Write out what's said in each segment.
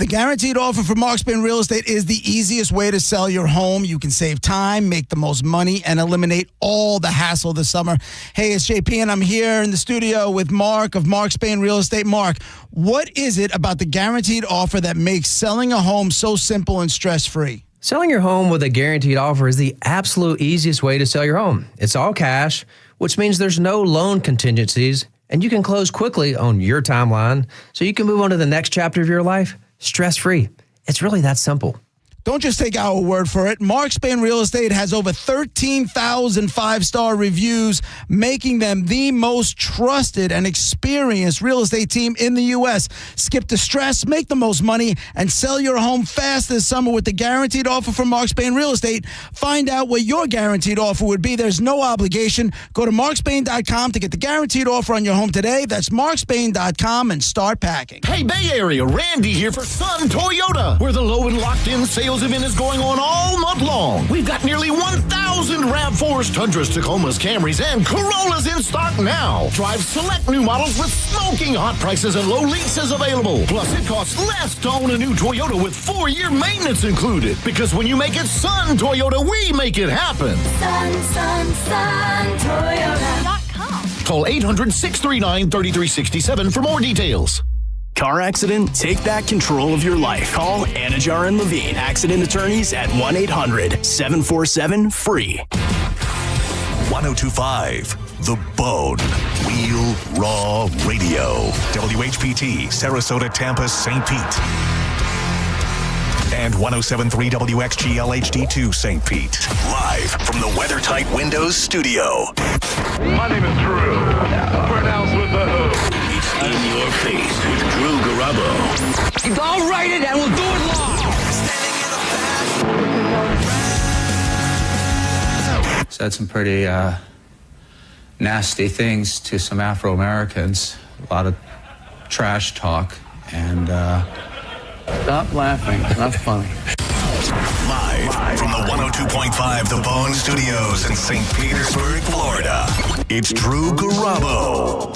The guaranteed offer for Mark Spain Real Estate is the easiest way to sell your home. You can save time, make the most money, and eliminate all the hassle this summer. Hey, it's JP, and I'm here in the studio with Mark of Mark Spain Real Estate. Mark, what is it about the guaranteed offer that makes selling a home so simple and stress-free? Selling your home with a guaranteed offer is the absolute easiest way to sell your home. It's all cash, which means there's no loan contingencies, and you can close quickly on your timeline so you can move on to the next chapter of your life stress-free. It's really that simple. Don't just take our word for it. Mark Spain Real Estate has over 13,000 five-star reviews, making them the most trusted and experienced real estate team in the U.S. Skip the stress, make the most money, and sell your home fast this summer with the guaranteed offer from Mark Spain Real Estate. Find out what your guaranteed offer would be. There's no obligation. Go to markspain.com to get the guaranteed offer on your home today. That's markspain.com and start packing. Hey, Bay Area, Randy here for Sun Toyota, where the low and locked-in sales event is going on all month long. We've got nearly 1,000 RAV4s, Tundras, Tacomas, Camrys, and Corollas in stock now. Drive select new models with smoking hot prices and low leases available. Plus, it costs less to own a new Toyota with 4-year maintenance included. Because when you make it Sun Toyota, we make it happen. Sun, Toyota.com. Call 800-639-3367 for more details. Car accident? Take back control of your life. Call Anajar and Levine, accident attorneys at 1-800-747-FREE. 1025 The Bone. Real Raw Radio. WHPT, Sarasota, Tampa, St. Pete. And 1073 WXGL HD2 St. Pete. Live from the WeatherTight Windows studio. My name is Drew. Pronounced with the O. It's In Your Face with Drew Garabo. I'll write it and we'll do it live. Said some pretty nasty things to some Afro-Americans. A lot of trash talk, and Stop laughing. That's funny. Live from the 102.5 The Bone Studios in St. Petersburg, Florida. It's Drew Garabo.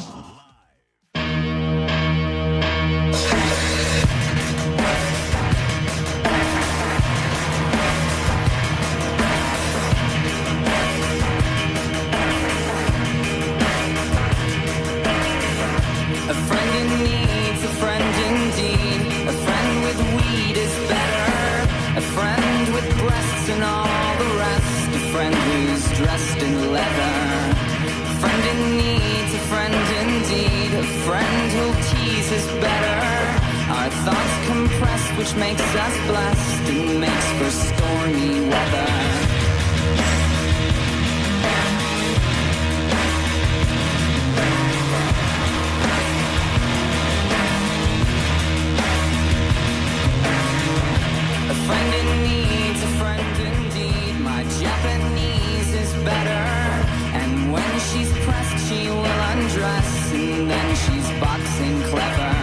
Which makes us blessed and makes for stormy weather. A friend in need's a friend indeed. My Japanese is better. And when she's pressed, she will undress. And then she's boxing clever.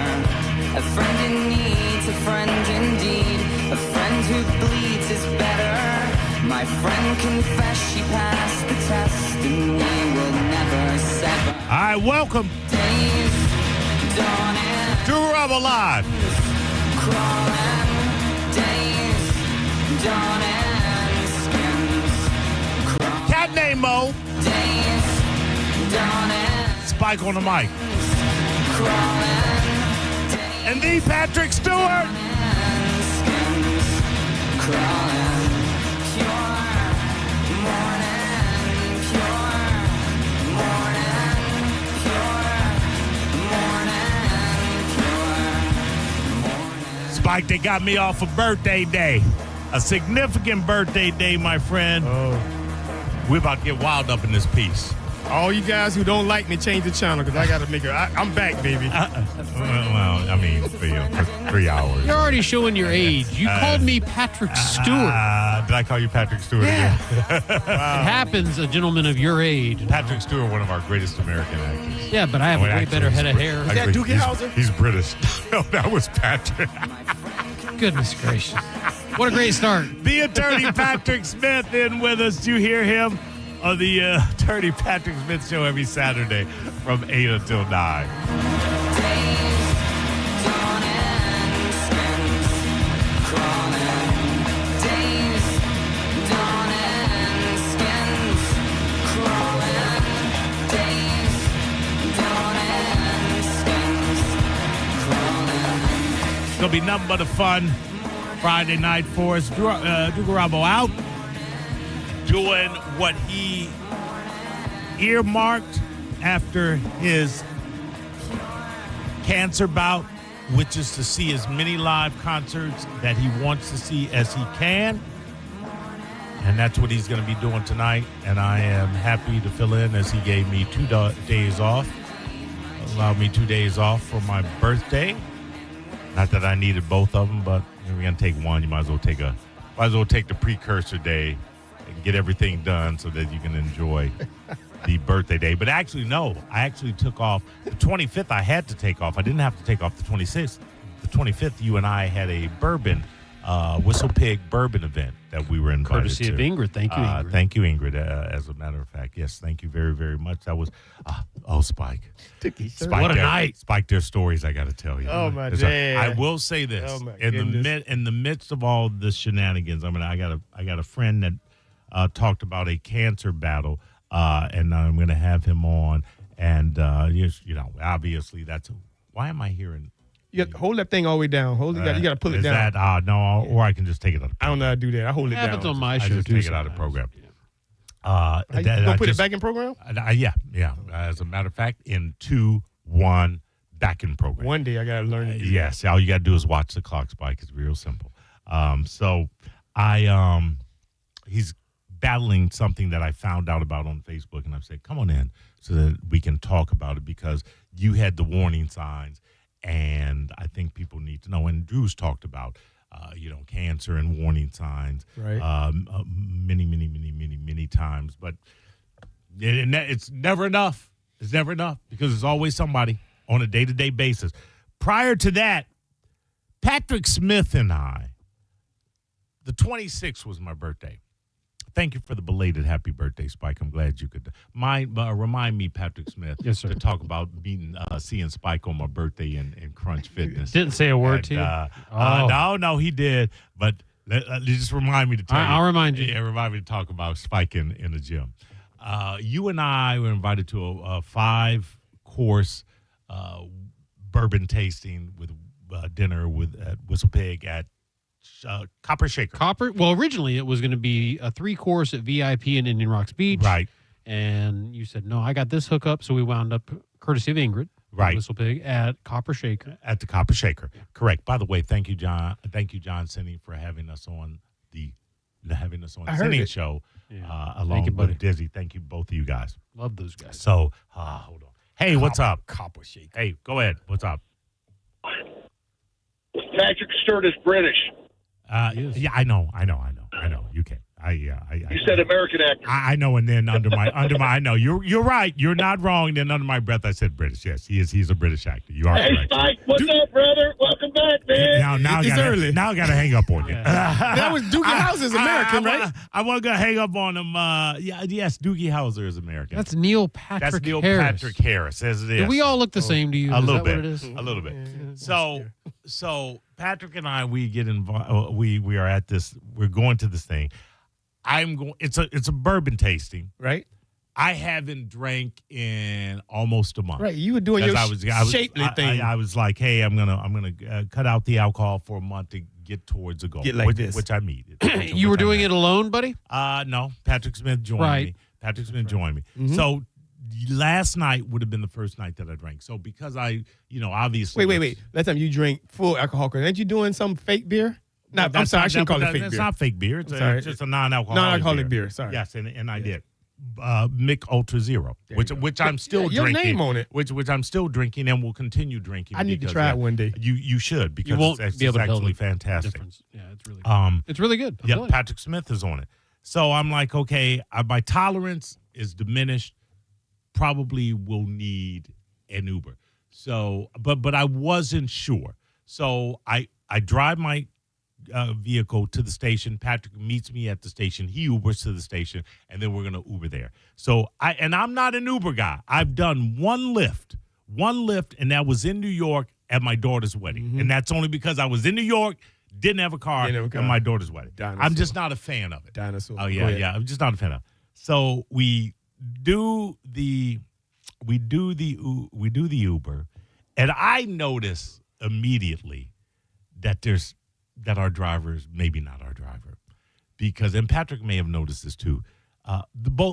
A friend in need's a friend indeed. A friend who bleeds is better. My friend confessed she passed the test, and we will never sever. All right, welcome Days dawning, to Garabo Live. crawling. Days dawning, skins crawling. Cat named Mo. Days dawning, Spike on the mic. crawling. And the Patrick Stewart. Spike, they got me off a birthday day. A significant birthday day, my friend. Oh. We're about to get wild up in this piece. All you guys who don't like me, change the channel, because I got to make it. I'm back, baby. Well, I mean, for 3 hours. You're already showing your age. You called me Patrick Stewart. Did I call you Patrick Stewart again? Wow. It happens, a gentleman of your age. Patrick Stewart, one of our greatest American actors. Yeah, but I have a way better head of hair. Is that Doogie Howser? He's British. No, that was Patrick. Goodness gracious. What a great start. The attorney Patrick Smith in with us. You hear him on the Attorney Patrick Smith Show every Saturday from 8 until 9. It's going to be nothing but a fun Friday night for us. Drew Garabo out doing what he earmarked after his cancer bout, which is to see as many live concerts that he wants to see as he can. And that's what he's going to be doing tonight. And I am happy to fill in as he gave me 2 days off. Allowed me 2 days off for my birthday. Not that I needed both of them, but if you're going to take one, you might as well take the precursor day and get everything done so that you can enjoy the birthday day. But actually, no, I actually took off the 25th. I had to take off. I didn't have to take off the 26th. The 25th, you and I had a Whistle Pig bourbon event that we were invited Courtesy to. of Ingrid. Thank you, Ingrid. Thank you, Ingrid. As a matter of fact, yes, thank you very, very much. That was, Spike. What a night. Spike, their stories I got to tell you. Oh, my God. I will say this. Oh, my in the midst of all the shenanigans, I got a friend that talked about a cancer battle, and I'm going to have him on. And, obviously that's, why am I hearing? You got, hold that thing all the way down. You got to pull it down. That, no, or I can just take it out of the program. I don't know how to do that. I hold it down. Happens on my I show, just too. take it out of the program. You gonna put it back in program? Yeah. As a matter of fact, in 2-1 back in program. One day I got to learn to do Yes, all you got to do is watch the clock, Spike. It's real simple. So he's battling something that I found out about on Facebook, and I've said, come on in so that we can talk about it because you had the warning signs. And I think people need to know. And Drew's talked about, cancer and warning signs, right? Many times. But it's never enough. It's never enough because there's always somebody on a day-to-day basis. Prior to that, Patrick Smith and I, the 26th was my birthday. Thank you for the belated happy birthday, Spike. I'm glad you could remind me, Patrick Smith, yes, sir, to talk about seeing Spike on my birthday in Crunch Fitness. Didn't say a word to you? No, he did. But just remind me to tell you. I'll remind you. Yeah, remind me to talk about Spike in the gym. You and I were invited to a 5-course bourbon tasting with dinner at Whistle Pig at Copper Shaker. Well, originally it was going to be a 3-course at VIP in Indian Rocks Beach. Right. And you said, no, I got this hookup. So we wound up, courtesy of Ingrid, right, Whistle Pig, at Copper Shaker. At the Copper Shaker. Yeah. Correct. By the way, thank you, John. Thank you, John Sinney, for having us on the Sinney show. Yeah. Along with Dizzy. Thank you, both of you guys. Love those guys. So, hold on. Hey, what's up? Copper Shaker. Hey, go ahead. What's up? Patrick Stewart is British. Yeah, I know. You can. You said American actor. I know, and then under my I know you're right. You're not wrong. Then under my breath, I said British. Yes, he's a British actor. You are correct. Hey, Spike, what's up, brother? Welcome back, man. Now I gotta hang up on you. That was Doogie Howser is American, right? I wasn't gonna hang up on him. Yes, Doogie Howser is American. That's Neil Patrick Harris. That's Neil Patrick Harris, as it is. Do we all look the same to you? A little bit. What it is? A little bit. So Patrick and I, we get involved. We are at this. We're going to this thing. It's a bourbon tasting, right? I haven't drank in almost a month. Right, you were doing your shapely thing. I was like, hey, I'm gonna cut out the alcohol for a month to get towards a goal, which I needed. You were doing it alone, buddy? No, Patrick Smith joined me. Patrick Smith joined me. Mm-hmm. So last night would have been the first night that I drank. So because obviously. Wait. Last time you drank full alcohol, aren't you doing some fake beer? No, I'm sorry, I shouldn't call it fake beer. It's not fake beer. It's just a non-alcoholic beer. Sorry. Yes, and I did. Mick Ultra Zero, which I'm still drinking. Your name on it. Which I'm still drinking and will continue drinking. I need to try it one day. You should, because you won't it's be able to actually fantastic. Yeah, it's really good. It's really good. Yeah, Patrick Smith is on it. So I'm like, okay, my tolerance is diminished. Probably will need an Uber. So, but I wasn't sure. So I drive my vehicle to the station. Patrick meets me at the station. He Ubers to the station, and then we're going to Uber there. So I'm not an Uber guy. I've done one Lyft, and that was in New York at my daughter's wedding. Mm-hmm. And that's only because I was in New York, didn't have a car at my daughter's wedding. Dinosaur. I'm just not a fan of it. Dinosaur. Oh, yeah. I'm just not a fan of it. So we do the Uber, and I notice immediately that our driver is maybe not our driver, because and Patrick may have noticed this too.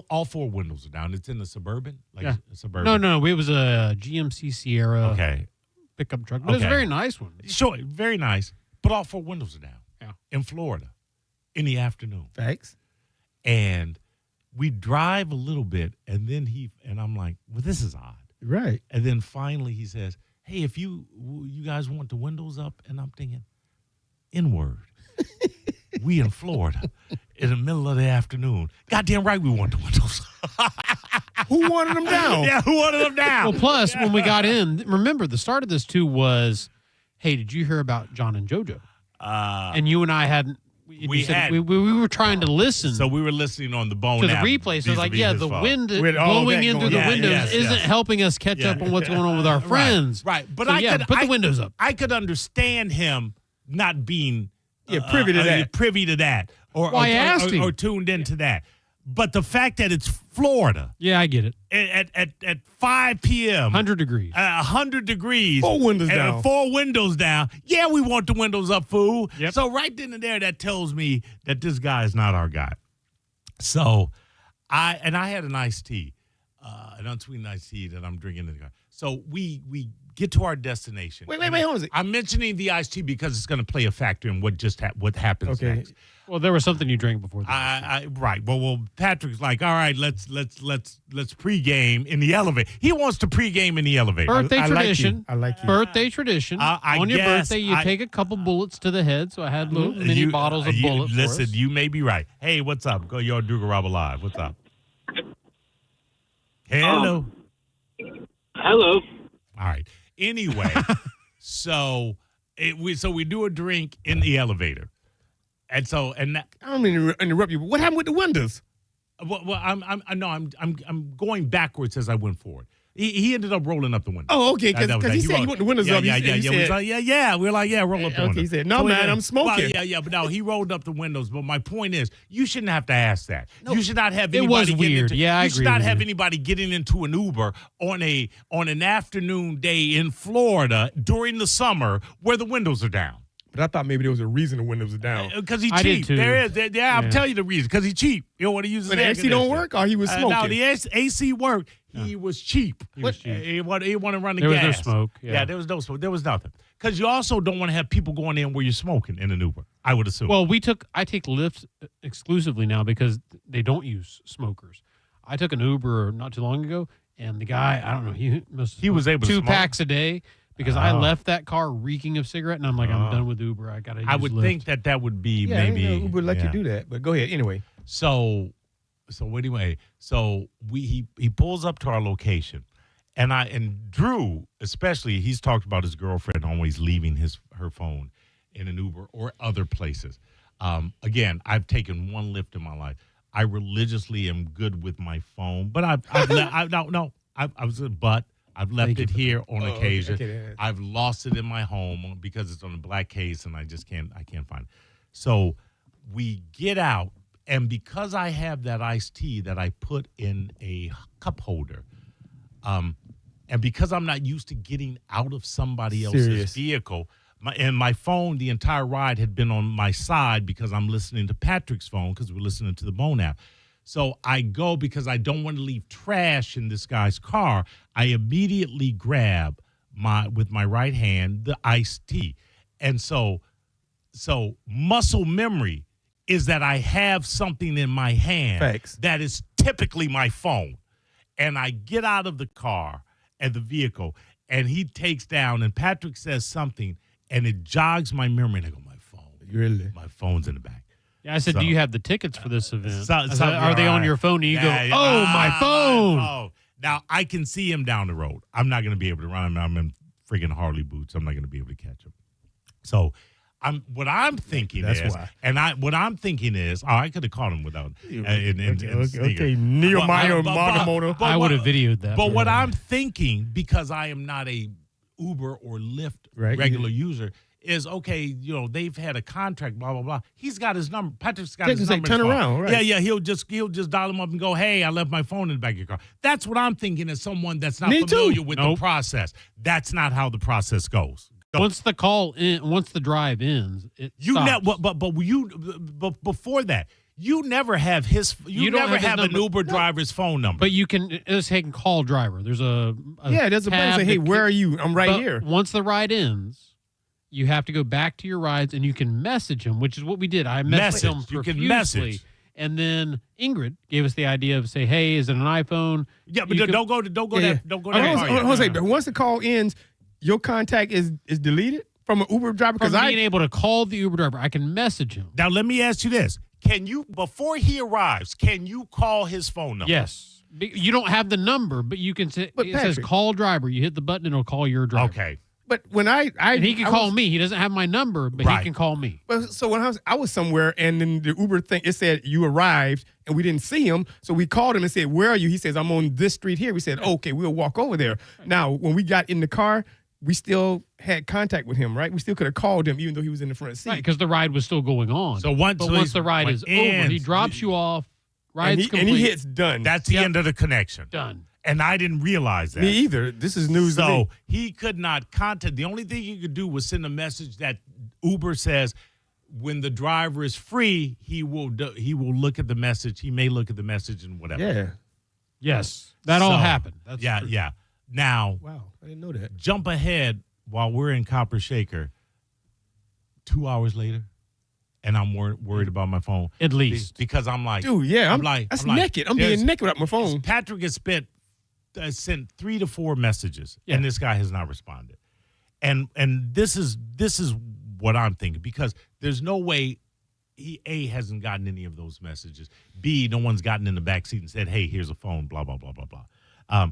All four windows are down. It's in the Suburban, Yeah. a Suburban. No, it was a GMC Sierra pickup truck, but it's a very nice one. Sure, very nice, but all four windows are down. Yeah. In Florida, in the afternoon. Thanks. And we drive a little bit, and then I'm like, well, this is odd. Right. And then finally he says, hey, if you guys want the windows up, and I'm thinking, N-word. We in Florida in the middle of the afternoon. Goddamn right we want the windows. Who wanted them down? Yeah, who wanted them down? Well, plus, when we got in, remember, the start of this, too, was, hey, did you hear about John and JoJo? And you and I hadn't. We were trying to listen. So we were listening on the Bone to the app replay. So it's like, yeah, the wind With all blowing that in through the going on. windows isn't helping us catch up on what's going on with our friends. Right. But So, I could put the windows up. I could understand him not being privy to that. Privy to that. Or or tuned into that. But the fact that it's Florida. Yeah, I get it. At 5 p.m. 100 degrees. 100 degrees. 4 windows down. 4 windows down. Yeah, we want the windows up, fool. Yep. So right then and there, that tells me that this guy is not our guy. So I had an iced tea, an unsweetened iced tea that I'm drinking in the car. So we get to our destination. Wait, hold on. I'm mentioning the iced tea because it's going to play a factor in what happens next. Well, there was something you drank before that. Right. Well, Patrick's like, all right, let's pregame in the elevator. He wants to pregame in the elevator. Birthday tradition. I like you. Birthday tradition. On your birthday, you take a couple bullets to the head. So I had little mini bottles of bullets. Listen, for us. you may be right. Hey, what's up? Go your Drew Garabo Live. What's up? Hello. Hello. All right. Anyway, so we do a drink in the elevator, and that, I don't mean to interrupt you, but what happened with the windows? Well, I'm going backwards as I went forward. He ended up rolling up the window. Oh, okay, because he said you want the windows up. Yeah. We're like, roll up the window. He said, no, man, I'm smoking. Well, but no, he rolled up the windows. But my point is, you shouldn't have to ask that. No, you should not have it anybody was weird. I agree. You should not with have you. anybody getting into an Uber on an afternoon day in Florida during the summer where the windows are down. But I thought maybe there was a reason the windows are down. Because he's I cheap. did too. There is. I'll tell you the reason. Because he's cheap. You don't want to use his When the AC don't work, or he was smoking? No, the AC worked. He was cheap. He was cheap. He wanted to run the There was gas. no smoke. Yeah. There was no smoke. There was nothing. Because you also don't want to have people going in where you're smoking in an Uber, I would assume. Well, I take Lyft exclusively now because they don't use smokers. I took an Uber not too long ago, and the guy, I don't know, he was able to 2 smoke? packs a day because I left that car reaking of cigarette, and I'm like, I'm done with Uber. I got to use I would Lyft. think that would be maybe. Uber would let you do that. But go ahead. Anyway. So anyway, he pulls up to our location, and Drew especially, he's talked about his girlfriend always leaving her phone in an Uber or other places. Again, I've taken one Lyft in my life. I religiously am good with my phone, but I've left it here on occasion. Okay. I've lost it in my home because it's on a black case, and I can't find it. So we get out, and because I have that iced tea that I put in a cup holder, and because I'm not used to getting out of somebody else's vehicle, my phone the entire ride had been on my side because I'm listening to Patrick's phone because we're listening to the Bone app. So I go because I don't want to leave trash in this guy's car. I immediately grab with my right hand the iced tea. And so muscle memory is that I have something in my hand that is typically my phone. And I get out of the car and the vehicle, and he takes down, and Patrick says something, and it jogs my memory. And I go, my phone. Really? My phone's in the back. Yeah, I said, do you have the tickets for this event? I said, are they on your phone? And you go, my phone. Now, I can see him down the road. I'm not going to be able to run him. I'm in friggin' Harley boots. I'm not going to be able to catch him. So what I'm thinking is, I could have caught him without. Okay, Nehemiah Motor. I would have videoed that. But what I'm thinking, because I am not a Uber or Lyft regular user, is okay. They've had a contract, blah blah blah. He's got his number. Patrick's got his number. Turn around, right? Yeah. He'll just dial him up and go, hey, I left my phone in the back of your car. That's what I'm thinking as someone that's not familiar with the process. That's not how the process goes. Once the drive ends, it stops. But before that, you never have you never have an Uber driver's phone number. But you can call driver. There's a there's a button say, hey, where are you? I'm right here. Once the ride ends, you have to go back to your rides and you can message him, which is what we did. I messaged him profusely. You can message. And then Ingrid gave us the idea of say, hey, is it an iPhone? Yeah, but don't go that Jose, but once the call ends, your contact is deleted from an Uber driver? Because being able to call the Uber driver, I can message him. Now, let me ask you this. Can you, before he arrives, can you call his phone number? Yes. You don't have the number, but you can say, it says call driver. You hit the button and it'll call your driver. Okay. But when and he can call me. He doesn't have my number, but he can call me. But so when I was somewhere and then the Uber thing, it said you arrived and we didn't see him. So we called him and said, where are you? He says, I'm on this street here. We said, okay, we'll walk over there. Now, when we got in the car, we still had contact with him, right? We still could have called him even though he was in the front seat. Right, because the ride was still going on. So once the ride is over, he drops you off, ride's complete. And he hits done. That's the end of the connection. Done. And I didn't realize that. Me either. This is news to me. So he could not contact. The only thing he could do was send a message that Uber says when the driver is free, he will look at the message. He may look at the message and whatever. Yeah. Yes. That all happened. That's true. Yeah. Now, wow, I didn't know that. Jump ahead while we're in Copper Shaker 2 hours later, and I'm worried about my phone. At least. Because I'm like, dude, yeah, I'm naked. I'm being naked without my phone. Patrick has sent 3 to 4 messages, and this guy has not responded. And this is what I'm thinking, because there's no way he, A, hasn't gotten any of those messages. B, no one's gotten in the backseat and said, hey, here's a phone, blah, blah, blah, blah, blah.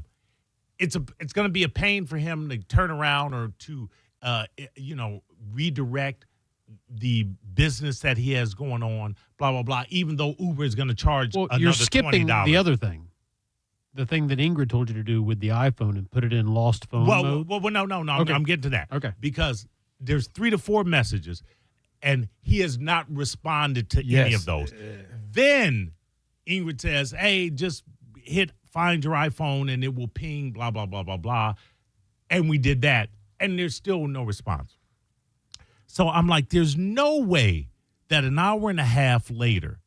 It's going to be a pain for him to turn around or to, redirect the business that he has going on, blah, blah, blah, even though Uber is going to charge another $20. You're skipping the other thing. The thing that Ingrid told you to do with the iPhone and put it in lost phone mode? Well, no. Okay. I'm getting to that. Okay. Because there's 3 to 4 messages, and he has not responded to any of those. Then Ingrid says, hey, just hit find your iPhone, and it will ping, blah, blah, blah, blah, blah. And we did that, and there's still no response. So I'm like, there's no way that an hour and a half later,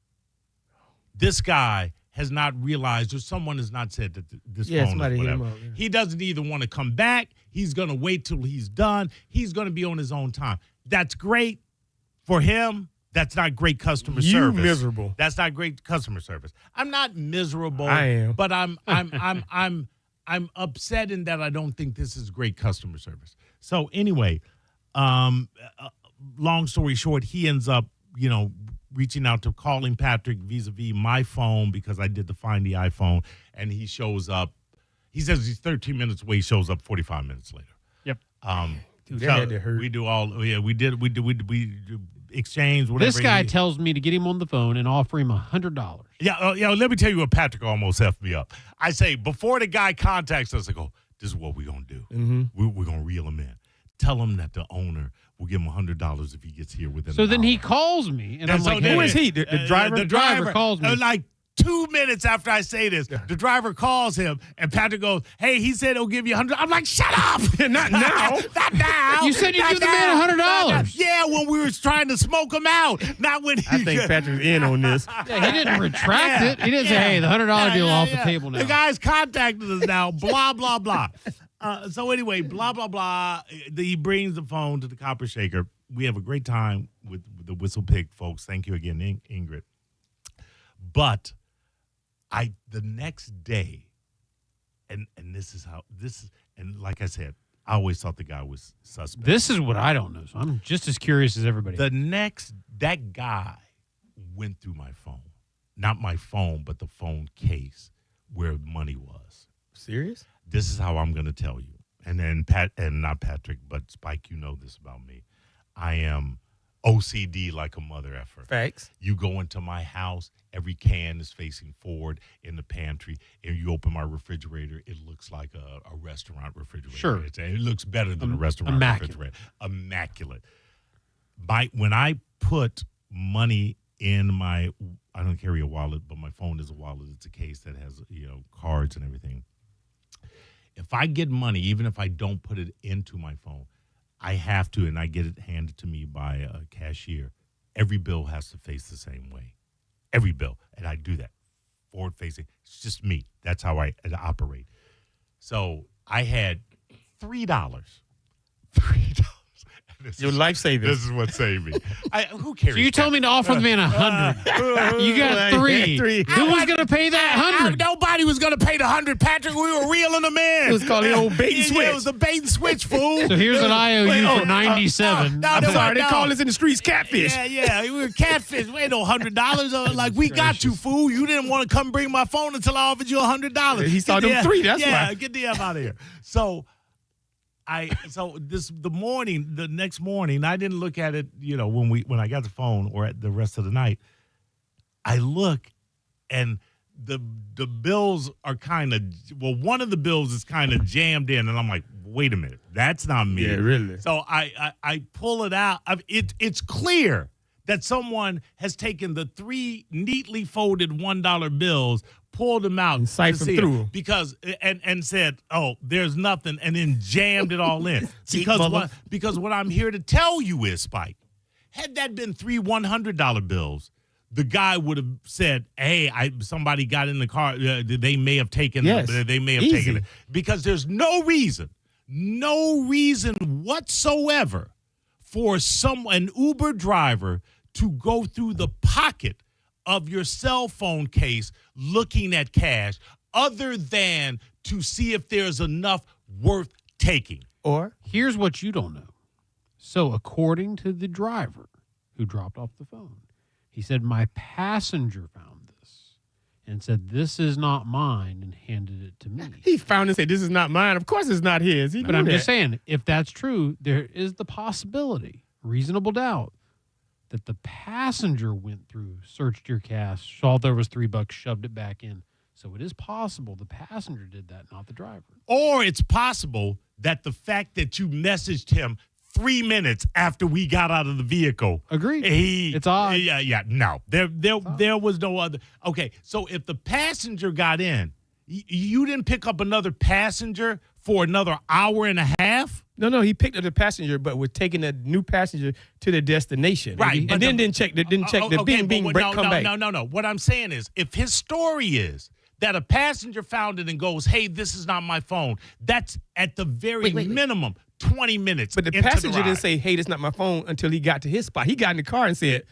this guy has not realized, or someone has not said that this phone is whatever. He doesn't either want to come back. He's going to wait till he's done. He's going to be on his own time. That's great for him. That's not great customer service. You miserable. That's not great customer service. I'm not miserable. I am. But I'm upset in that I don't think this is great customer service. So anyway, long story short, he ends up, reaching out to calling Patrick vis-a-vis my phone, because I did the Find the iPhone, and he shows up. He says he's 13 minutes away. He shows up 45 minutes later. Yep. Dude, that had to hurt. We do all. Yeah, we exchange whatever. This guy tells me to get him on the phone and offer him $100. Yeah. Let me tell you what Patrick almost effed me up. I say, before the guy contacts us, I go, this is what we're going to do. Mm-hmm. We're going to reel him in. Tell him that the owner will give him $100 if he gets here within So an then hour. he calls me, and I'm so like, then who is he? The driver? The driver calls me. Like 2 minutes after I say this, the driver calls him, and Patrick goes, hey, he said he'll give you $100. I'm like, shut up. Not now. Not now. You said you'd give the man $100. Yeah, when we were trying to smoke him out. Not when he... I think Patrick's in on this. Yeah, he didn't retract it. He didn't say, hey, the $100 deal off the table now. The guy's contacted us now, blah, blah, blah. So anyway, blah, blah, blah. He brings the phone to the Copper Shaker. We have a great time with the Whistle Pig folks. Thank you again, Ingrid. But the next day, and this is and like I said, I always thought the guy was suspect. This is what I don't know, so I'm just as curious as everybody. That guy went through my phone. Not my phone, but the phone case where money was. Serious? This is how I'm going to tell you. And then not Patrick, but Spike, you know this about me. I am OCD like a mother effer. Facts. You go into my house, every can is facing forward in the pantry, and you open my refrigerator, it looks like a restaurant refrigerator. Sure. It looks better than a restaurant refrigerator. Immaculate. When I put money in I don't carry a wallet, but my phone is a wallet. It's a case that has, cards and everything. If I get money, even if I don't put it into my phone, I have to, and I get it handed to me by a cashier. Every bill has to face the same way. Every bill. And I do that. Forward facing. It's just me. That's how I operate. So I had $3. $3. Your life savings. This is what saved me. Who cares? So you told me to offer the man 100. You got three. Who was going to pay that 100? Nobody was going to pay the 100, Patrick. We were reeling them in. It was called the old bait and switch. It was the bait and switch, fool. So here's an IOU for 97. I'm sorry, they call us in the streets catfish. Yeah, we were catfish. We ain't no $100. Like, we got you, fool. You didn't want to come bring my phone until I offered you $100. He saw them $3. That's why. Yeah, get the F out of here. So the next morning, I didn't look at it, when I got the phone or at the rest of the night. I look, and the bills are one of the bills is kind of jammed in, and I'm like, wait a minute, that's not me. Yeah, really. So I pull it out. It's clear that someone has taken the 3 neatly folded $1 bills, pulled them out, and siphoned through them because and said, "Oh, there's nothing," and then jammed it all in. because what I'm here to tell you is, Spike, had that been 3 $100 bills, the guy would have said, "Hey, somebody got in the car. They may have taken. Yes. They may have taken it." Because there's no reason whatsoever for an Uber driver to go through the pocket of your cell phone case looking at cash other than to see if there's enough worth taking. Or here's what you don't know. So according to the driver who dropped off the phone, he said, my passenger found this and said, this is not mine, and handed it to me. He found it and said, this is not mine. Of course it's not his. But I'm just saying, if that's true, there is the possibility, reasonable doubt, that the passenger went through, searched your cash, saw there was $3, shoved it back in. So it is possible the passenger did that, not the driver. Or it's possible that the fact that you messaged him 3 minutes after we got out of the vehicle. Agreed. It's odd. Yeah. No, there was no other. Okay, so if the passenger got in, you didn't pick up another passenger for another hour and a half? No, he picked up the passenger, but was taking a new passenger to the destination. Right. And then didn't check the bing, come back. No. What I'm saying is, if his story is that a passenger found it and goes, hey, this is not my phone, that's at the very minimum 20 minutes. But the passenger didn't say, hey, this is not my phone until he got to his spot. He got in the car and said,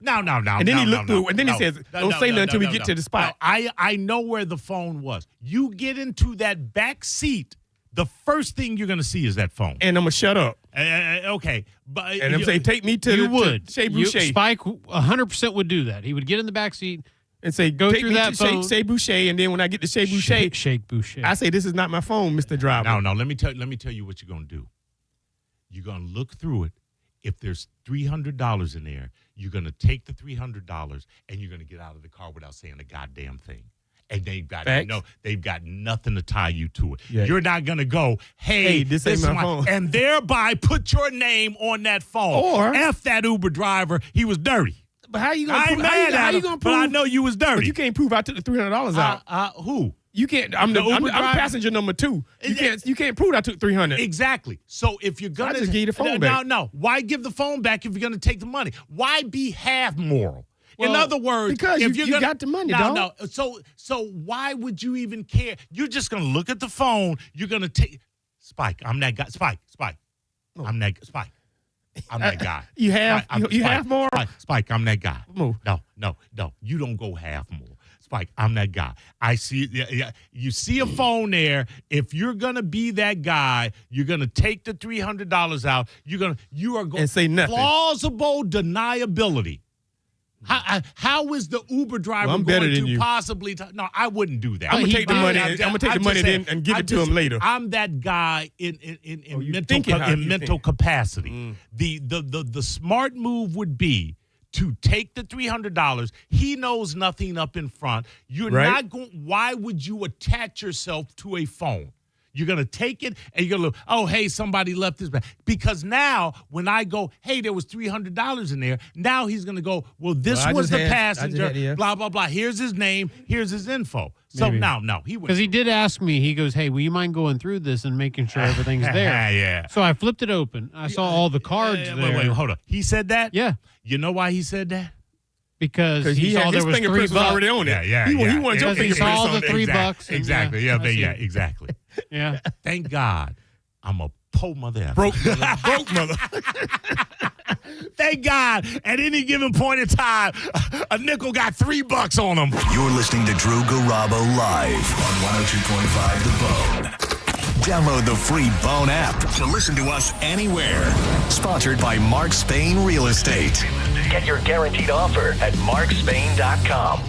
No. And then he looked through it, and then he says, don't say nothing until we get to the spot. I know where the phone was. You get into that back seat, the first thing you're going to see is that phone. And I'm going to shut up. Okay. And I'm going to say, take me to Shea Boucher. Spike 100% would do that. He would get in the back seat and say, go through that phone. Shea Boucher, and then when I get to Shea Boucher, Shake Boucher, I say, this is not my phone, Mr. Driver. No. Let me tell you what you're going to do. You're going to look through it. If there's $300 in there, you're going to take the $300 and you're going to get out of the car without saying a goddamn thing. And they've got nothing to tie you to it. Yeah. You're not going to go, hey, this ain't my phone. And thereby put your name on that phone. Or F that Uber driver, he was dirty. But how you going to prove? How you going to prove? But I know you was dirty. But you can't prove I took the $300 out. Who? You can't. I'm passenger number 2. You can't prove I took $300. Exactly. So if you're gonna, I just give you the phone back. No. Why give the phone back if you're gonna take the money? Why be half moral? In other words, because if you got the money, dog. No. So why would you even care? You're just gonna look at the phone. You're gonna take Spike. I'm that guy. Spike. Oh. I'm that Spike. I'm that guy. You have half more. Spike. I'm that guy. Move. No. You don't go half more. Spike, I'm that guy. I see. You see a phone there. If you're gonna be that guy, you're gonna take the $300 out. You are going and say nothing. Plausible deniability. How is the Uber driver going to possibly? No, I wouldn't do that. I'm gonna take the money. I'm gonna take the money and give it to him later. I'm that guy in mental capacity. The smart move would be to take the $300. He knows nothing up in front. You're not going. Why would you attach yourself to a phone? You're going to take it and you're going to, oh, hey, somebody left this back. Because now when I go, hey, there was $300 in there, now he's going to go, well, this was the passenger, blah, blah, blah. Here's his name. Here's his info. So no, he went. Because he did ask me, he goes, hey, will you mind going through this and making sure everything's there? Yeah. So I flipped it open. I saw all the cards there. Wait, hold on. He said that? Yeah. You know why he said that? Because he saw there was $3 was already on it. Yeah. He wanted your he saw the $3. Exactly. Exactly. Yeah. Thank God I'm a poor mother. Broke mother. Thank God at any given point in time, a nickel got $3 on him. You're listening to Drew Garabo live on 102.5 The Bone. Download the free Bone app to listen to us anywhere. Sponsored by Mark Spain Real Estate. Get your guaranteed offer at markspain.com.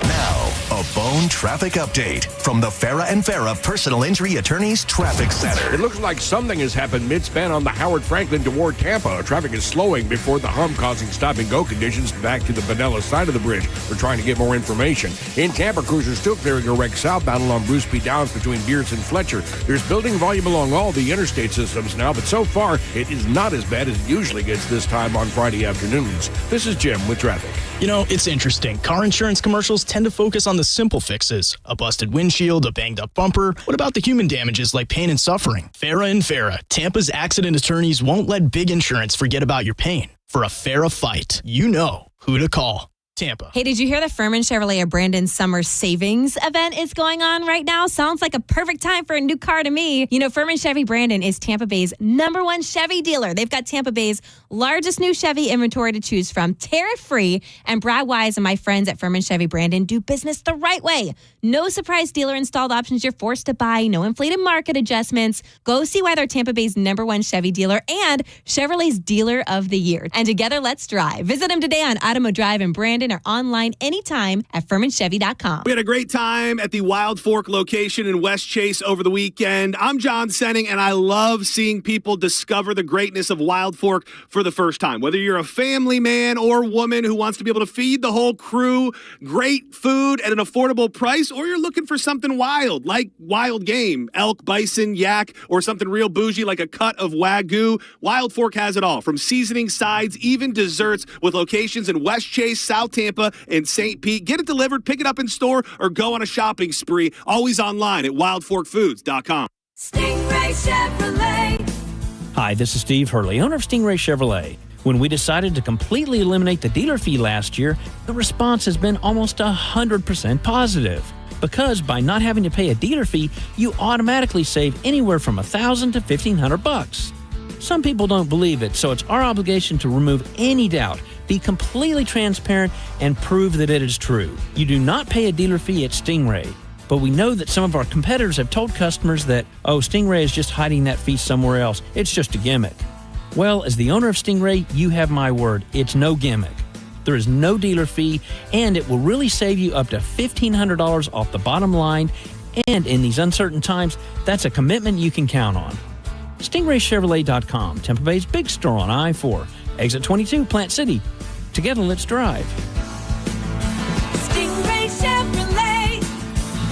Now, a Bone traffic update from the Farah and Farah Personal Injury Attorneys Traffic Center. It looks like something has happened mid-span on the Howard Franklin toward Tampa. Traffic is slowing before the hump, causing stop-and-go conditions back to the Vanilla side of the bridge. We're trying to get more information. In Tampa, cruisers still clearing a wreck southbound along Bruce B. Downs between Beers and Fletcher. There's building volume along all the interstate systems now, but so far, it is not as bad as it usually gets this time on Friday afternoons. This is Jim with traffic. You know, it's interesting. Car insurance commercials tend to focus on the simple fixes. A busted windshield, a banged up bumper. What about the human damages like pain and suffering? Farah and Farah, Tampa's accident attorneys won't let big insurance forget about your pain. For a Farah fight, you know who to call. Tampa. Hey, did you hear the Furman Chevrolet of Brandon Summer Savings event is going on right now? Sounds like a perfect time for a new car to me. You know, Furman Chevy Brandon is Tampa Bay's #1 Chevy dealer. They've got Tampa Bay's largest new Chevy inventory to choose from, tariff-free. And Brad Wise and my friends at Furman Chevy Brandon do business the right way. No surprise dealer installed options you're forced to buy. No inflated market adjustments. Go see why they're Tampa Bay's #1 Chevy dealer and Chevrolet's Dealer of the Year. And together, let's drive. Visit them today on Adamo Drive in Brandon or online anytime at FurmanChevy.com. We had a great time at the Wild Fork location in West Chase over the weekend. I'm John Senning, and I love seeing people discover the greatness of Wild Fork for the first time. Whether you're a family man or woman who wants to be able to feed the whole crew great food at an affordable price, or you're looking for something wild, like wild game, elk, bison, yak, or something real bougie like a cut of Wagyu, Wild Fork has it all. From seasoning, sides, even desserts, with locations in West Chase, South Tampa, and St. Pete. Get it delivered, pick it up in store, or go on a shopping spree. Always online at wildforkfoods.com. Stingray Chevrolet. Hi, this is Steve Hurley, owner of Stingray Chevrolet. When we decided to completely eliminate the dealer fee last year, the response has been almost 100% positive. Because by not having to pay a dealer fee, you automatically save anywhere from $1,000 to $1,500. Some people don't believe it, so it's our obligation to remove any doubt, be completely transparent, and prove that it is true. You do not pay a dealer fee at Stingray. But we know that some of our competitors have told customers that, oh, Stingray is just hiding that fee somewhere else. It's just a gimmick. Well, as the owner of Stingray, you have my word. It's no gimmick. There is no dealer fee, and it will really save you up to $1,500 off the bottom line. And in these uncertain times, that's a commitment you can count on. StingrayChevrolet.com, Tampa Bay's big store on I-4, exit 22, Plant City. Together, let's drive. Stingray Chevrolet.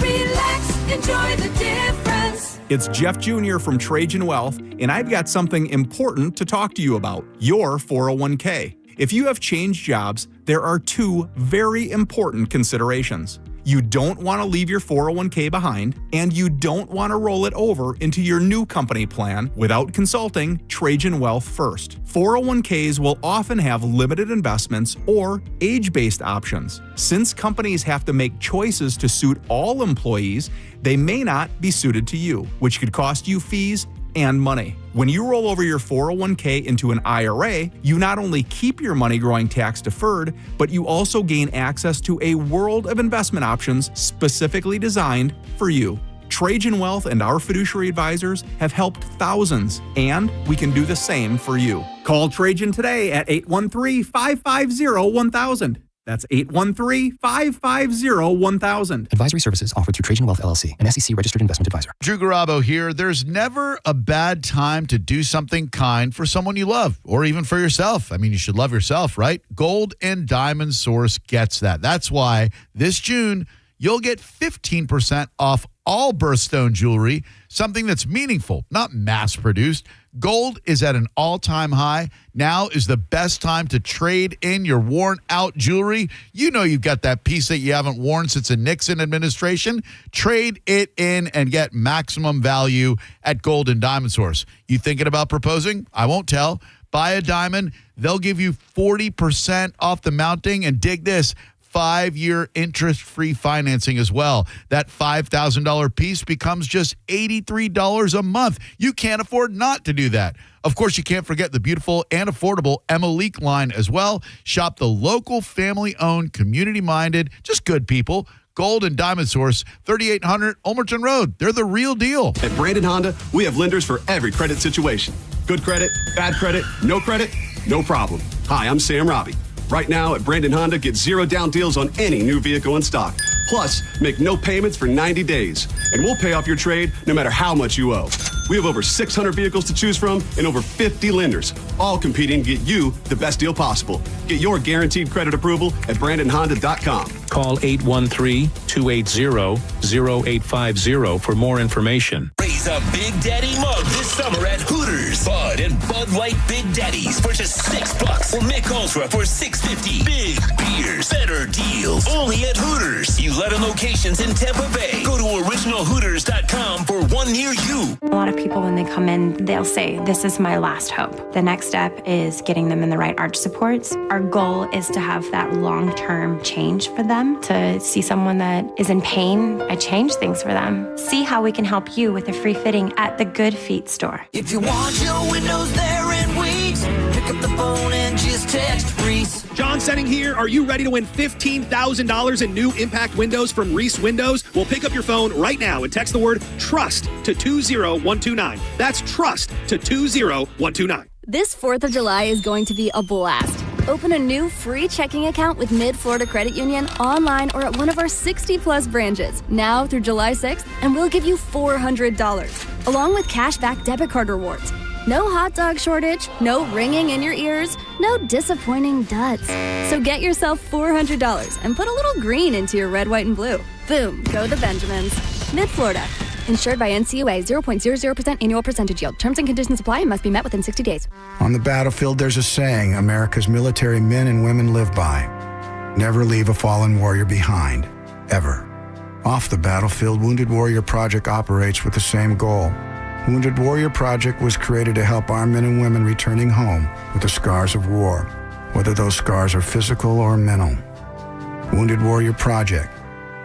Relax, enjoy the difference. It's Jeff Jr. from Trajan Wealth, and I've got something important to talk to you about, your 401k. If you have changed jobs, there are two very important considerations. You don't want to leave your 401k behind, and you don't want to roll it over into your new company plan without consulting Trajan Wealth first. 401ks will often have limited investments or age-based options. Since companies have to make choices to suit all employees, they may not be suited to you, which could cost you fees and money. When you roll over your 401k into an IRA, you not only keep your money growing tax deferred, but you also gain access to a world of investment options specifically designed for you. Trajan Wealth and our fiduciary advisors have helped thousands, and we can do the same for you. Call Trajan today at 813-550-1000. That's 813-550-1000. Advisory services offered through Trajan Wealth LLC, an SEC-registered investment advisor. Drew Garabo here. There's never a bad time to do something kind for someone you love, or even for yourself. I mean, you should love yourself, right? Gold and Diamond Source gets that. That's why this June, you'll get 15% off all birthstone jewelry, something that's meaningful, not mass-produced. Gold is at an all-time high. Now is the best time to trade in your worn-out jewelry. You know you've got that piece that you haven't worn since the Nixon administration. Trade it in and get maximum value at Gold and Diamond Source. You thinking about proposing? I won't tell. Buy a diamond. They'll give you 40% off the mounting, and dig this, 5-year interest-free financing as well. That $5,000 piece becomes just $83 a month. You can't afford not to do that. Of course, you can't forget the beautiful and affordable Emma Leak line as well. Shop the local, family-owned, community-minded, just good people. Gold and Diamond Source, 3800 Ulmerton Road. They're the real deal. At Brandon Honda, we have lenders for every credit situation. Good credit, bad credit, no problem. Hi, I'm Sam Robbie. Right now at Brandon Honda, get 0 down deals on any new vehicle in stock. Plus, make no payments for 90 days. And we'll pay off your trade no matter how much you owe. We have over 600 vehicles to choose from and over 50 lenders, all competing to get you the best deal possible. Get your guaranteed credit approval at BrandonHonda.com. Call 813-280-0850 for more information. Raise a Big Daddy mug this summer at Hooters. Bud and Bud Light Big Daddies for just $6 or Mick Ultra for $6.50. Big beers, better deals, only at Hooters. 11 locations in Tampa Bay. Go to originalhooters.com for one near you. A lot of people, when they come in, they'll say, this is my last hope. The next step is getting them in the right arch supports. Our goal is to have that long-term change for them, to see someone that is in pain. I change things for them. See how we can help you with a free fitting at the Good Feet store. If you want your windows there in weeks, pick up the phone and just text Reese. John Senning here. Are you ready to win $15,000 in new impact windows from Reese Windows? Well, pick up your phone right now and text the word TRUST to 20129. That's TRUST to 20129. This 4th of July is going to be a blast. Open a new free checking account with Mid-Florida Credit Union online or at one of our 60-plus branches now through July 6th, and we'll give you $400, along with cashback debit card rewards. No hot dog shortage, no ringing in your ears, no disappointing duds. So get yourself $400 and put a little green into your red, white, and blue. Boom, go the Benjamins. Mid-Florida. Insured by NCUA, 0.00% annual percentage yield. Terms and conditions apply and must be met within 60 days. On the battlefield, there's a saying America's military men and women live by. Never leave a fallen warrior behind, ever. Off the battlefield, Wounded Warrior Project operates with the same goal. Wounded Warrior Project was created to help our men and women returning home with the scars of war, whether those scars are physical or mental. Wounded Warrior Project.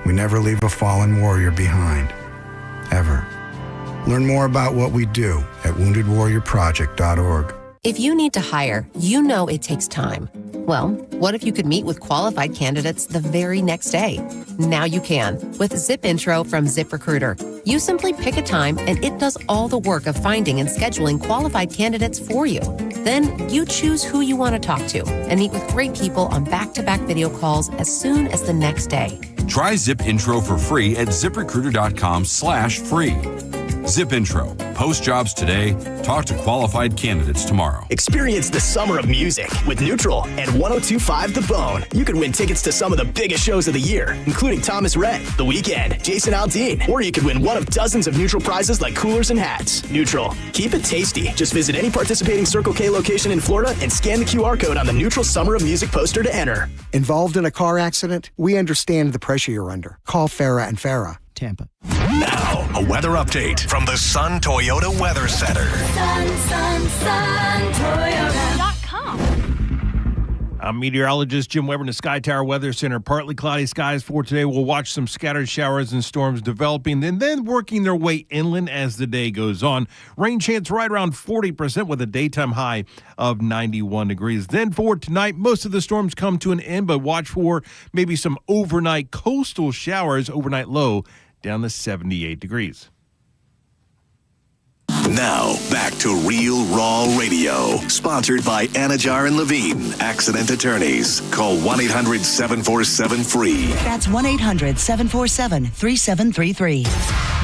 We never leave a fallen warrior behind, ever. Learn more about what we do at woundedwarriorproject.org. If you need to hire, you know it takes time. Well, what if you could meet with qualified candidates the very next day? Now you can with Zip Intro from ZipRecruiter. You simply pick a time and it does all the work of finding and scheduling qualified candidates for you. Then you choose who you want to talk to and meet with great people on back-to-back video calls as soon as the next day. Try Zip Intro for free at ZipRecruiter.com/free. Zip Intro. Post jobs today. Talk to qualified candidates tomorrow. Experience the summer of music with Neutral and 102.5 The Bone. You could win tickets to some of the biggest shows of the year, including Thomas Rhett, The Weeknd, Jason Aldean, or you could win one of dozens of Neutral prizes like coolers and hats. Neutral. Keep it tasty. Just visit any participating Circle K location in Florida and scan the QR code on the Neutral Summer of Music poster to enter. Involved in a car accident? We understand the pressure you're under. Call Farah and Farah. Tampa. Now, a weather update from the Sun Toyota Weather Center. SunToyota.com. I'm meteorologist Jim Weber in the Sky Tower Weather Center. Partly cloudy skies for today. We'll watch some scattered showers and storms developing and then working their way inland as the day goes on. Rain chance right around 40% with a daytime high of 91 degrees. Then for tonight, most of the storms come to an end, but watch for maybe some overnight coastal showers, overnight low down to 78 degrees. Now, back to Real Raw Radio. Sponsored by Anajar and Levine, accident attorneys. Call 1-800-747-FREE. That's 1-800-747-3733.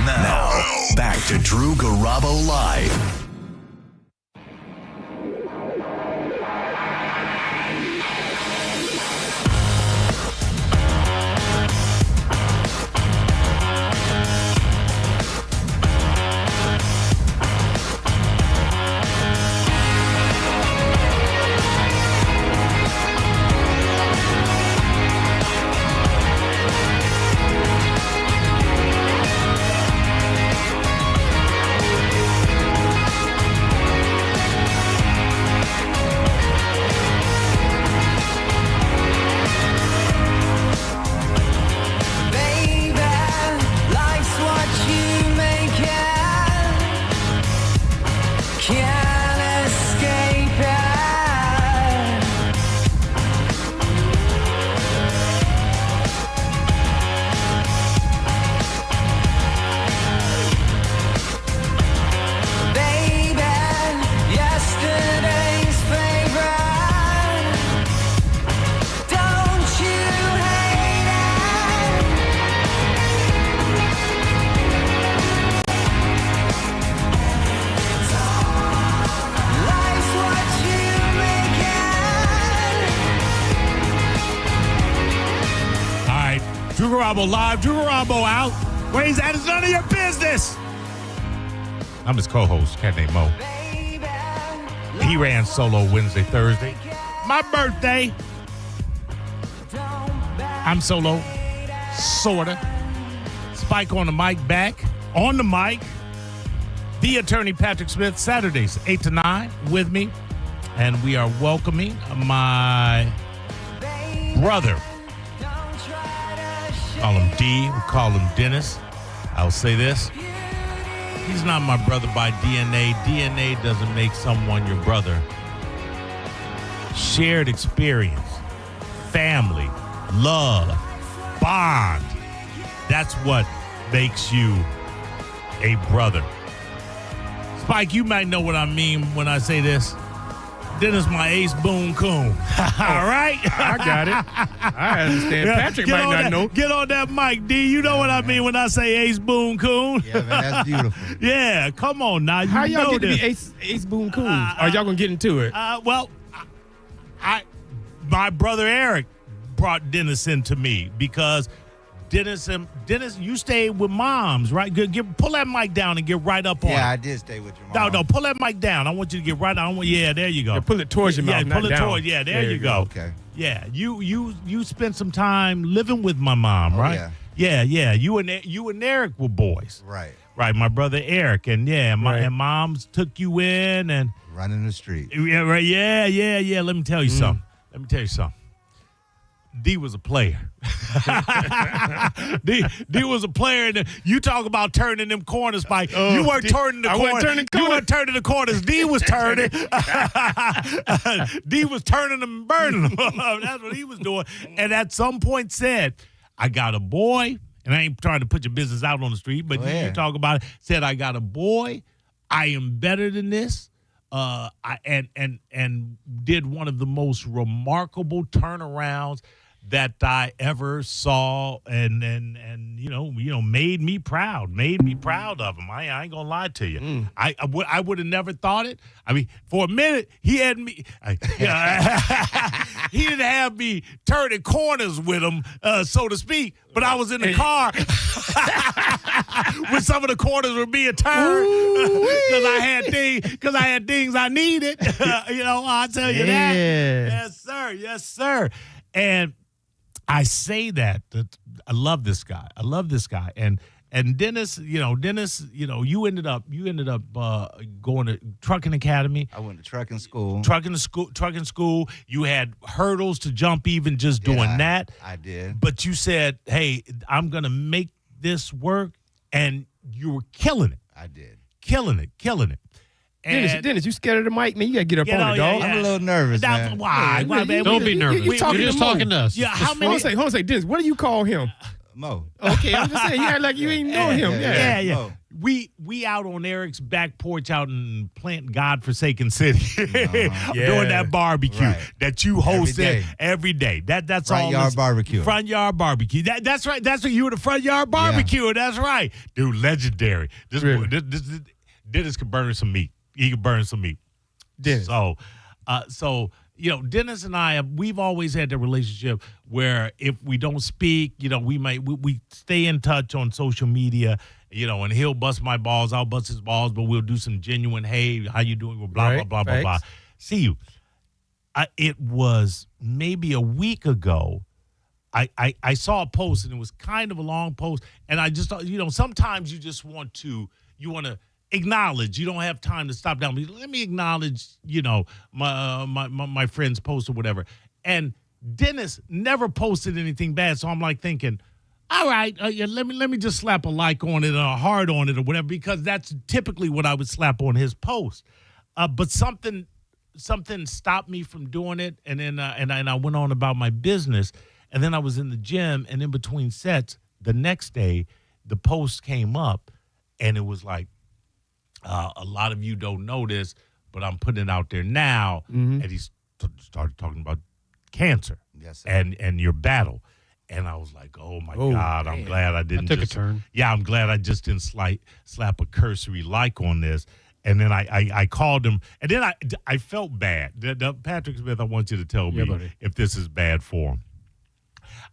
Now, back to Drew Garabo Live. Garabo live. Drew Garabo out. Where he's at is none of your business. I'm his co-host, cat named Mo. He ran solo Wednesday, Thursday. My birthday. I'm solo, sorta. Spike on the mic, back on the mic. The attorney Patrick Smith, Saturdays 8 to 9 with me. And we are welcoming my brother. Call him D, we call him Dennis. I'll say this. He's not my brother by DNA. DNA doesn't make someone your brother. Shared experience, family, love, bond. That's what makes you a brother. Spike, you might know what I mean when I say this. Dennis, my ace boon coon. All right? I got it. I understand. Patrick might not know. Get on that mic, D. You know what I mean when I say ace boon coon. Yeah, man, that's beautiful. Yeah, come on now. How You y'all know get to this. be ace boon coons? Are y'all going to get into it? Well, my brother Eric brought Dennis into me because Dennis, you stayed with moms, right? Pull that mic down and get right up on it. Yeah, I did stay with your mom. No, pull that mic down. I want you to get right on. Yeah, there you go. Yeah, pull it towards your mouth, not pull it down. towards. Yeah, there you go. Okay. Yeah, you spent some time living with my mom, right? Yeah. Yeah. You and Eric were boys, Right. right? My brother Eric, and and moms took you in and running the street. Yeah, right. Yeah. Let me tell you something. D was a player. D was a player. And you talk about turning them corners, Spike. You weren't turning the corners. You weren't turning the corners. D was turning. D was turning them and burning them. That's what he was doing. And at some point said, I got a boy. And I ain't trying to put your business out on the street, but you talk about it. Said, I got a boy. I am better than this. And did one of the most remarkable turnarounds that I ever saw, and made me proud of him. I ain't gonna lie to you. I would have never thought it. I mean, for a minute he had me. He didn't have me turning corners with him, so to speak. But I was in the car when some of the corners were being turned because I had things I needed. I'll tell you that. Yes, sir. And I say that I love this guy. And Dennis, you ended up going to trucking academy. I went to trucking school. Trucking school. You had hurdles to jump even just doing that. I did. But you said, "Hey, I'm going to make this work," and you were killing it. I did. Killing it. Dennis, you scared of the mic, man? You got to get up on it, dog. I'm a little nervous, man. Why? Don't be nervous. You're just talking to us. Yeah, Hold on, say, Dennis, what do you call him? Mo. Okay, I'm just saying, you act like you ain't know him. Yeah. Mo. We out on Eric's back porch out in Plant godforsaken city doing that barbecue that you hosted every day. That's all. Front yard barbecue. Front yard barbecue. That's right. That's what you were, the front yard barbecue. Yeah. That's right, dude. Legendary. This Dennis could burn some meat. He could burn some meat. Dennis. So Dennis and I we've always had that relationship where if we don't speak, we stay in touch on social media, and he'll bust my balls, I'll bust his balls, but we'll do some genuine, hey, how you doing? Blah, blah, blah, blah. See you. It was maybe a week ago. I saw a post, and it was kind of a long post, and I just thought, sometimes you just want to acknowledge. You don't have time to stop down. Let me acknowledge, my friend's post or whatever. And Dennis never posted anything bad, so I'm like thinking, all right, let me just slap a like on it or a heart on it or whatever, because that's typically what I would slap on his post. But something stopped me from doing it, and then I went on about my business, and then I was in the gym, and in between sets, the next day, the post came up, and it was like, a lot of you don't know this, but I'm putting it out there now. Mm-hmm. And he started talking about cancer and your battle. And I was like, oh, my God, man. I'm glad I didn't took a turn. Yeah, I'm glad I just didn't slap a cursory like on this. And then I called him. And then I felt bad. Patrick Smith, I want you to tell me if this is bad for him.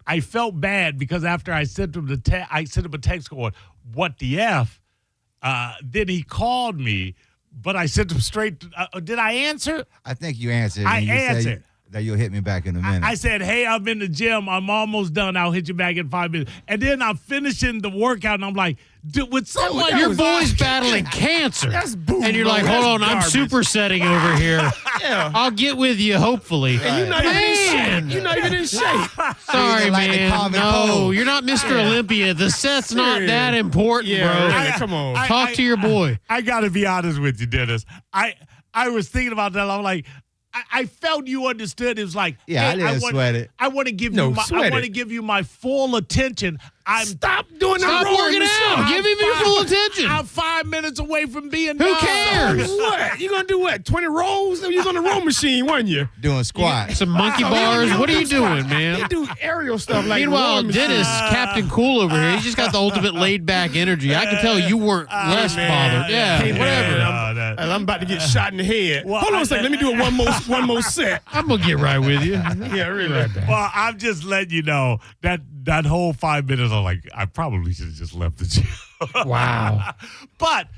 I felt bad because after I sent him I sent him a text going, "What the F?" Then he called me, but I sent him straight. Did I answer? I think you answered. I and you answered. said that you'll hit me back in a minute. I said, "Hey, I'm in the gym. I'm almost done. I'll hit you back in 5 minutes." And then I'm finishing the workout, and I'm like, "Dude, with someone your boy's battling cancer, and you're like, hold on, I'm supersetting over here. Yeah. I'll get with you, hopefully. And you're not even in shape. You're not even in shape. Sorry, like the man. common No, cold. you're not Mr. Olympia. The set's not that important, bro. Really, come on. Talk to your boy. I got to be honest with you, Dennis. I was thinking about that. I'm like, I felt you understood. It was like, Yeah, hey, I didn't sweat it. I want to give No, you my, sweat I want it. to give you my full attention. Stop doing the Stop roaring working out. machine. Give him your full attention. I'm 5 minutes away from being Who done. cares? What? You gonna do what? 20 rolls? You was on the row machine, weren't you? Doing squats. Some monkey Oh, bars. you What are do you squats. doing, man? You do aerial stuff like Meanwhile, rowing machine. Dennis, Captain Cool over here, he's just got the ultimate laid-back energy. I can tell you weren't less bothered. Yeah, Hey, whatever. man, I'm about to get shot in the head. Well, Hold on a second. Let me do it one more set. I'm going to get right with you. Yeah, really. Right back. Well, I'm just letting you know that whole 5 minutes, I'm like, I probably should have just left the gym. Wow. But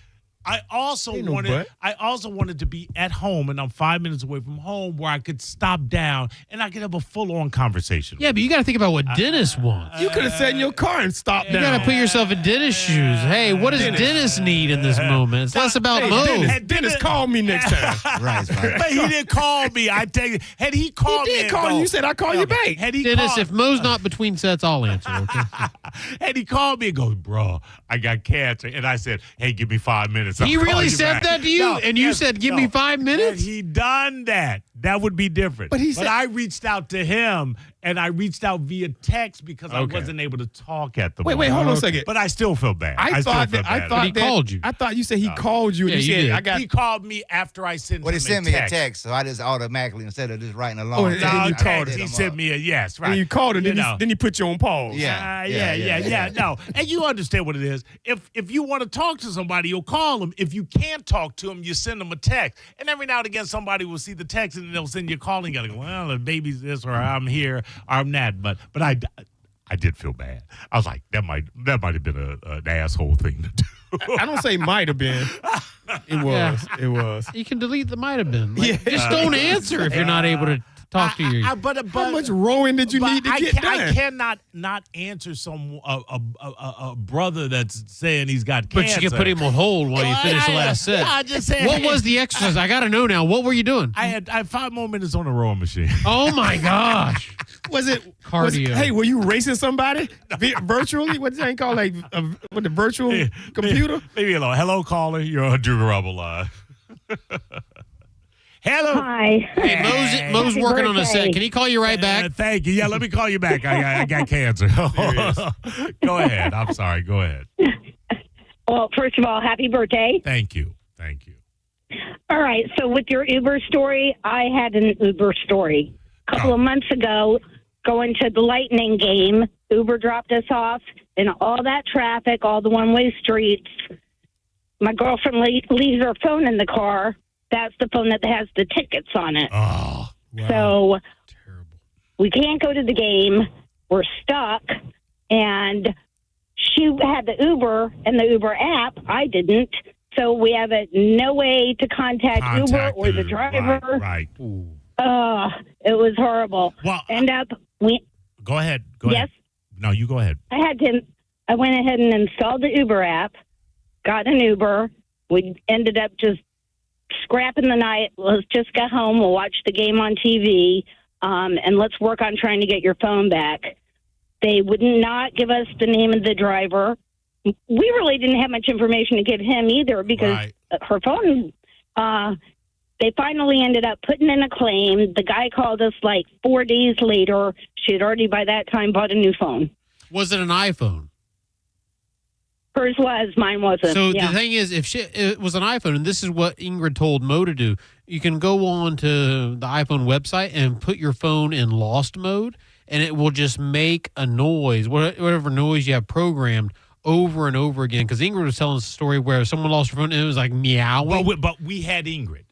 I also Ain't no wanted to be at home, and I'm 5 minutes away from home where I could stop down and I could have a full-on conversation. Yeah, but you got to think about what Dennis wants. You could have sat in your car and stopped You down. got to put yourself in Dennis' shoes. Hey, what does Dennis need in this moment? It's less about Hey, Mo. Dennis, call me next time. Right. But he didn't call me. I tell you, had he called He me, did and call go, you. You said, "I'll call you back." Had he Dennis, called, if Mo's not between sets, I'll answer, okay? had he called me and go, "Bro, I got cancer," and I said, "Hey, give me 5 minutes." He I'll call really you said back. that to you? No, And you yes, said, give no. me 5 minutes? Had he done that, that would be different. But he said- I reached out to him, and I reached out via text because I wasn't able to talk at the moment. Wait, hold on a second. But I still feel bad. I still thought feel that. I bad. thought he that. called you. I thought you said he called you. And Yeah, he you said, did. "I got." He called me after I sent Well, him he sent me a text. text, so I just automatically, instead of just writing along. Oh, and then you called He him sent up. me a yes, right. When you called him, You then, know. then he put you on pause. No, and you understand what it is. If you want to talk to somebody, you'll call them. If you can't talk to them, you send them a text. And every now and again, somebody will see the text and they'll send you a call and you go, "Well, the baby's this, or I'm here, or I'm that." But I did feel bad. I was like, that might have been an asshole thing to do. I don't say might have been. It was. It was. You can delete the might have been. Like, Yeah. Just don't answer if you're not able to talk to your... How much rowing did you need to get done? I cannot not answer a brother that's saying he's got But cancer. you can put him on hold while you finish the last set. I just said, What was the exercise? I got to know now. What were you doing? I had 5 more minutes on the rowing machine. Oh, my gosh. Was it Cardio. hey, were you racing somebody virtually? What's that called? Like with the virtual computer? Maybe hello caller. You're on Garabo Live. Hello. Hi. Hey, Mo's Happy working on a birthday. set. Can he call you right back? Thank you. Yeah, let me call you back. I got cancer. Go ahead. I'm sorry. Go ahead. Well, first of all, happy birthday. Thank you. All right. So with your Uber story, I had an Uber story. A couple of months ago, going to the Lightning game, Uber dropped us off in all that traffic, all the one-way streets. My girlfriend leaves her phone in the car. That's the phone that has the tickets on it. Oh, wow. So we can't go to the game. We're stuck. And she had the Uber and the Uber app. I didn't. So we have no way to contact Uber or the driver. Right. It was horrible. Well, Go ahead. Yes? No, you go ahead. I went ahead and installed the Uber app, got an Uber. We ended up just scrapping the night. Let's just get home. We'll watch the game on TV, and let's work on trying to get your phone back. They would not give us the name of the driver. We really didn't have much information to give him either because her phone, they finally ended up putting in a claim. The guy called us like 4 days later. She had already by that time bought a new phone. Was it an iPhone? Hers was, mine wasn't. So yeah. the thing is, if it was an iPhone, and this is what Ingrid told Mo to do, you can go on to the iPhone website and put your phone in lost mode, and it will just make a noise, whatever noise you have programmed, over and over again. Because Ingrid was telling us a story where someone lost her phone and it was like meowing. But we had Ingrid.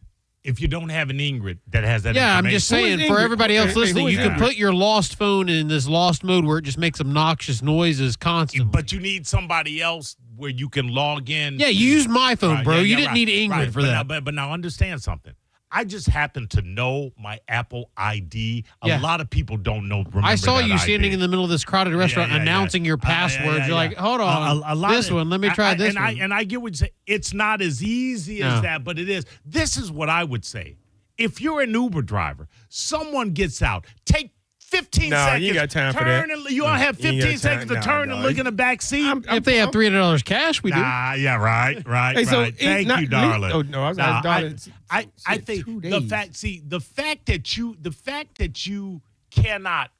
if you don't have an Ingrid that has that Yeah, I'm information. just saying, for everybody else listening, you can put your lost phone in this lost mode where it just makes obnoxious noises constantly. But you need somebody else where you can log in. Yeah, you use my phone, bro. You didn't need Ingrid for that. But now understand something. I just happen to know my Apple ID. A lot of people don't know. I saw you ID. standing in the middle of this crowded restaurant announcing your passwords. You're like, hold on, this one. Let me try this one. And I get what you say. It's not as easy as that, but it is. This is what I would say. If you're an Uber driver, someone gets out, take 15 seconds. You got time for that. You all have 15 seconds to turn and look in the back seat. If they have $300 cash, we do. Yeah, right. Hey, so Thank you, darling. Oh no, I was darling. I think the fact that you cannot,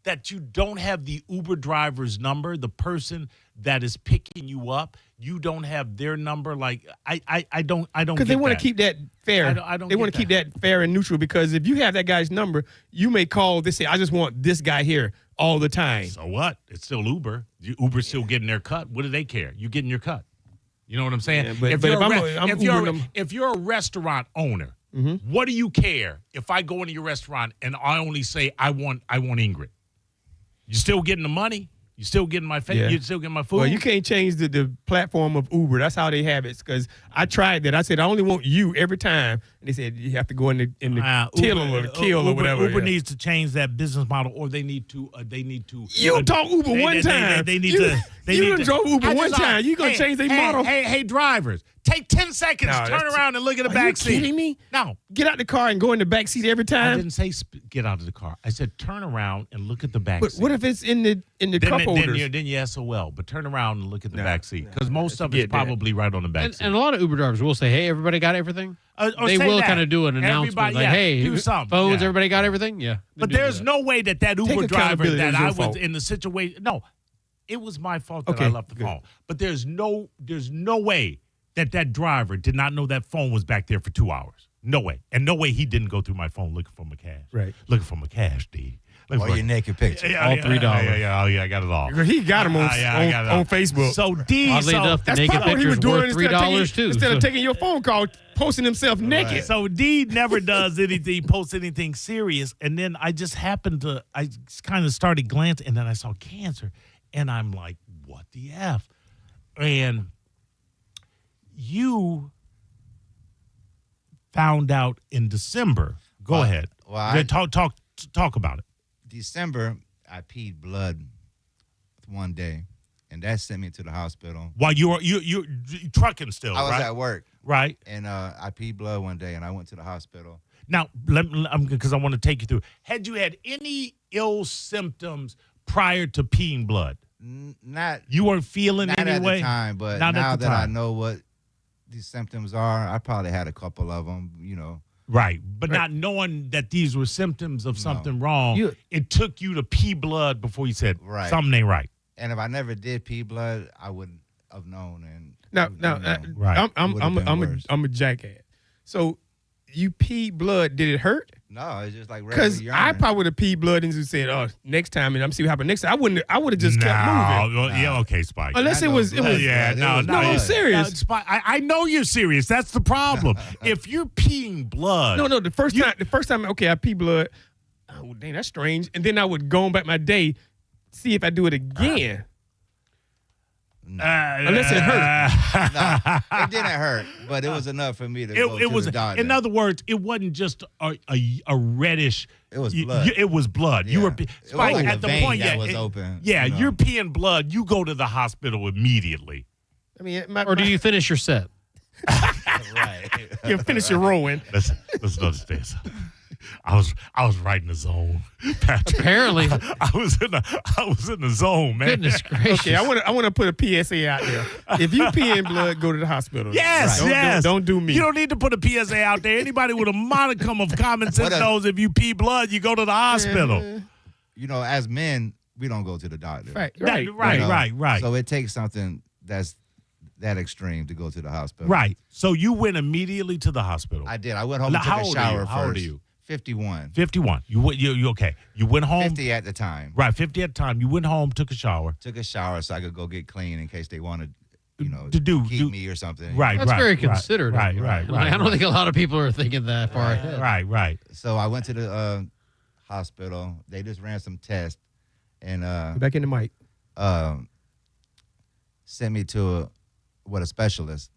that you don't have the Uber driver's number, the person that is picking you up, you don't have their number. Like I don't because they want to keep that fair. I don't. They want to keep that fair and neutral because if you have that guy's number, you may call. They say, "I just want this guy here all the time." So what? It's still Uber. Uber's still getting their cut. What do they care? You getting your cut. You know what I'm saying? Yeah, if you're a restaurant owner, what do you care if I go into your restaurant and I only say I want Ingrid? You still getting the money? You still getting my You still getting my food? Well, you can't change the platform of Uber. That's how they have it. Because I tried that. I said I only want you every time, and they said you have to go in the till or the kill or whatever. Uber needs to change that business model, or they need to. You talk Uber one time. They need to. You drove Uber one time. You gonna change their model? Hey, drivers, take 10 seconds, turn around and look at the back seat. Are you kidding me? No, get out the car and go in the back seat every time. I didn't say get out of the car. I said turn around and look at the back seat. What if it's in the cup holders? Then you SOL. But turn around and look at the back seat because most of it's probably right on the back seat. And a lot of Uber drivers will say, "Hey, everybody got everything." They say will that. kind of do an announcement like, "Hey, do something. phones, everybody got everything." Yeah, but there's no way that Uber driver that I was in the situation. No, it was my fault that I left the phone. But there's no way that driver did not know that phone was back there for 2 hours. No way, and no way he didn't go through my phone looking for my cash. Right, looking for my cash, D. All your naked pictures. All $3. Yeah, I got it all. He got them on Facebook. So D, oddly enough, the that's naked probably what he was pictures doing worth $3 too. Instead of taking your phone call, posting himself naked. Right. So D never does anything, posts anything serious, and then I just happened to, I kind of started glancing, and then I saw cancer, and I'm like, what the F? And you found out in December. Go ahead. Well, Talk about it. December, I peed blood one day, and that sent me to the hospital. While you trucking still, I was right? at work. Right. And I peed blood one day, and I went to the hospital. Now, because I want to take you through. Had you had any ill symptoms prior to peeing blood? Not. You weren't feeling not any at way? the time, but Not now at the that I time. know what these symptoms are, I probably had a couple of them, Right, but not knowing that these were symptoms of something wrong, it took you to pee blood before you said something ain't right. And if I never did pee blood, I wouldn't have known. And right. I'm a jackass. So you pee blood. Did it hurt? No, it's just like regular Because urine. I probably would have peed blood and just said, "Oh, next time," and I'm see what happens next time. I would have just kept moving. Well, yeah, okay, Spike. Unless it was. Yeah, no, I'm serious. Spike, I know you're serious. That's the problem. If you're peeing blood, No. The first time, okay, I pee blood. Oh, dang, that's strange. And then I would go on back my day, see if I do it again. Unless it hurt. No, it didn't hurt, but it was enough for me to go to the doctor. In other words, it wasn't just a reddish. It was blood. It was blood. Yeah. You were It was Spike, like at a the vein point. that Yeah, was open, Yeah, you're peeing blood. You go to the hospital immediately. I mean, or do you finish your set? Right. You finish your rowing. Let's understand something. I was right in the zone, Patrick. Apparently, I was in the zone, man. Goodness gracious! Okay, I want to put a PSA out there. If you pee in blood, go to the hospital. Yes, Don't do me. You don't need to put a PSA out there. Anybody with a modicum of common sense knows if you pee blood, you go to the hospital. As men, we don't go to the doctor. Right. So it takes something that's that extreme to go to the hospital. Right. So you went immediately to the hospital. I did. I went home and How took a old are shower you? first. How old are you? 51. 51. You okay. You went home. 50 at the time. Right, 50 at the time. You went home, took a shower. Took a shower so I could go get clean in case they wanted to keep me or something. Right, That's right, very right, considerate. right, right, I don't think a lot of people are thinking that far ahead. Right, right. So I went to the hospital. They just ran some tests and Get back in the mic. sent me to a specialist,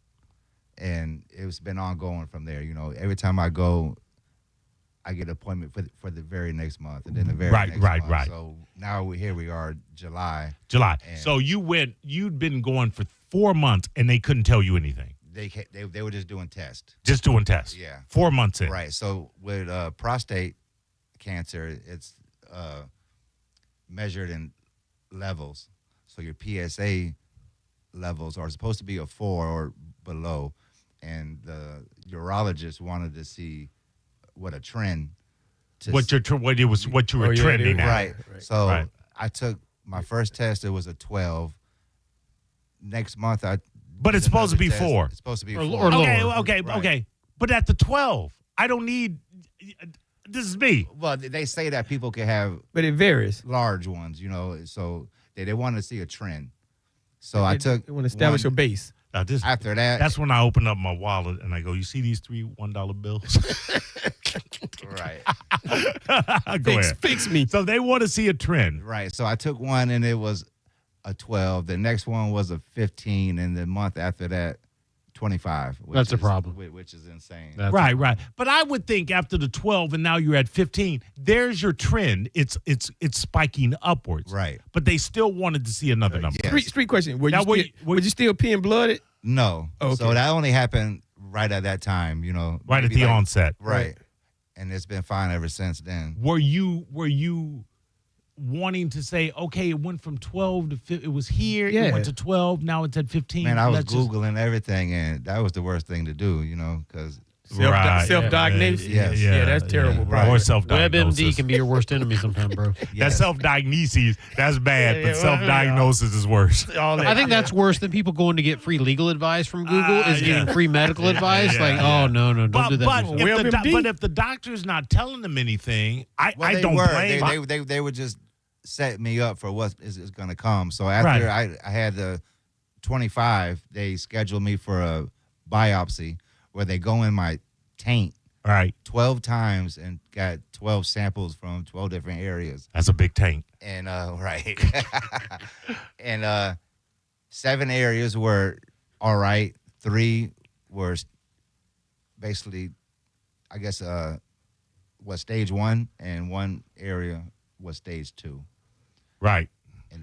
and it's been ongoing from there. Every time I go, I get an appointment for the very next month, and then the very next month. Right. So now here we are, July. And so you'd been going for 4 months, and they couldn't tell you anything. They were just doing tests. Just doing tests. Yeah. 4 months in. Right. So with prostate cancer, it's measured in levels. So your PSA levels are supposed to be a 4 or below, and the urologist wanted to see what a trend. What you were trending at. Right. So I took my first test. It was a 12. Next month But it's supposed to be 4. It's supposed to be Or 4. lower. Okay. But at the 12, I don't need. This is me. Well, they say that people can have, but it varies. Large ones, So they want to see a trend. So I took. They want to establish a base. After that, that's when I open up my wallet and I go, "You see these 3 $1 bills?" Right. Go ahead. Fix me. So they want to see a trend. Right. So I took one and it was a 12. The next one was a 15, and the month after that, 25. That's a problem. Which is insane. Right. But I would think after the 12 and now you're at 15, there's your trend. It's spiking upwards. Right. But they still wanted to see another number. Yes. Street question. Were you still peeing blood? No. Okay. So that only happened right at that time, Right at the onset. Right. And it's been fine ever since then. Were you wanting to say, okay, it went from 12 to 15, it was here, it went to 12, now it's at 15? Man, I was Googling everything, and that was the worst thing to do, because self-diagnosis. Yes. Yeah, that's terrible, bro. Or self-diagnosis. WebMD can be your worst enemy sometimes, bro. That self-diagnosis, that's bad, but self-diagnosis is worse. I think that's worse than people going to get free legal advice from Google is getting free medical advice. Oh, no, don't do that. But if the doctor's not telling them anything, I don't blame. They would just set me up for what is going to come. So after I had the 25, they scheduled me for a biopsy where they go in my taint 12 times and got 12 samples from 12 different areas. That's a big taint. And and 7 areas were all right. 3 were basically, I guess, was stage 1, and 1 area was stage 2. Right.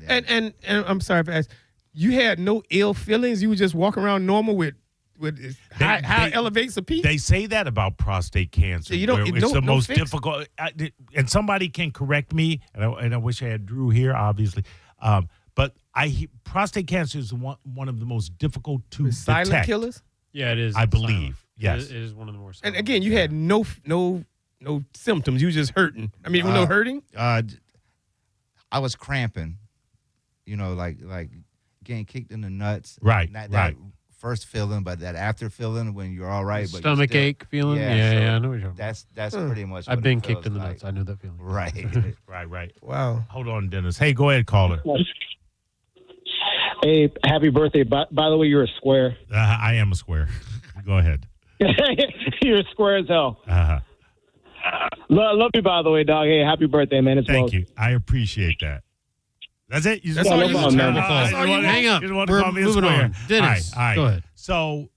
And I'm sorry if I asked, you had no ill feelings? You were just walking around normal with how it elevates a piece? They say that about prostate cancer. It's the most difficult. And somebody can correct me, and I wish I had Drew here, obviously. But prostate cancer is one of the most difficult to detect. Silent killers? Yeah, it is. I believe. Yes. It is one of the more silent. And again, you had no symptoms. You were just hurting. I mean, no hurting? I was cramping, like getting kicked in the nuts. Right, Not right. That first feeling, but that after feeling when you're all right. But stomach ache feeling? Yeah, I know what you're talking about. That's pretty much what I've been it feels kicked in the like. nuts. I know that feeling. Right. Right. Wow. Hold on, Dennis. Hey, go ahead, caller. Hey, happy birthday. By the way, you're a square. I am a square. Go ahead. You're square as hell. Uh-huh. Love you, by the way, dog. Hey, happy birthday, man. Thank you. I appreciate that. That's it? You That's all you want, man. Hang up. You want to We're call me a moving square? on. Dennis, all right. go ahead. So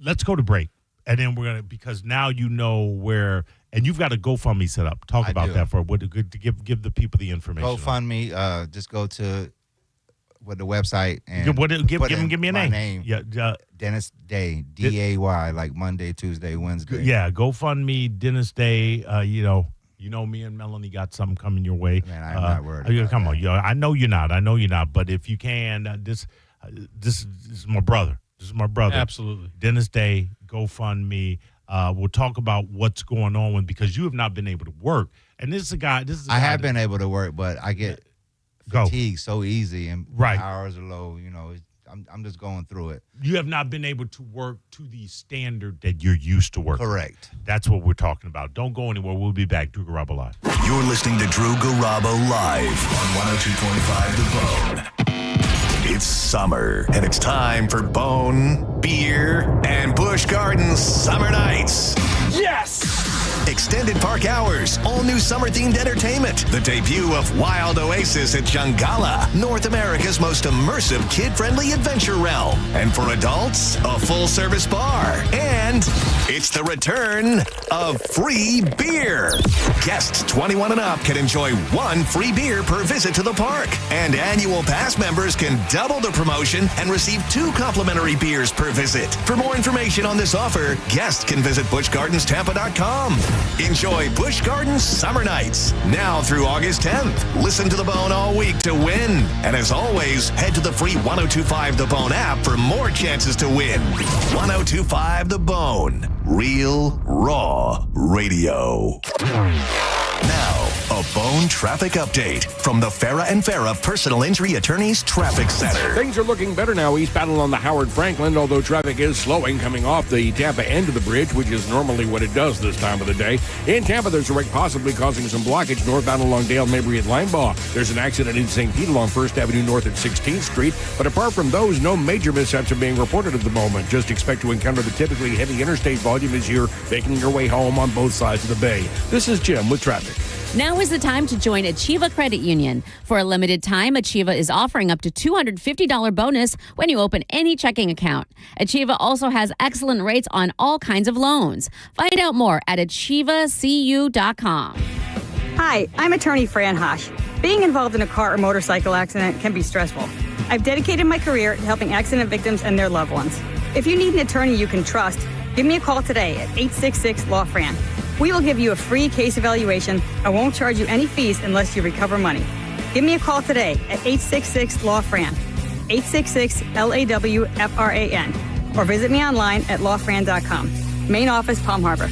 let's go to break. And then we're going to, because now you know where, and you've got a GoFundMe set up. Talk about that for what good to give the people the information. GoFundMe, just go to the website and give me a my name. Yeah, Dennis Day, DAY, like Monday, Tuesday, Wednesday. Yeah, GoFundMe, Dennis Day. You know me and Melanie got something coming your way. Man, I'm not worried. Come on, I know you're not. But if you can, this is my brother. This is my brother. Absolutely. Dennis Day, GoFundMe. We'll talk about what's going on because you have not been able to work. And this is a guy. I have been able to work, but I get fatigued so easy, and hours are low. I'm just going through it. You have not been able to work to the standard that you're used to working. Correct. That's what we're talking about. Don't go anywhere. We'll be back. Drew Garabo Live. You're listening to Drew Garabo Live on 102.5 The Bone. It's summer, and it's time for Bone, Beer, and Busch Gardens Summer Nights. Yes! Extended park hours, all new summer-themed entertainment, the debut of Wild Oasis at Jungala, North America's most immersive kid-friendly adventure realm. And for adults, a full-service bar. And it's the return of free beer. Guests 21 and up can enjoy 1 free beer per visit to the park. And annual pass members can double the promotion and receive 2 complimentary beers per visit. For more information on this offer, guests can visit BuschGardensTampa.com. Enjoy Busch Gardens Summer Nights, now through August 10th. Listen to The Bone all week to win. And as always, head to the free 1025 The Bone app for more chances to win. 1025 The Bone. Real, raw radio. Now, a Bone traffic update from the Farah and Farah Personal Injury Attorneys Traffic Center. Things are looking better now eastbound along the Howard Franklin, although traffic is slowing coming off the Tampa end of the bridge, which is normally what it does this time of the day. In Tampa, there's a wreck possibly causing some blockage northbound along Dale Mabry at Linebaugh. There's an accident in St. Pete along 1st Avenue North at 16th Street, but apart from those, no major mishaps are being reported at the moment. Just expect to encounter the typically heavy interstate volume as you're making your way home on both sides of the bay. This is Jim with traffic. Now is the time to join Achieva Credit Union. For a limited time, Achieva is offering up to $250 bonus when you open any checking account. Achieva also has excellent rates on all kinds of loans. Find out more at achievacu.com. Hi, I'm attorney Fran Hosh. Being involved in a car or motorcycle accident can be stressful. I've dedicated my career to helping accident victims and their loved ones. If you need an attorney you can trust, give me a call today at 866-LAW-FRAN. We will give you a free case evaluation and won't charge you any fees unless you recover money. Give me a call today at 866-LAW-FRAN, 866-LAW-FRAN, or visit me online at lawfran.com. Main office, Palm Harbor.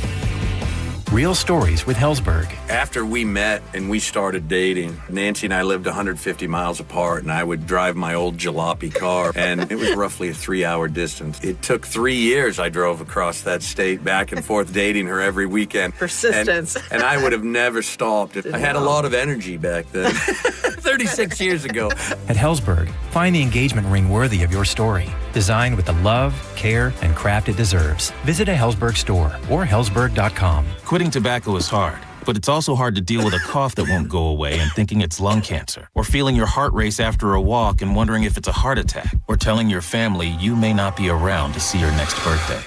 Real stories with Hellsberg. After we met and we started dating, Nancy and I lived 150 miles apart, and I would drive my old jalopy car, and it was roughly a 3-hour distance. It took 3 years I drove across that state, back and forth, dating her every weekend. Persistence. And I would have never stopped. I had a lot of energy back then, 36 years ago. At Hellsberg, find the engagement ring worthy of your story. Designed with the love, care, and craft it deserves. Visit a Hellsberg store or hellsberg.com. Quitting tobacco is hard, but it's also hard to deal with a cough that won't go away and thinking it's lung cancer, or feeling your heart race after a walk and wondering if it's a heart attack, or telling your family you may not be around to see your next birthday.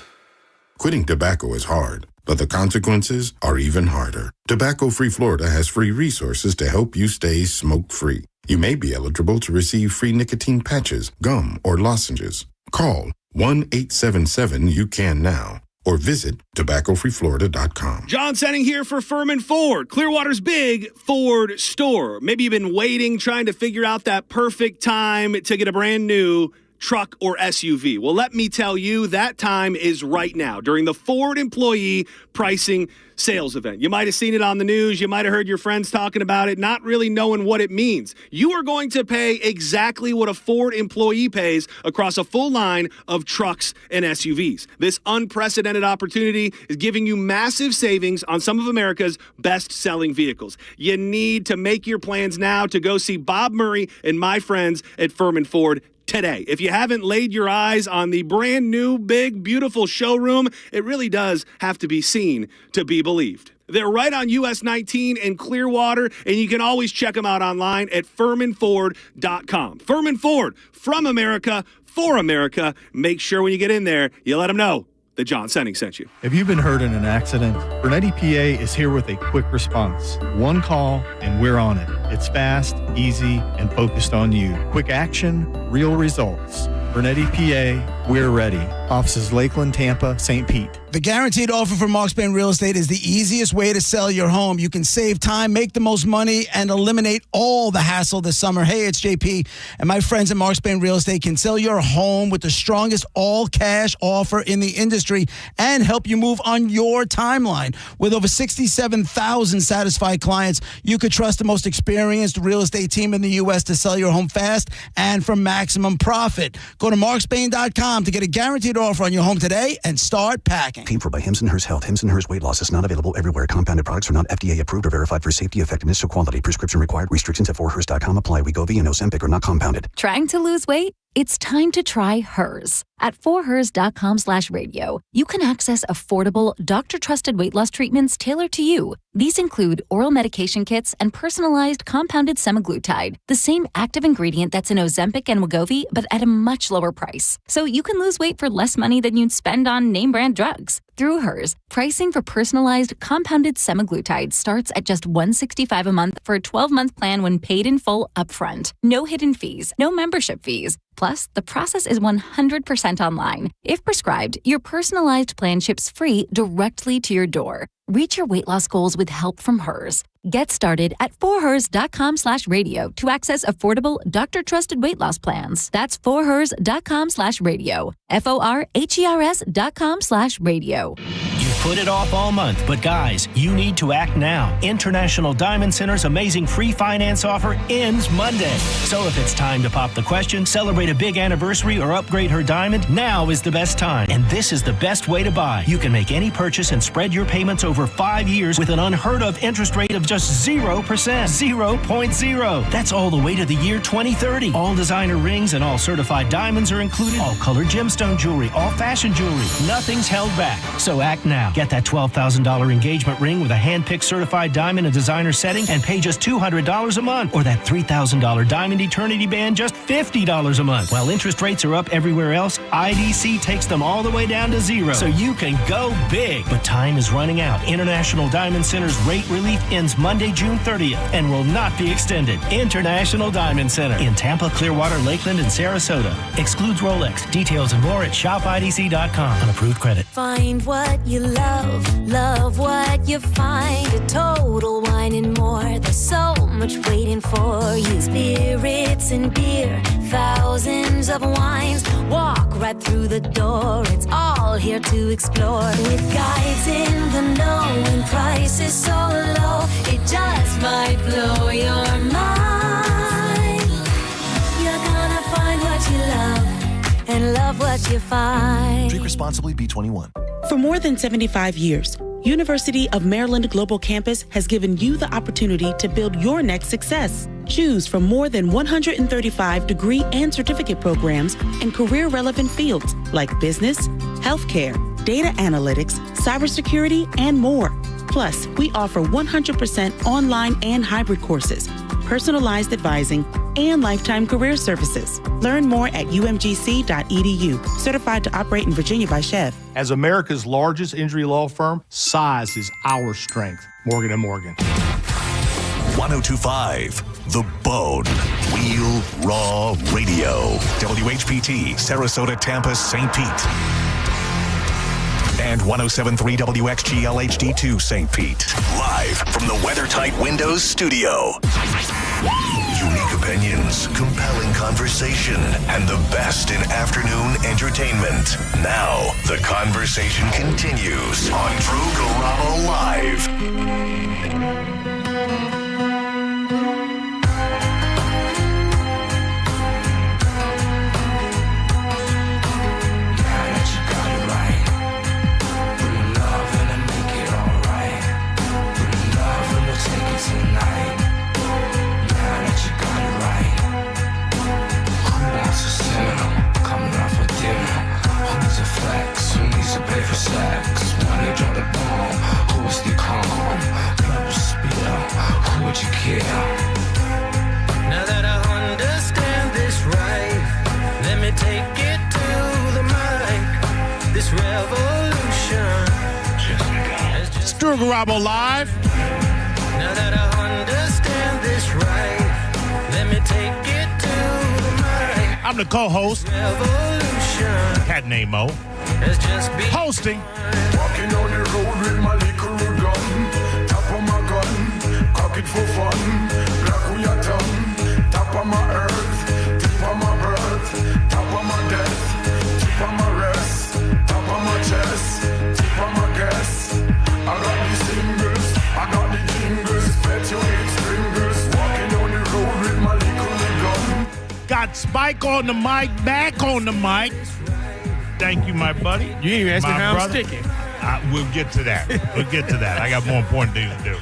Quitting tobacco is hard, but the consequences are even harder. Tobacco-Free Florida has free resources to help you stay smoke-free. You may be eligible to receive free nicotine patches, gum, or lozenges. Call 1-877-YOU-CAN-NOW or visit tobaccofreeflorida.com. John Senning here for Furman Ford, Clearwater's big Ford store. Maybe you've been waiting, trying to figure out that perfect time to get a brand new truck or SUV. Well, let me tell you, that time is right now during the Ford Employee Pricing Sales Event. You might have seen it on the news. You might have heard your friends talking about it, not really knowing what it means. You are going to pay exactly what a Ford employee pays across a full line of trucks and SUVs. This unprecedented opportunity is giving you massive savings on some of America's best-selling vehicles. You need to make your plans now to go see Bob Murray and my friends at Furman Ford today. If you haven't laid your eyes on the brand new, big, beautiful showroom, it really does have to be seen to be believed. They're right on US 19 in Clearwater, and you can always check them out online at FurmanFord.com. Furman Ford, from America, for America. Make sure when you get in there, you let them know that John Senning sent you. If you've been hurt in an accident, Burnett EPA is here with a quick response. One call, and we're on it. It's fast, easy, and focused on you. Quick action, real results. Burnett EPA, we're ready. Offices Lakeland, Tampa, St. Pete. The guaranteed offer from Mark Spain Real Estate is the easiest way to sell your home. You can save time, make the most money, and eliminate all the hassle this summer. Hey, it's JP, and my friends at Mark Spain Real Estate can sell your home with the strongest all-cash offer in the industry and help you move on your timeline. With over 67,000 satisfied clients, you could trust the most experienced real estate team in the U.S. to sell your home fast and for maximum profit. Go to markspain.com to get a guaranteed offer on your home today and start packing. Paid for by Hims & Hers Health. Hims & Hers Weight Loss is not available everywhere. Compounded products are not FDA approved or verified for safety, effectiveness, or quality. Prescription required. Restrictions at 4hers.com apply. Wegovy and Ozempic are not compounded. Trying to lose weight? It's time to try Hers. At 4hers.com/radio, you can access affordable, doctor-trusted weight loss treatments tailored to you. These include oral medication kits and personalized compounded semaglutide, the same active ingredient that's in Ozempic and Wegovy, but at a much lower price. So you can lose weight for less money than you'd spend on name-brand drugs. Through Hers, pricing for personalized compounded semaglutide starts at just $165 a month for a 12-month plan when paid in full upfront. No hidden fees, no membership fees. Plus, the process is 100% online. If prescribed, your personalized plan ships free directly to your door. Reach your weight loss goals with help from Hers. Get started at 4hers.com/radio to access affordable, doctor-trusted weight loss plans. That's 4hers.com/radio. FORHERS.com/radio. You've put it off all month, but guys, you need to act now. International Diamond Center's amazing free finance offer ends Monday. So if it's time to pop the question, celebrate a big anniversary, or upgrade her diamond, now is the best time. And this is the best way to buy. You can make any purchase and spread your payments over 5 years with an unheard of interest rate of just 0%. 0.0. That's all the way to the year 2030. All designer rings and all certified diamonds are included. All colored gemstone jewelry, all fashion jewelry. Nothing's held back. So act now. Get that $12,000 engagement ring with a hand-picked certified diamond and designer setting and pay just $200 a month. Or that $3,000 diamond eternity band, just $50 a month. While interest rates are up everywhere else, IDC takes them all the way down to 0. So you can go big. But time is running out. International Diamond Center's rate relief ends Monday, June 30th and will not be extended. International Diamond Center in Tampa, Clearwater, Lakeland, and Sarasota. Excludes Rolex. Details and more at shopidc.com. Unapproved credit. Find what you love, love what you find. A Total Wine and More. There's so much waiting for you. Spirits and beer, thousands of wines. Walk right through the door. It's all here to explore. With guides in the know and prices so low, it just might blow your mind. You're gonna find what you love and love what you find. Drink responsibly, B21. For more than 75 years, University of Maryland Global Campus has given you the opportunity to build your next success. Choose from more than 135 degree and certificate programs in career-relevant fields like business, healthcare, data analytics, cybersecurity, and more. Plus, we offer 100% online and hybrid courses, personalized advising, and lifetime career services. Learn more at umgc.edu. Certified to operate in Virginia by Chev. As America's largest injury law firm, size is our strength. Morgan & Morgan. 1025 The Bone. Real Raw Radio. WHPT, Sarasota, Tampa, St. Pete. And 107.3 WXGL HD2 St. Pete. Live from the WeatherTight Windows studio. Unique opinions, compelling conversation, and the best in afternoon entertainment. Now, the conversation continues on Drew Garabo Live. Now that I understand this right, let me take it to the mic. This revolution It's Drew Garabo Live. Now that I understand this right, let me take it to the mic. I'm the co-host. Revolution Cat name Mo. has just begun. Hosting. Walking on the road with my little gun, top of my gun, cock it for fun. Black we are done, top of my earth, tip of my birth, top of my death, tip of my rest, top of my chest, tip of my guess. I got the singles, I got the jingles, bet you 8 fingers. Walking on the road with my little gun. Got Spike on the mic, back on the mic. Thank you, my buddy. You didn't even ask me how I'm sticking. We'll get to that. I got more important things to do.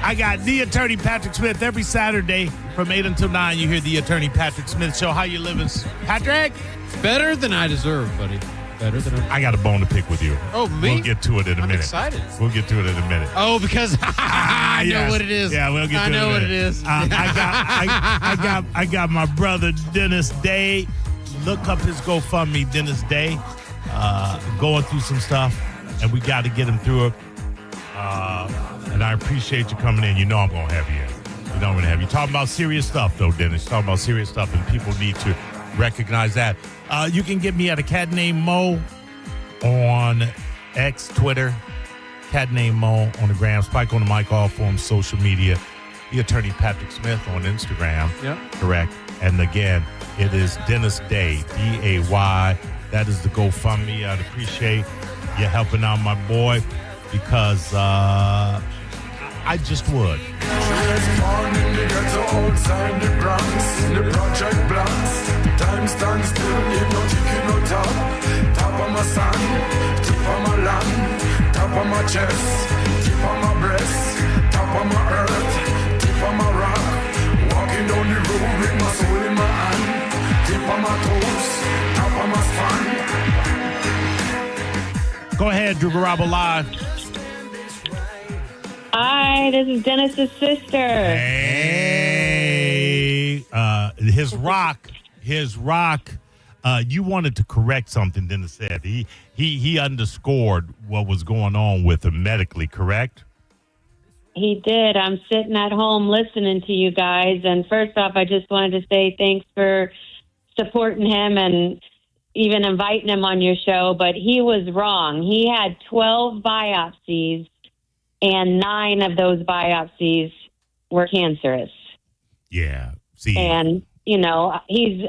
I got the attorney Patrick Smith every Saturday from 8 until 9. You hear the attorney Patrick Smith show. How you living, Patrick? Better than I deserve, buddy. Better than I got a bone to pick with you. Oh, me? We'll get to it in a minute. I'm excited. We'll get to it in a minute. Oh, because I know what it is. Yeah, we'll get to it. I know what it is. I got my brother Dennis Day. Look up his GoFundMe, Dennis Day. Going through some stuff, and we got to get him through it. And I appreciate you coming in. You know I'm going to have you in. You know I'm going to have you. Talking about serious stuff, though, Dennis. Talking about serious stuff, and people need to recognize that. You can get me at a cat named Mo on X, Twitter. Cat named Mo on the gram. Spike on the mic, all forms, social media. The attorney Patrick Smith on Instagram. Yep. Correct. And again, it is Dennis Day, D-A-Y. That is the GoFundMe. I'd appreciate you helping out my boy because I just would. Time stands still, ain't no ticking no top. Top of my sun, tip of my land, top of my chest, tip of my breast, top of my earth, tip of my rock. Walking down the road with my soul in my hand, tip of my toes, top of my spine. Go ahead, Drew Garabo Live. Hi, this is Dennis's sister. Hey, his rock. You wanted to correct something Dennis said. He underscored what was going on with him medically, correct? He did. I'm sitting at home listening to you guys. And first off, I just wanted to say thanks for supporting him and even inviting him on your show. But he was wrong. He had 12 biopsies, and 9 of those biopsies were cancerous. Yeah. See. And you know,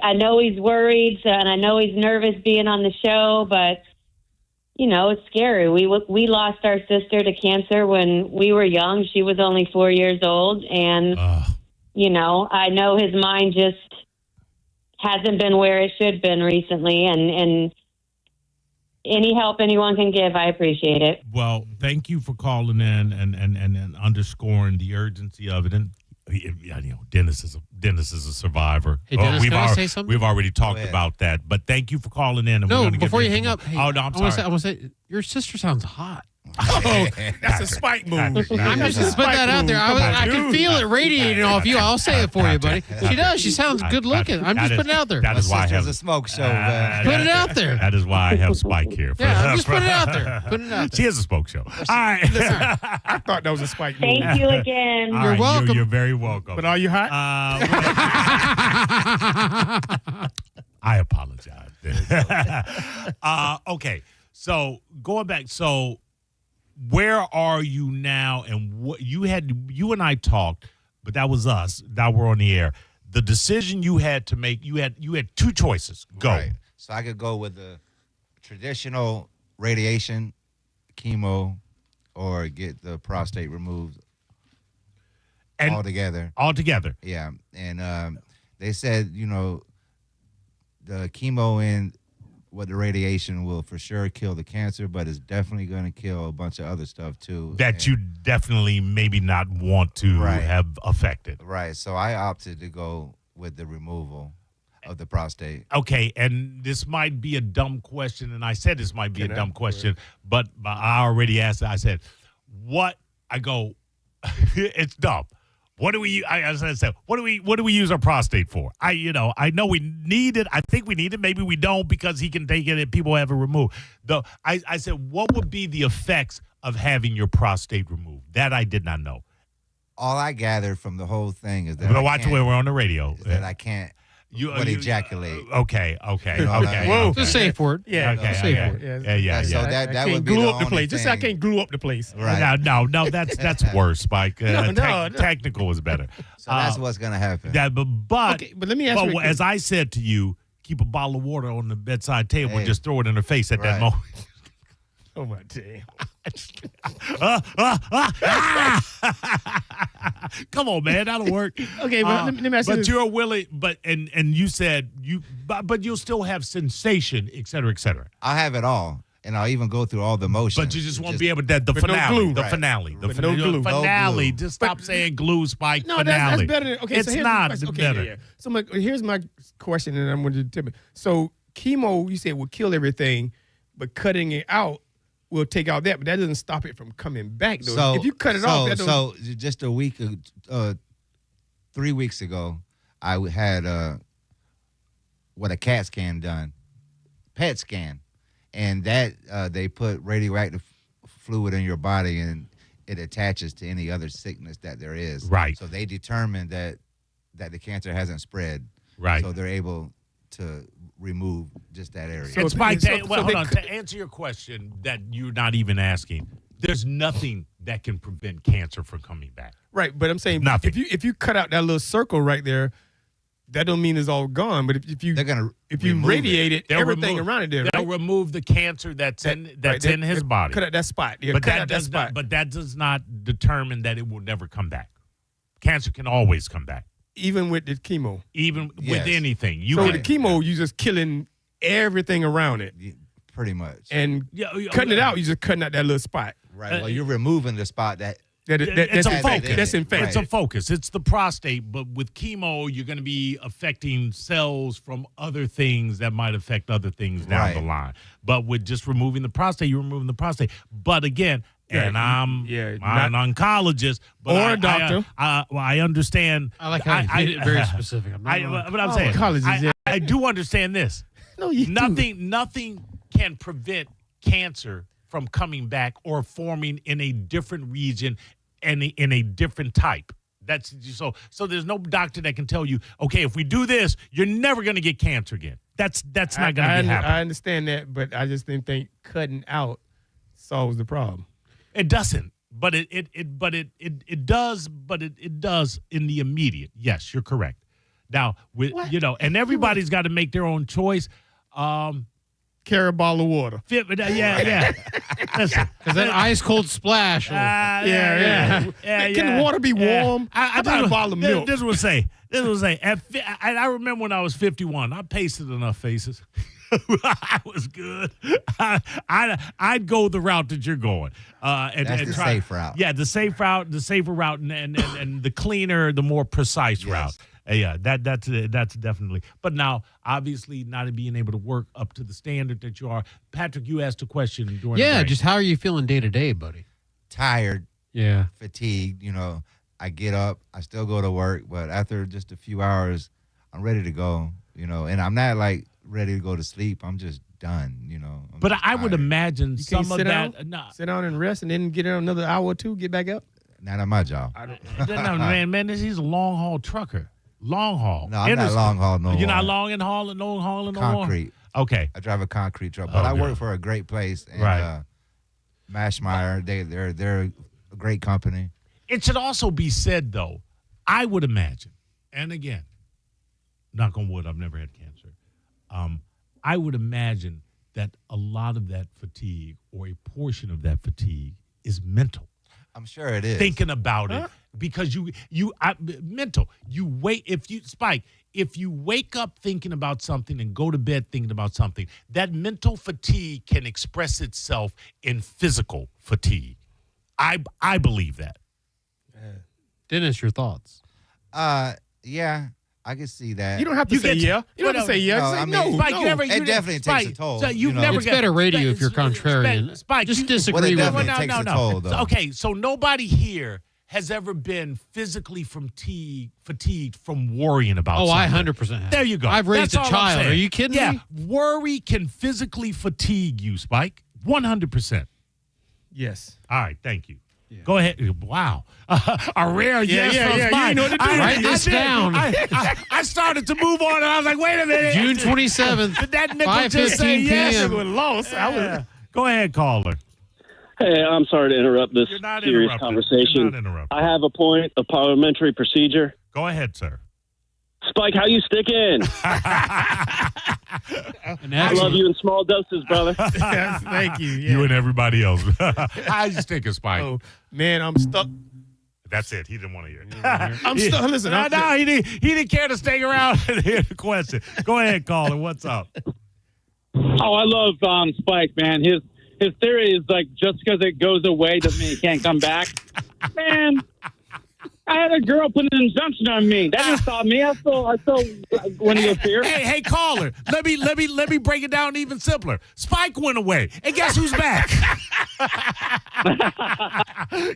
I know he's worried, and I know he's nervous being on the show, but, you know, it's scary. We lost our sister to cancer when we were young. She was only 4 years old, and, you know, I know his mind just hasn't been where it should have been recently, and any help anyone can give, I appreciate it. Well, thank you for calling in and underscoring the urgency of it. And you know, Dennis is a survivor. Hey, Dennis, can I say something? We've already talked about that, but thank you for calling in. And no, we're gonna before get you hang up, hey, oh no, I'm sorry. I want to say your sister sounds hot. Oh, that's a spike move. I'm just going to put that out there. I can feel it radiating off you. I'll say it for you, buddy. She does. She sounds good looking. I'm just putting it out there. That is why I have a smoke show. Put it out there. That is why I have Spike here. Yeah, I'm just putting it out there. Putting it out there. She has a smoke show. All right. I thought that was a spike move. Thank you again. All You're right, welcome. You're very welcome. But are you hot? I apologize. Okay, so going back, so where are you now? And what you and I talked, but that was us. Now we're on the air. The decision you had to make, you had 2 choices. Go. Right. So I could go with the traditional radiation, chemo, or get the prostate removed altogether. Altogether. Yeah. And they said, you know, the chemo and what the radiation will for sure kill the cancer, but it's definitely going to kill a bunch of other stuff too. That you definitely maybe not want to have affected. Right. So I opted to go with the removal of the prostate. Okay, and this might be a dumb question, and I said this might be a dumb question, but I already asked it. I said, what? I go, it's dumb. What do we? As I said, what do we use our prostate for? I know we need it. I think we need it. Maybe we don't because he can take it and people have it removed. Though I said, what would be the effects of having your prostate removed? That I did not know. All I gathered from the whole thing is that watch the way we're on the radio. That I can't. Ejaculate. Okay. You know Whoa, it's a safe word. Yeah, okay. Safe word. Yeah. So that would be glue the up the place. Just say I can't glue up the place. Right. No, that's worse, Spike. No. Technical is better. So that's what's going to happen. But let me ask you. As I said to you, keep a bottle of water on the bedside table and just throw it in her face at that moment. Oh my damn! Come on, man, that'll work. Okay, but let me ask you but this. you're willing, and you said but you'll still have sensation, et cetera, et cetera. I'll have it all, and I'll even go through all the motions. But you just won't be able to. The With no finale, glue. the Right. finale, the With no glue. finale. No glue. Just stop saying glue, Spike. No, finale. that's better. Okay, it's so here's not the question. better. Okay, yeah. So here's my question, and I'm going to tell me. So chemo, you said, will kill everything, but cutting it out will take out that, but that doesn't stop it from coming back. Though. So if you cut it off, that so just a week, 3 weeks ago, I had what a CAT scan done, PET scan, and that they put radioactive fluid in your body and it attaches to any other sickness that there is. Right. So they determined that the cancer hasn't spread. Right. So they're able to remove just that area. And Spike, hold on. To answer your question that you're not even asking, there's nothing that can prevent cancer from coming back. right, but I'm saying Nothing. if you cut out that little circle right there, that don't mean it's all gone. But if you radiate it, They'll everything remove- around it there, they'll right? remove the cancer that's in his body. Cut out that spot. Yeah, but cut that out that does spot. not. But that does not determine that it will never come back. Cancer can always come back, Even with the chemo. even with Yes. anything. You So can, the chemo, you just killing everything around it. Pretty much. And Yeah, cutting it out, you just cutting out that little spot. Right. Well, you're removing the spot that's it's a focus. That's infected. It's a focus. It's the prostate, but with chemo, you're going to be affecting cells from other things that might affect other things down the line. But with just removing the prostate, you're removing the prostate. But again, and I'm an oncologist, but Or a doctor. I understand. I like how you made it very specific. I'm not but I'm saying, oncologist, yeah. I do understand this. No, you Nothing can prevent cancer from coming back or forming in a different region and in a different type. That's so there's no doctor that can tell you, okay, if we do this, you're never going to get cancer again. That's not going to be happening. I understand that, but I just didn't think cutting out solves the problem. It doesn't, but it does, but it does in the immediate. Yes, you're correct. Now, and everybody's got to make their own choice. Carry a bottle of water. Yeah. Listen, because that ice cold splash. Will, Can the water be warm? I about a bottle of milk? This would say. I remember when I was 51. I pasted enough faces. I was good. I'd go the route that you're going. That's the safe route. Yeah, the safe route, the safer route, and the cleaner, the more precise route. Yeah, that's definitely. But now, obviously, not being able to work up to the standard that you are. Patrick, you asked a question during the break. just how are you feeling day to day, buddy? Tired. Yeah. Fatigued. I get up, I still go to work, but after just a few hours, I'm ready to go. And I'm not like ready to go to sleep. I'm just done. I'm But just I would tired. imagine You can't some of sit that. down? Nah, Sit down and rest, and then get in another hour or two, get back up. Not on my job. no, man, he's a long haul trucker. Long haul. No, I'm not long haul no You're not more. long and hauling, no hauling no Concrete. more? Okay. I drive a concrete truck, but I work for a great place. And, Right. Mashmeyer, they're a great company. It should also be said, though, I would imagine, and again, knock on wood, I've never had cancer. I would imagine that a lot of that fatigue or a portion of that fatigue is mental. I'm sure it is. Thinking about it because mental. You wait if you wake up thinking about something and go to bed thinking about something, that mental fatigue can express itself in physical fatigue. I believe that. Dennis, your thoughts? Yeah, I can see that. You don't have to say yeah. You don't have to say yeah. No, Say I mean, no. Spike, no. you it definitely takes a toll. So you've you know? never It's better radio if you're contrarian. Spike, Just you- disagree Well, it with definitely me. takes a toll, though. Okay, so nobody here has ever been physically fatigued from worrying about Oh, I something. 100% have. There you go. I've raised That's a all I'm child. saying. Are you kidding yeah, me? worry can physically fatigue you, Spike. 100%. Yes. All right, thank you. Go ahead. Wow. A rare yes from yeah. Spike. You know what to do. Write this did. down. I started to move on, and I was like, wait a minute. June 27th, Did that nickel just say 5:15 yes? p.m. Was lost. Yeah. Go ahead, caller. Hey, I'm sorry to interrupt this You're not serious interrupted. conversation. You're not interrupted. I have a point of parliamentary procedure. Go ahead, sir. Spike, how you sticking? I love you in small doses, brother. Yes, thank you. Yeah. You and everybody else. How you sticking, Spike? Oh, man, I'm stuck. That's it. He didn't want to hear it. I'm stuck. Listen, No, he didn't care to stay around and hear the question. Go ahead, caller. What's up? Oh, I love Spike, man. His theory is like just because it goes away doesn't mean it can't come back. Man, I had a girl put an injunction on me. That didn't stop me. I still want to go here. Hey, caller. Let me break it down even simpler. Spike went away, and guess who's back?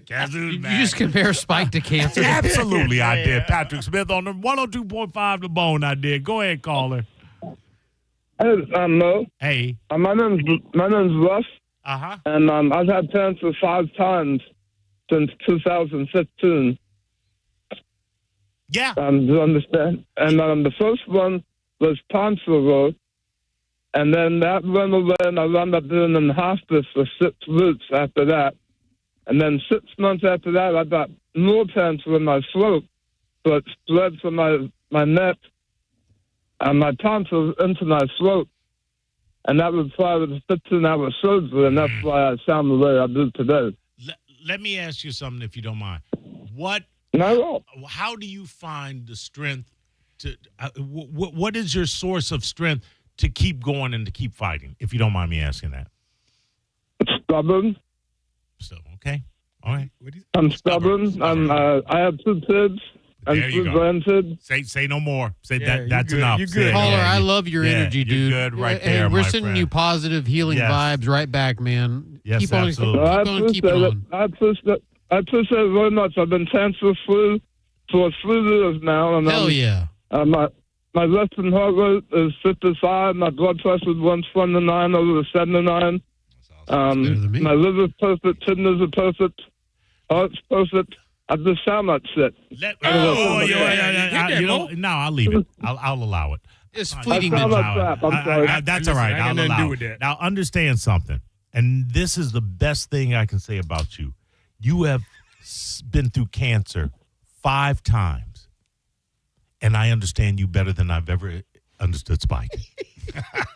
Guess who's back? You just compare Spike to cancer. Absolutely, I did. Patrick Smith on the 102.5 The Bone. I did. Go ahead, caller. Hey, I'm Mo. Hey. My name's Russ. Uh-huh. And I've had cancer 5 times since 2015. Yeah. Do you understand? And the first one was tonsil growth. And then that went away, and I wound up being in hospice for 6 weeks after that. And then 6 months after that, I got more cancer in my throat. So it spread from my neck and my tonsils into my throat. And that was why it was 15-hour surgery, and that's why I sound the way I do today. Let me ask you something, if you don't mind. How do you find the strength to? What is your source of strength to keep going and to keep fighting? If you don't mind me asking that. Stubborn. So okay, all right. I'm stubborn. I have 2 kids. There you go. Say no more. Say that's enough. You're good. Caller, I love your energy, dude. You're good right Hey, there, we're my sending friend. you positive healing vibes right back, man. Yes, keep on, absolutely. keep on. I appreciate it very much. I've been cancer-free for 3 years now. And Hell yeah. My resting heart rate is 55. My blood pressure is 129 over 79. My liver's perfect. Kidneys are perfect. Heart's perfect. I just sound like shit. No, I'll leave it. I'll allow it. It's fleeting. I'm sorry. That's all right. I'll allow it. Now, understand something, and this is the best thing I can say about you. You have been through cancer 5 times, and I understand you better than I've ever understood Spike.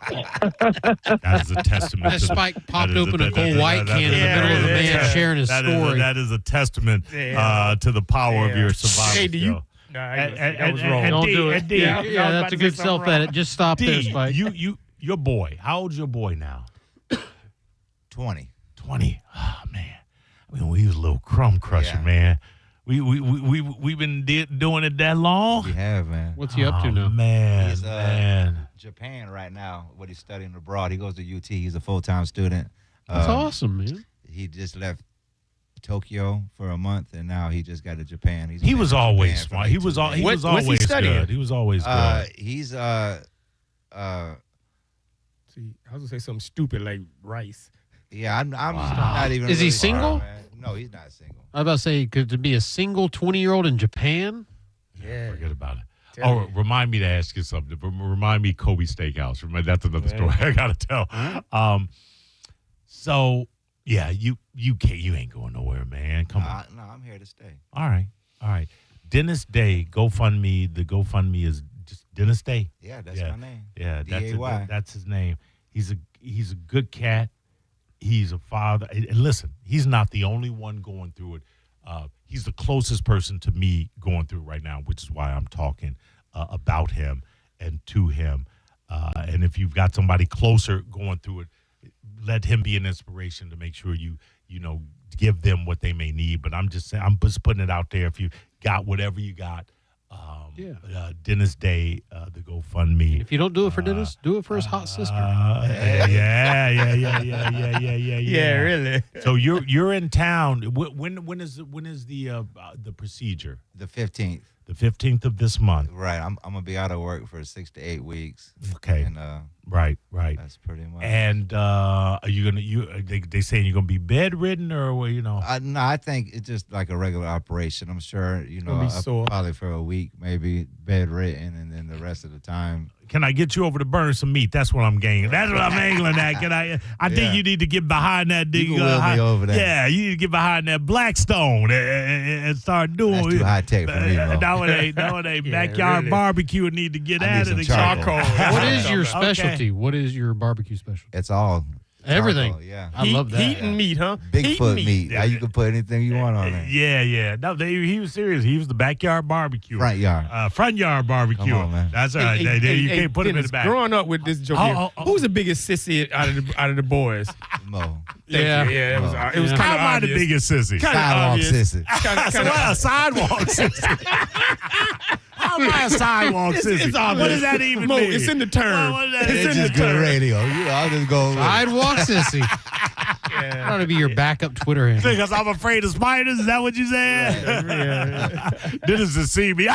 That is a testament. That Spike popped open a cold white can in the middle of a man sharing his story. That is a testament to the power of your survival. Hey, do you? That was wrong. Don't do it. Yeah, that's a good self-edit. Just stop there, Spike. Your boy. How old's your boy now? 20. 20. Oh, man. I mean, we was a little crumb crusher, man. We've been doing it that long. We have, man. What's he up to now? He's Japan right now. What he's studying abroad. He goes to UT. He's a full-time student. That's awesome, man. He just left Tokyo for a month, and now he just got to Japan. He was always smart. He was always good. He was always good. He's See, I was gonna say something stupid like rice. Yeah, I'm not even. Is he really single? sure, man. No, he's not single. I was about to say, could to be a single 20-year-old in Japan? Yeah, forget about it. Remind me to ask you something. Remind me Kobe Steakhouse. That's another story I gotta tell. So yeah, you ain't going nowhere, man. Come on. No, I'm here to stay. All right. Dennis Day GoFundMe. The GoFundMe is just Dennis Day. Yeah, that's my name. Yeah, D-A-Y. that's his name. He's a good cat. He's a father. And listen, he's not the only one going through it. He's the closest person to me going through it right now, which is why I'm talking about him and to him. And if you've got somebody closer going through it, let him be an inspiration to make sure you give them what they may need. But I'm just saying, I'm just putting it out there. If you got whatever you got, Dennis Day, the GoFundMe. If you don't do it for Dennis, do it for his hot sister. Yeah, really. So you're in town. When is the procedure? The 15th. The 15th of this month. Right. I'm gonna be out of work for 6 to 8 weeks. Okay. And right. That's pretty much. And are you gonna they saying you're gonna be bedridden or No, I think it's just like a regular operation. I'm sure probably for a week, maybe bedridden, and then the rest of the time Can I get you over to burn some meat? That's what I'm gaining. That's what I'm angling at. Can I think you need to get behind that. You can wheel me over there. Yeah, you need to get behind that Blackstone and start doing. That's too high tech for me, Mo. No, it ain't. Backyard barbecue need to get I at need it. some charcoal. What is your Okay. specialty? What is your barbecue specialty? It's all Everything. charcoal, yeah. I love that. Heat and meat, huh? Bigfoot Heat meat. You can put anything you want on there. Yeah. No, he was serious. He was the backyard barbecue. Front yard. Front yard barbecue. Come on, man. That's all right. You can't put him in Dennis, the back. Growing up with this joke, here, who's the biggest sissy out of the boys? Mo. Yeah, it was kind How of am I the obvious. biggest sissy? Sidewalk obvious. sissy. So what, a sidewalk sissy? How am I a sidewalk sissy? It's obvious. What does that even Mo, mean? it's in the term. What does that It's It's in just the good term. radio. I'll just go with it. Sidewalk sissy. That ought to be your backup Twitter handle. Because I'm afraid of spiders? Is that what you said? Dennis to see me.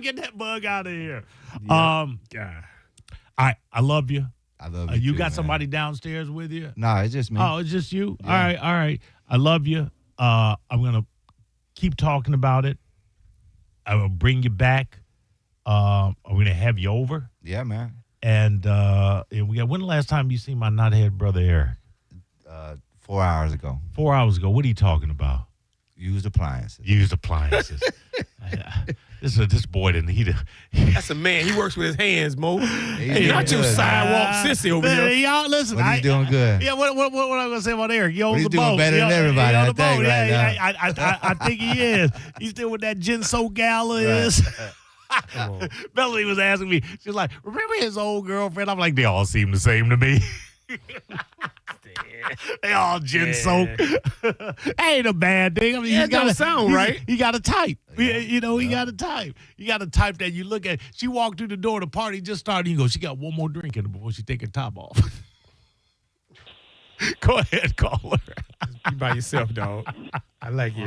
Get that bug out of here. I love you. I love you. You too, got man. somebody downstairs with you? No, it's just me. Oh, it's just you? Yeah. All right. I love you. I'm going to keep talking about it. I will bring you back. I'm going to have you over. Yeah, man. And we got, when the last time you seen my knothead brother Eric? 4 hours ago. 4 hours ago. What are you talking about? Used appliances. Used appliances. This boy didn't need That's a man. He works with his hands, Mo. Hey, doing not your good. sidewalk sissy over here. Y'all listen. But he's doing good. Yeah, what I'm gonna say about Eric? He owns He's the doing boat. better than everybody, He owns I the think, boat. right Yeah, I think he is. He's still with that Jinso Gala is. Melanie was asking me. She's like, "Remember his old girlfriend?" I'm like, "They all seem the same to me." They all Jinso. Ain't a bad thing. I mean, Yeah, it don't sound right. He got a type. He got a type. You got a type that you look at. She walked through the door. The party just started. You go. She got one more drink in her before she take her top off. Go ahead, call her. You by yourself, dog. I like you.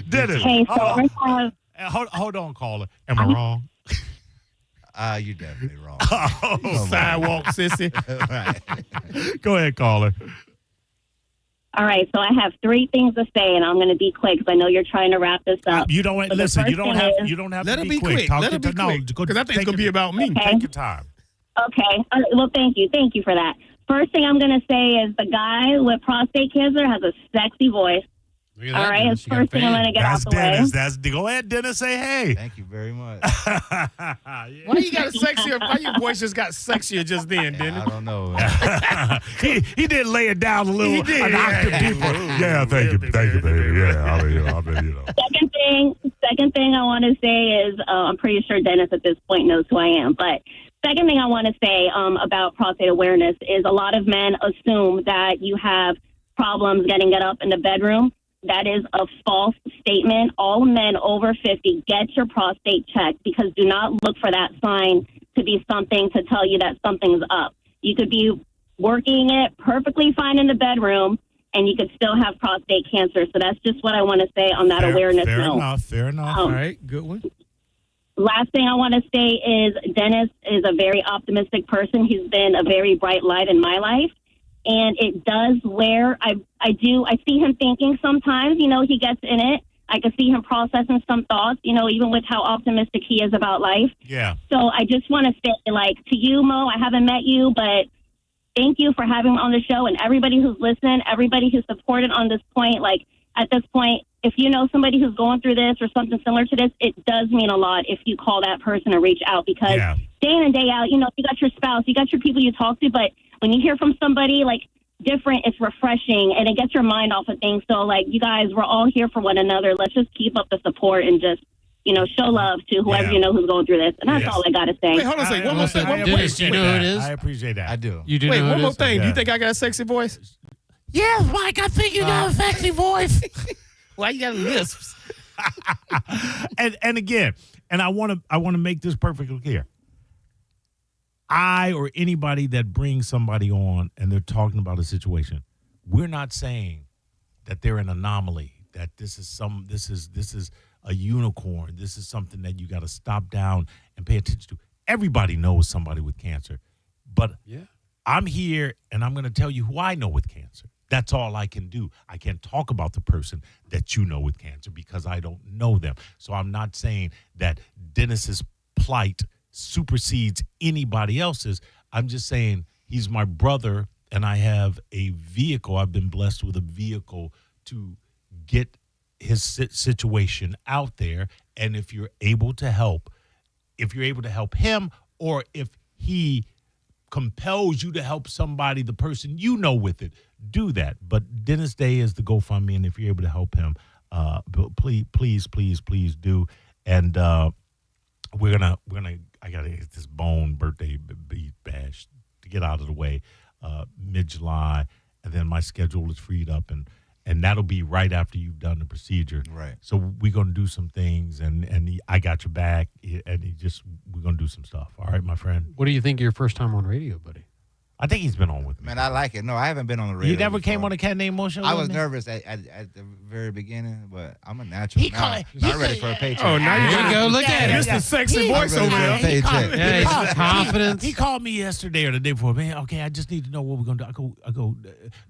Dennis. Hey, so I have Hold on, caller. Am I wrong? You're definitely wrong. Sidewalk sissy. Right. Go ahead, caller. all right. So I have three things to say, and I'm going to be quick because I know you're trying to wrap this up. You don't So the listen. first You don't thing have. is- You don't have Let to her be be quick. quick. Talk Let her to be no, quick. go- Because I think it's take going to be your- about me. Okay. Take your time. Okay. Well, thank you. Thank you for that. First thing I'm going to say is the guy with prostate cancer has a sexy voice. Look at All that, right. Dennis. It's You got first thing I'm fans. going to get That's out the Dennis. way. Go ahead, Dennis. Say hey. Thank you very much. Why you got a sexier? Why your voice just got sexier just then, didn't I it? don't know. he did lay it down a little, He did. an octave deeper. Yeah, thank you, baby. Yeah, I mean, Second thing I want to say is I'm pretty sure Dennis at this point knows who I am. But second thing I want to say about prostate awareness is a lot of men assume that you have problems getting it up in the bedroom. That is a false statement. All men over 50 get your prostate checked because do not look for that sign to be something to tell you that something's up. You could be working it perfectly fine in the bedroom and you could still have prostate cancer. So that's just what I want to say on that awareness note. Fair enough. All right, good one. Last thing I want to say is Dennis is a very optimistic person. He's been a very bright light in my life. And it does where I see him thinking sometimes, he gets in it. I can see him processing some thoughts, even with how optimistic he is about life. Yeah. So I just want to say, to you, Mo, I haven't met you, but thank you for having me on the show and everybody who's listened, everybody who's supported on this point. At this point, if you know somebody who's going through this or something similar to this, it does mean a lot if you call that person and reach out because day in and day out, you got your spouse, you got your people you talk to, but when you hear from somebody different, it's refreshing and it gets your mind off of things. So you guys, we're all here for one another. Let's just keep up the support and just, show love to whoever you know who's going through this. And that's all I got to say. Wait, hold on a second. One more thing. Dennis, do you know who it is? I appreciate that. I do. You do Wait, know one who more it is? thing. Do Yeah. you think I got a sexy voice? Yeah, Mike, I think you got a sexy voice. Why you got lisps? and again, and I want to make this perfectly clear. I or anybody that brings somebody on and they're talking about a situation, we're not saying that they're an anomaly, that this is a unicorn. This is something that you got to stop down and pay attention to. Everybody knows somebody with cancer, but I'm here and I'm going to tell you who I know with cancer. That's all I can do. I can't talk about the person that you know with cancer because I don't know them. So I'm not saying that Dennis's plight supersedes anybody else's. I'm just saying he's my brother, and I have a vehicle. I've been blessed with a vehicle to get his situation out there. And if you're able to help him, or if he compels you to help somebody, the person you know with it, do that. But Dennis Day is the GoFundMe, and if you're able to help him, please do. And I gotta get this Bone birthday bash to get out of the way mid-July, and then my schedule is freed up, and that'll be right after you've done the procedure. Right. So we're gonna do some things, and I got your back, and we're gonna do some stuff. All right, my friend. What do you think of your first time on radio, buddy? I think he's been on with me. Man, I like it. No, I haven't been on the radio. You never before. came on a Cat Named Mo show? I was nervous at the very beginning, but I'm a natural now. I'm ready for a paycheck. Oh, now you go. Look at it. It's the sexy voice over there. Confidence. He called me yesterday or the day before. Man, okay, I just need to know what we're going to do. I go,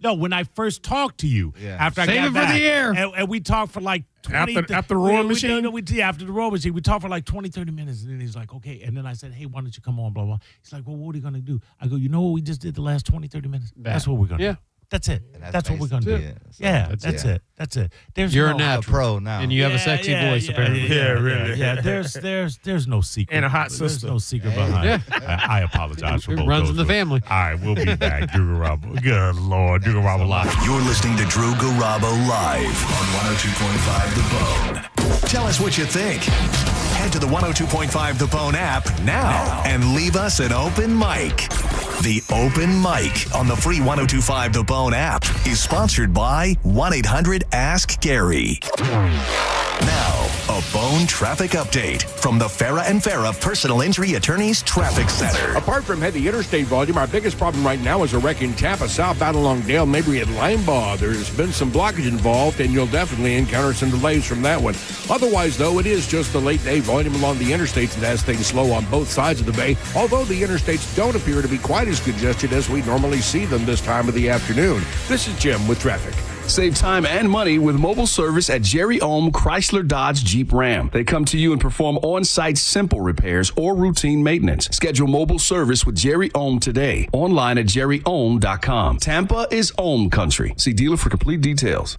no, when I first talked to you, after Save I got it back, for the air. and we talked for like 20, After the rowing machine? After the rowing machine, we talked for like 20, 30 minutes. And then he's like, okay. And then I said, hey, why don't you come on, blah, blah. He's like, well, what are you going to do? I go, you know what we just did the last 20, 30 minutes? That's what we're going to do. That's it. That's what we're going to do. That's it. That's it. You're no, a natural. Pro now. And you have a sexy voice, apparently. Yeah, there's no secret. And a hot There's sister. no secret behind it. I apologize for It both runs those in the two. family. All right, we'll be back. Drew Garabo. Good Lord. Drew Garabo Live. You're listening to Drew Garabo live on 102.5 The Bone. Tell us what you think. Head to the 102.5 The Bone app now and leave us an open mic. The Open Mic on the free 102.5 The Bone app is sponsored by 1-800-ASK-GARY. Now, a Bone traffic update from the Farah and Farah Personal Injury Attorneys Traffic Center. Apart from heavy interstate volume, our biggest problem right now is a wreck in Tampa, southbound along Dale Mabry at Linebaugh. There's been some blockage involved, and you'll definitely encounter some delays from that one. Otherwise, though, it is just the late day volume along the interstates that has things slow on both sides of the bay, although the interstates don't appear to be quite as congested as we normally see them this time of the afternoon. This is Jim with traffic. Save time and money with mobile service at Jerry Ohm Chrysler Dodge Jeep Ram. They come to you and perform on-site simple repairs or routine maintenance. Schedule mobile service with Jerry Ohm today. Online at jerryohm.com. Tampa is Ohm country. See dealer for complete details.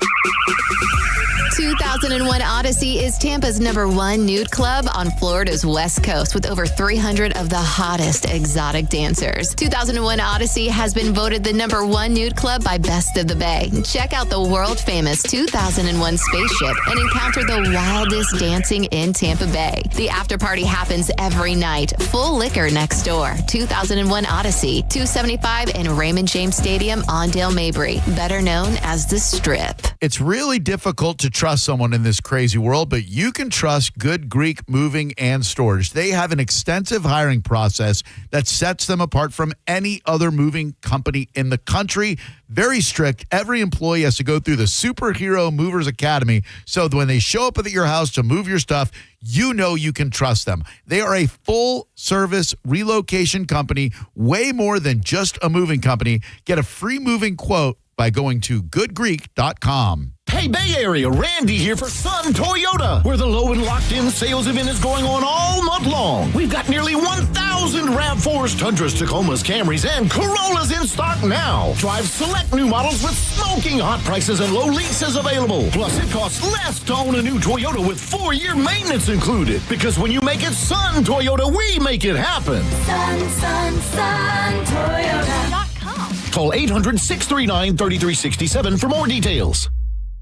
2001 Odyssey is Tampa's #1 nude club on Florida's West Coast with over 300 of the hottest exotic dancers. 2001 Odyssey has been voted the #1 nude club by Best of the Bay. Check out the world-famous 2001 spaceship and encounter the wildest dancing in Tampa Bay. The after party happens every night. Full liquor next door. 2001 Odyssey, 275 in Raymond James Stadium on Dale Mabry, better known as the Strip. It's really difficult to trust someone in this crazy world, but you can trust Good Greek Moving and Storage. They have an extensive hiring process that sets them apart from any other moving company in the country. Very strict. Every employee has to go through the Superhero Movers Academy, so that when they show up at your house to move your stuff, you know you can trust them. They are a full-service relocation company, way more than just a moving company. Get a free moving quote by going to goodgreek.com. Hey, Bay Area, Randy here for Sun Toyota, where the low and locked-in sales event is going on all month long. We've got nearly 1,000 RAV4s, Tundras, Tacomas, Camrys, and Corollas in stock now. Drive select new models with smoking hot prices and low leases available. Plus, it costs less to own a new Toyota with 4-year maintenance included. Because when you make it Sun Toyota, we make it happen. Sun, Toyota. Call 800-639-3367 for more details.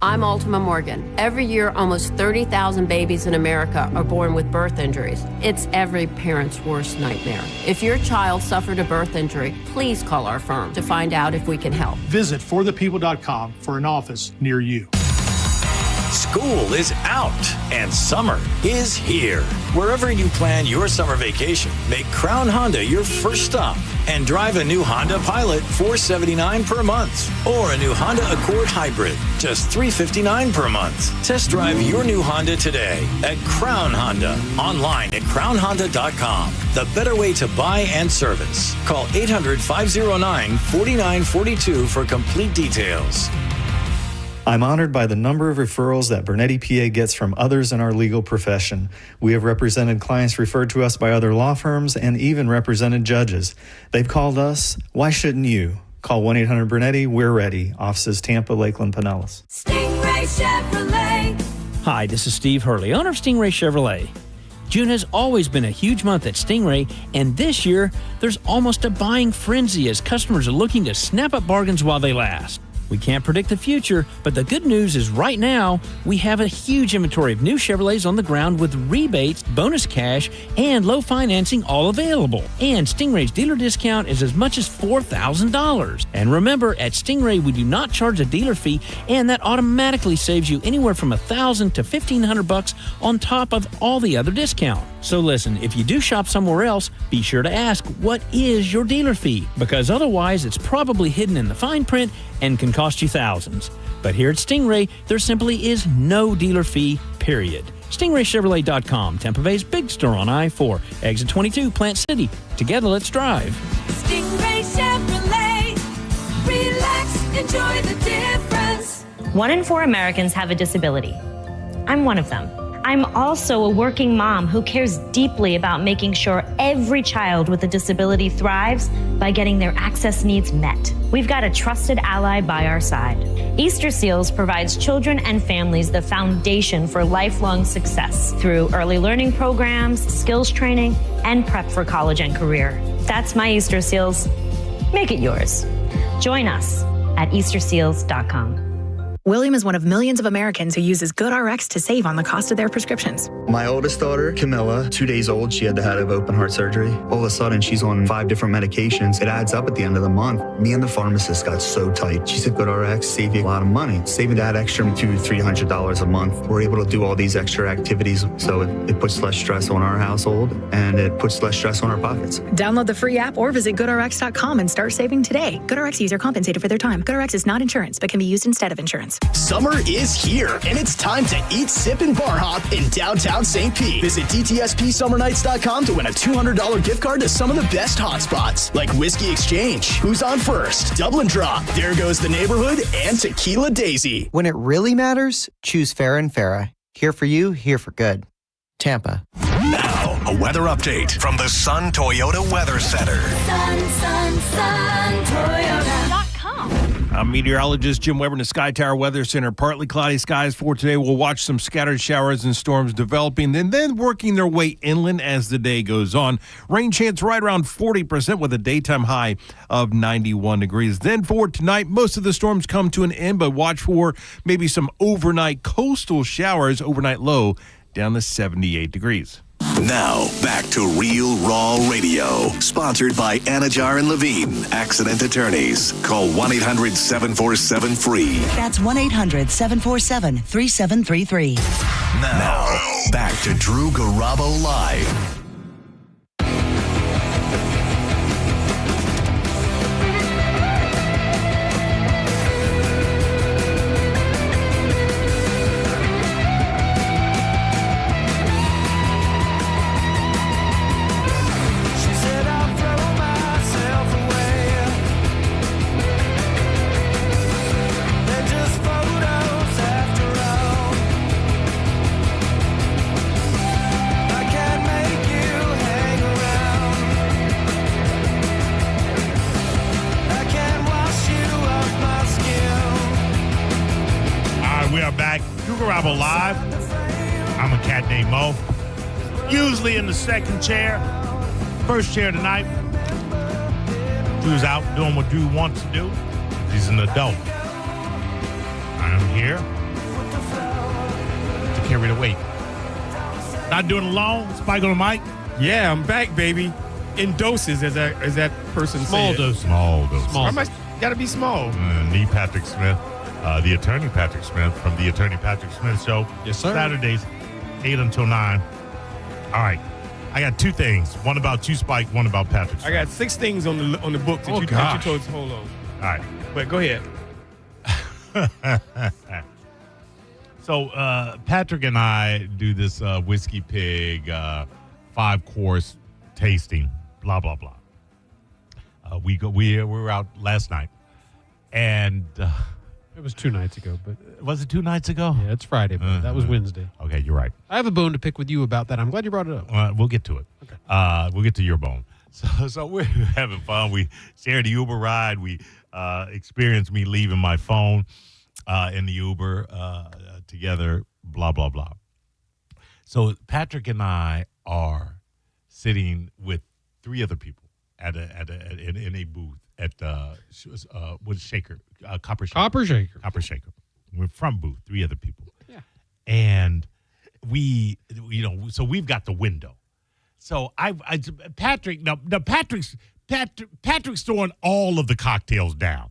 I'm Ultima Morgan. Every year, almost 30,000 babies in America are born with birth injuries. It's every parent's worst nightmare. If your child suffered a birth injury, please call our firm to find out if we can help. Visit forthepeople.com for an office near you. School is out and summer is here. Wherever you plan your summer vacation, make Crown Honda your first stop and drive a new Honda Pilot, $479 per month, or a new Honda Accord Hybrid, just $359 per month. Test drive your new Honda today at Crown Honda, online at crownhonda.com. The better way to buy and service. Call 800-509-4942 for complete details. I'm honored by the number of referrals that Bernetti PA gets from others in our legal profession. We have represented clients referred to us by other law firms and even represented judges. They've called us. Why shouldn't you? Call 1-800-BURNETTI. We're ready. Offices Tampa, Lakeland, Pinellas. Stingray Chevrolet. Hi, this is Steve Hurley, owner of Stingray Chevrolet. June has always been a huge month at Stingray, and this year, there's almost a buying frenzy as customers are looking to snap up bargains while they last. We can't predict the future, but the good news is right now, we have a huge inventory of new Chevrolets on the ground with rebates, bonus cash, and low financing all available. And Stingray's dealer discount is as much as $4,000. And remember, at Stingray, we do not charge a dealer fee, and that automatically saves you anywhere from $1,000 to $1,500 on top of all the other discount. So listen, if you do shop somewhere else, be sure to ask, what is your dealer fee? Because otherwise, it's probably hidden in the fine print and can cost you thousands. But here at Stingray, there simply is no dealer fee, period. StingrayChevrolet.com, Tampa Bay's big store on I-4, exit 22, Plant City. Together, let's drive. Stingray Chevrolet. Relax, enjoy the difference. 1 in 4 Americans have a disability. I'm one of them. I'm also a working mom who cares deeply about making sure every child with a disability thrives by getting their access needs met. We've got a trusted ally by our side. Easter Seals provides children and families the foundation for lifelong success through early learning programs, skills training, and prep for college and career. That's my Easter Seals. Make it yours. Join us at easterseals.com. William is one of millions of Americans who uses GoodRx to save on the cost of their prescriptions. My oldest daughter, Camilla, 2 days old, she had to have open heart surgery. All of a sudden, she's on 5 different medications. It adds up at the end of the month. Me and the pharmacist got so tight. She said, GoodRx save you a lot of money. Saving that extra $200-300 a month. We're able to do all these extra activities, so it puts less stress on our household, and it puts less stress on our pockets. Download the free app or visit GoodRx.com and start saving today. GoodRx user compensated for their time. GoodRx is not insurance, but can be used instead of insurance. Summer is here, and it's time to eat, sip, and bar hop in downtown St. Pete. Visit DTSPSummerNights.com to win a $200 gift card to some of the best hotspots, like Whiskey Exchange, Who's on First, Dublin Drop, There Goes the Neighborhood, and Tequila Daisy. When it really matters, choose Farrah and Farrah. Here for you, here for good. Tampa. Now, a weather update from the Sun Toyota Weather Center. Sun, Toyota.com. I'm meteorologist Jim Weber in the Sky Tower Weather Center. Partly cloudy skies for today. We'll watch some scattered showers and storms developing and then working their way inland as the day goes on. Rain chance right around 40% with a daytime high of 91 degrees. Then for tonight, most of the storms come to an end, but watch for maybe some overnight coastal showers. Overnight low down to 78 degrees. Now, back to Real Raw Radio, sponsored by Anajar and Levine, accident attorneys. Call 1-800-747-FREE. That's 1-800-747-3733. Now, back to Drew Garabo Live. Garabo Live. I'm a cat named Mo. Usually in the second chair. First chair tonight. Drew's out doing what Drew wants to do. He's an adult. I'm here to carry the weight. Not doing it alone. Spike on the mic. Yeah, I'm back, baby. In doses, as that person Small said. dose. Small dose. Why am I gotta be small? Need Patrick Smith. The attorney Patrick Smith from the Attorney Patrick Smith Show. Yes, sir. Saturdays, 8 until 9. All right. I got two things. One about you, Spike. One about Patrick Smith. I got 6 things on the book that you told us to hold on. All right. But go ahead. So Patrick and I do this Whiskey Pig 5-course tasting. Blah blah blah. We were out last night, and It was 2 nights ago, but Was it 2 nights ago? yeah, it's Friday, but that was Wednesday. Okay, you're right. I have a bone to pick with you about that. I'm glad you brought it up. We'll get to it. Okay. We'll get to your bone. So we're having fun. We shared the Uber ride. We experienced me leaving my phone in the Uber together, blah, blah, blah. So Patrick and I are sitting with 3 other people in a booth at with Shaker, Copper Shaker. Copper Shaker. We're from booth, 3 other people. Yeah. And so we've got the window. So Patrick's throwing all of the cocktails down.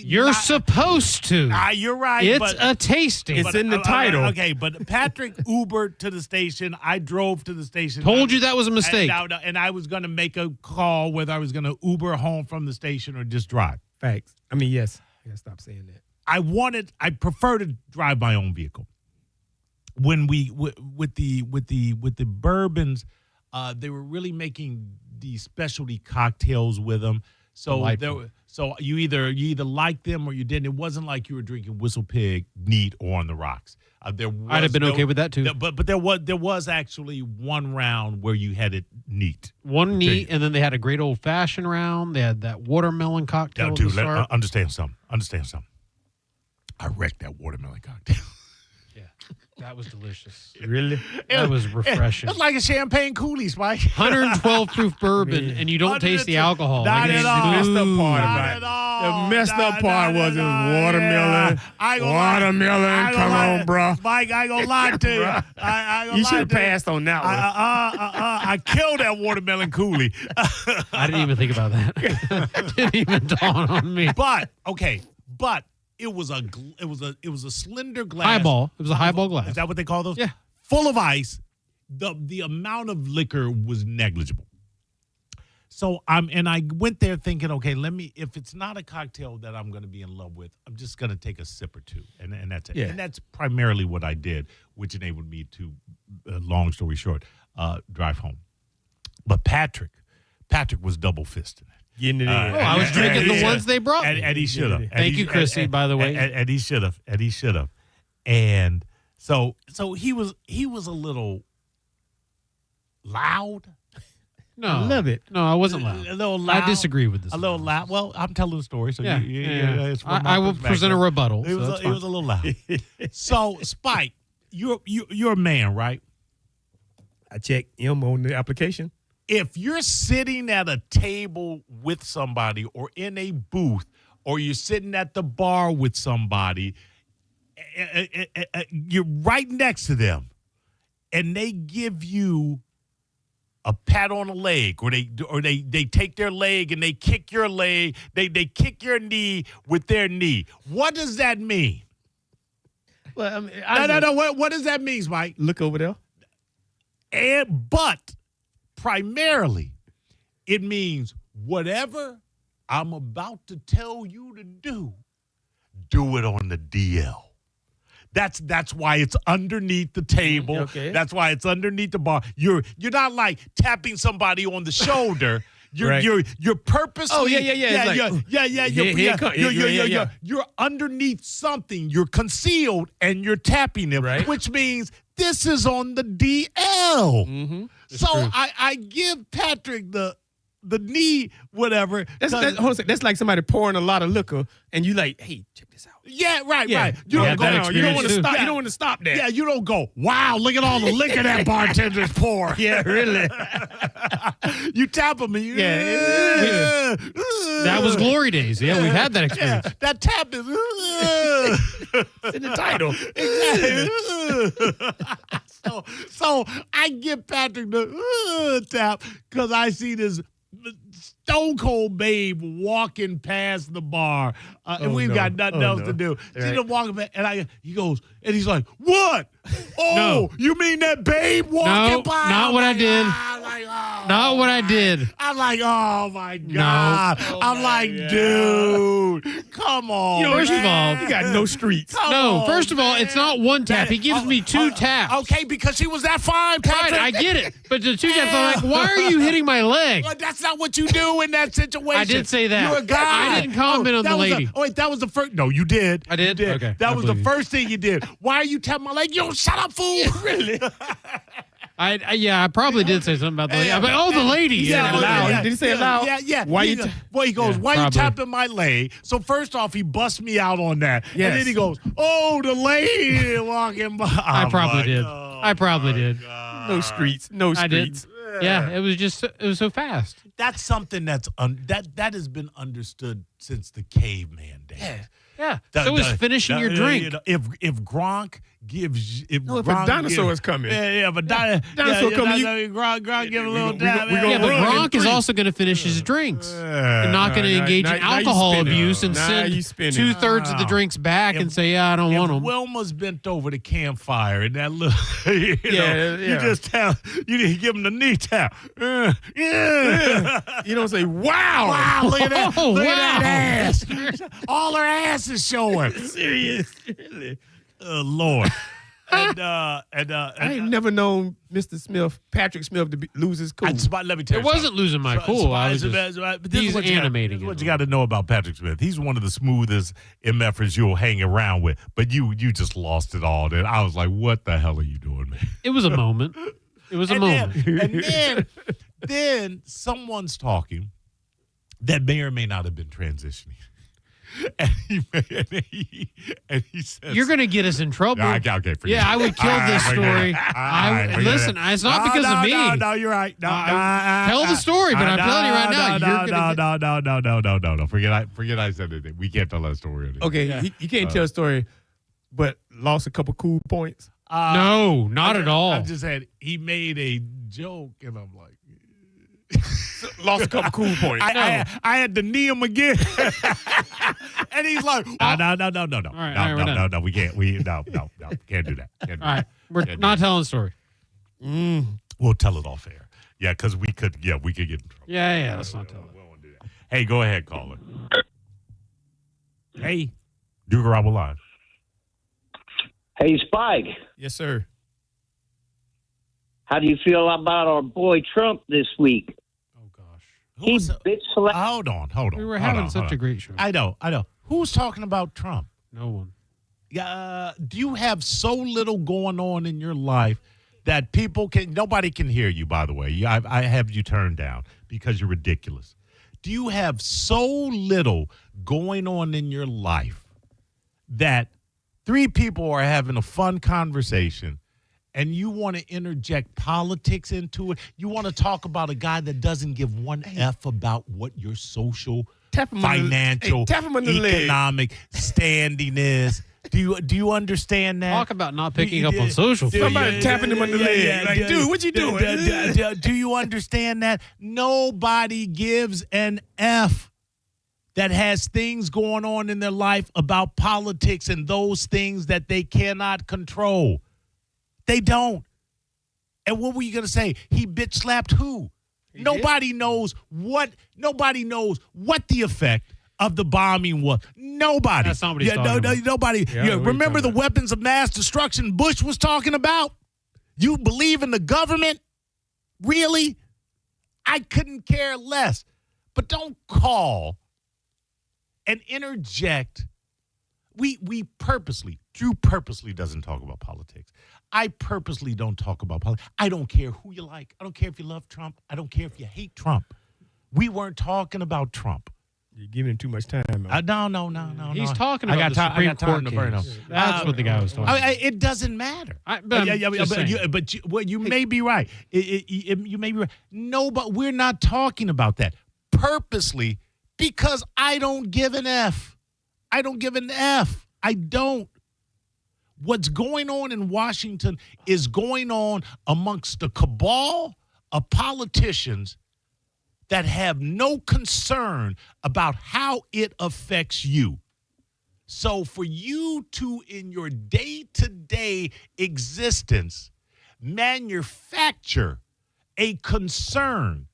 You're supposed to. You're right. It's a tasting. It's in the title. Okay, but Patrick Ubered to the station. I drove to the station. Told you that was a mistake. And I was going to make a call whether I was going to Uber home from the station or just drive. Facts. I mean, yes. I gotta stop saying that. I prefer to drive my own vehicle. When we with the bourbons, they were really making these specialty cocktails with them. So you either liked them or you didn't. It wasn't like you were drinking Whistle Pig neat or on the rocks. I'd have been okay with that too. But there was actually one round where you had it neat. One neat, and then they had a great old fashioned round. They had that watermelon cocktail. Dude, understand something. I wrecked that watermelon cocktail. Yeah, that was delicious. Really? That was refreshing. It's like a champagne coolie, Spike. 112 proof bourbon, and you don't taste the alcohol. Not at all. The messed up part Not about at it. all. The messed up part was it was watermelon. Watermelon. Come on, bro. Mike, I ain't gonna lie to you. You should have passed on that one. I killed that watermelon coolie. I didn't even think about that. Didn't even dawn on me. But it was a slender glass. Highball. It was a highball glass. Is that what they call those? Yeah. Full of ice. The amount of liquor was negligible. So I went there thinking, okay, if it's not a cocktail that I'm going to be in love with, I'm just going to take a sip or two, and that's it. Yeah. And that's primarily what I did, which enabled me to, long story short, drive home. But Patrick was double fisting it. Getting it in. I was drinking the ones they brought me. And he should have. Thank you, Chrissy, by the way. And he should have. And so he was a little loud. No. I love it. No, I wasn't loud. A little loud. I disagree with this. A little loud. Well, I'm telling the story, so Yeah. it's from my I will perspective. present a rebuttal. It was a little loud. So, Spike, you're a man, right? I checked M on the application. If you're sitting at a table with somebody or in a booth or you're sitting at the bar with somebody, you're right next to them and they give you a pat on the leg or they take their leg and they kick your leg, they kick your knee with their knee. What does that mean? Well, I mean, No. What does that mean, Mike? Look over there. But primarily, it means whatever I'm about to tell you to do it on the DL. That's why it's underneath the table. Okay. That's why it's underneath the bar. You're not like tapping somebody on the shoulder. You're purposely. Oh, yeah. You're underneath something. You're concealed and you're tapping them, Right. which means this is on the DL. Mm-hmm. So I give Patrick the knee, whatever. That's like somebody pouring a lot of liquor, and you like, hey, check this out. Yeah, right. You don't go that down. You don't want to experience stop. too. You don't want to stop there. Yeah, you don't go, wow, look at all the liquor that bartender's pour. Yeah, really. You tap them and you. Yeah. That was glory days. Yeah, we've had that experience. Yeah, that tap is. It's in the title. Exactly. So I give Patrick the tap because I see this stone cold babe walking past the bar, and we've got nothing else to do. See them walking back, and he goes, and he's like, "What? Oh, No. you mean that babe walking by?" Not what I did. Not what I did. I'm like, oh my God. No. I'm like, dude, come on. First of all, You got no streets. First of all, it's not one tap. He gives me 2 taps. Okay, because he was that fine, Patrick. Right, I get it. But the 2 taps, I'm like, why are you hitting my leg? Well, that's not what you do in that situation. I did say that. You're a guy. I didn't comment on the lady. Wait, that was the first. No, you did. I did? You did. Okay, That I was the believe you. first thing you did. Why are you tapping my leg? Yo, shut up, fool. Really? I probably did say something about the lady. The lady. He said it loud. Did he say it loud? Yeah. Why he, you ta- well, he goes, why probably. you tapping my leg? So first off, he busts me out on that. Yes. And then he goes, oh, the lady walking by. I probably did. I probably did. No streets. No I did. streets. Yeah, it was so fast. That's something that has been understood since the caveman days. Yeah. So is finishing your drink. You know, if Gronk gives, if No, if Gronk a dinosaur gives- is coming. yeah, if a Dinosaur coming, Gronk give a little we dab. go- Yeah, but We're on Gronk is three. also going to finish his drinks. and not going to Now- engage now- in now you alcohol spinning. abuse and Now send you spinning. 2/3 of the drinks back and say, I don't want them. Wilma's bent over the campfire and that little, you didn't give him the knee tap. Yeah. You don't say, wow. Wow, look at that. Oh, Look wow. at that ass. All her ass is showing. Serious. Really? Oh, Lord. I ain't never known Mr. Smith, Patrick Smith, to lose his cool. Let me tell you It wasn't losing my cool. I was but this is he's what you gotta- animating this is it. what you got to know about Patrick Smith. He's one of the smoothest MFers you'll hang around with. But you just lost it all. Then I was like, what the hell are you doing, man? It was a moment. It was a moment. Then someone's talking that may or may not have been transitioning. And he says, You're going to get us in trouble. Okay, forget Yeah, it. I would kill this story. Listen, it's not because of me. No, you're right. Tell the story, but I'm telling you right now, you're going to No. Forget I said anything. We can't tell that story. Okay, you can't tell a story, but lost a couple cool points. No, not at all. I just had, he made a joke, and I'm like, Lost a couple cool points. I had to knee him again. And he's like, no. All right, we're done. No, we can't. No, can't do that. All right, we're not telling the story. We'll tell it off air. Yeah, because we could get in trouble. Yeah, let's not tell it. We won't do that. Hey, go ahead, caller. Hey, do Garabo Live. Hey, Spike. Yes, sir. How do you feel about our boy Trump this week? Oh, gosh. He bitch slapped. Hold on. We were having such a great show. I know. Who's talking about Trump? No one. Do you have so little going on in your life that nobody can hear you, by the way. I have you turned down because you're ridiculous. Do you have so little going on in your life that 3 people are having a fun conversation and you want to interject politics into it? You want to talk about a guy that doesn't give one F about what your social, financial, economic standing is? Do you understand that? Talk about not picking up on social. Somebody tapping him on the leg. Like, dude, what you doing? Do you understand that? Nobody gives an F that has things going on in their life about politics and those things that they cannot control. They don't. And what were you going to say? He bitch slapped who? Nobody knows what the effect of the bombing was. Nobody. That's not what he's talking about. Nobody. Yeah, remember the weapons of mass destruction Bush was talking about? You believe in the government? Really? I couldn't care less. But don't call and interject. Drew purposely doesn't talk about politics. I purposely don't talk about politics. I don't care who you like. I don't care if you love Trump. I don't care if you hate Trump. We weren't talking about Trump. You're giving him too much time. No. He's talking about the Supreme Court case. That's what the guy was talking about. It doesn't matter. But you may be right. You may be right. No, but we're not talking about that purposely because I don't give an F. I don't give an F. I don't. What's going on in Washington is going on amongst the cabal of politicians that have no concern about how it affects you. So for you to, in your day-to-day existence, manufacture a concern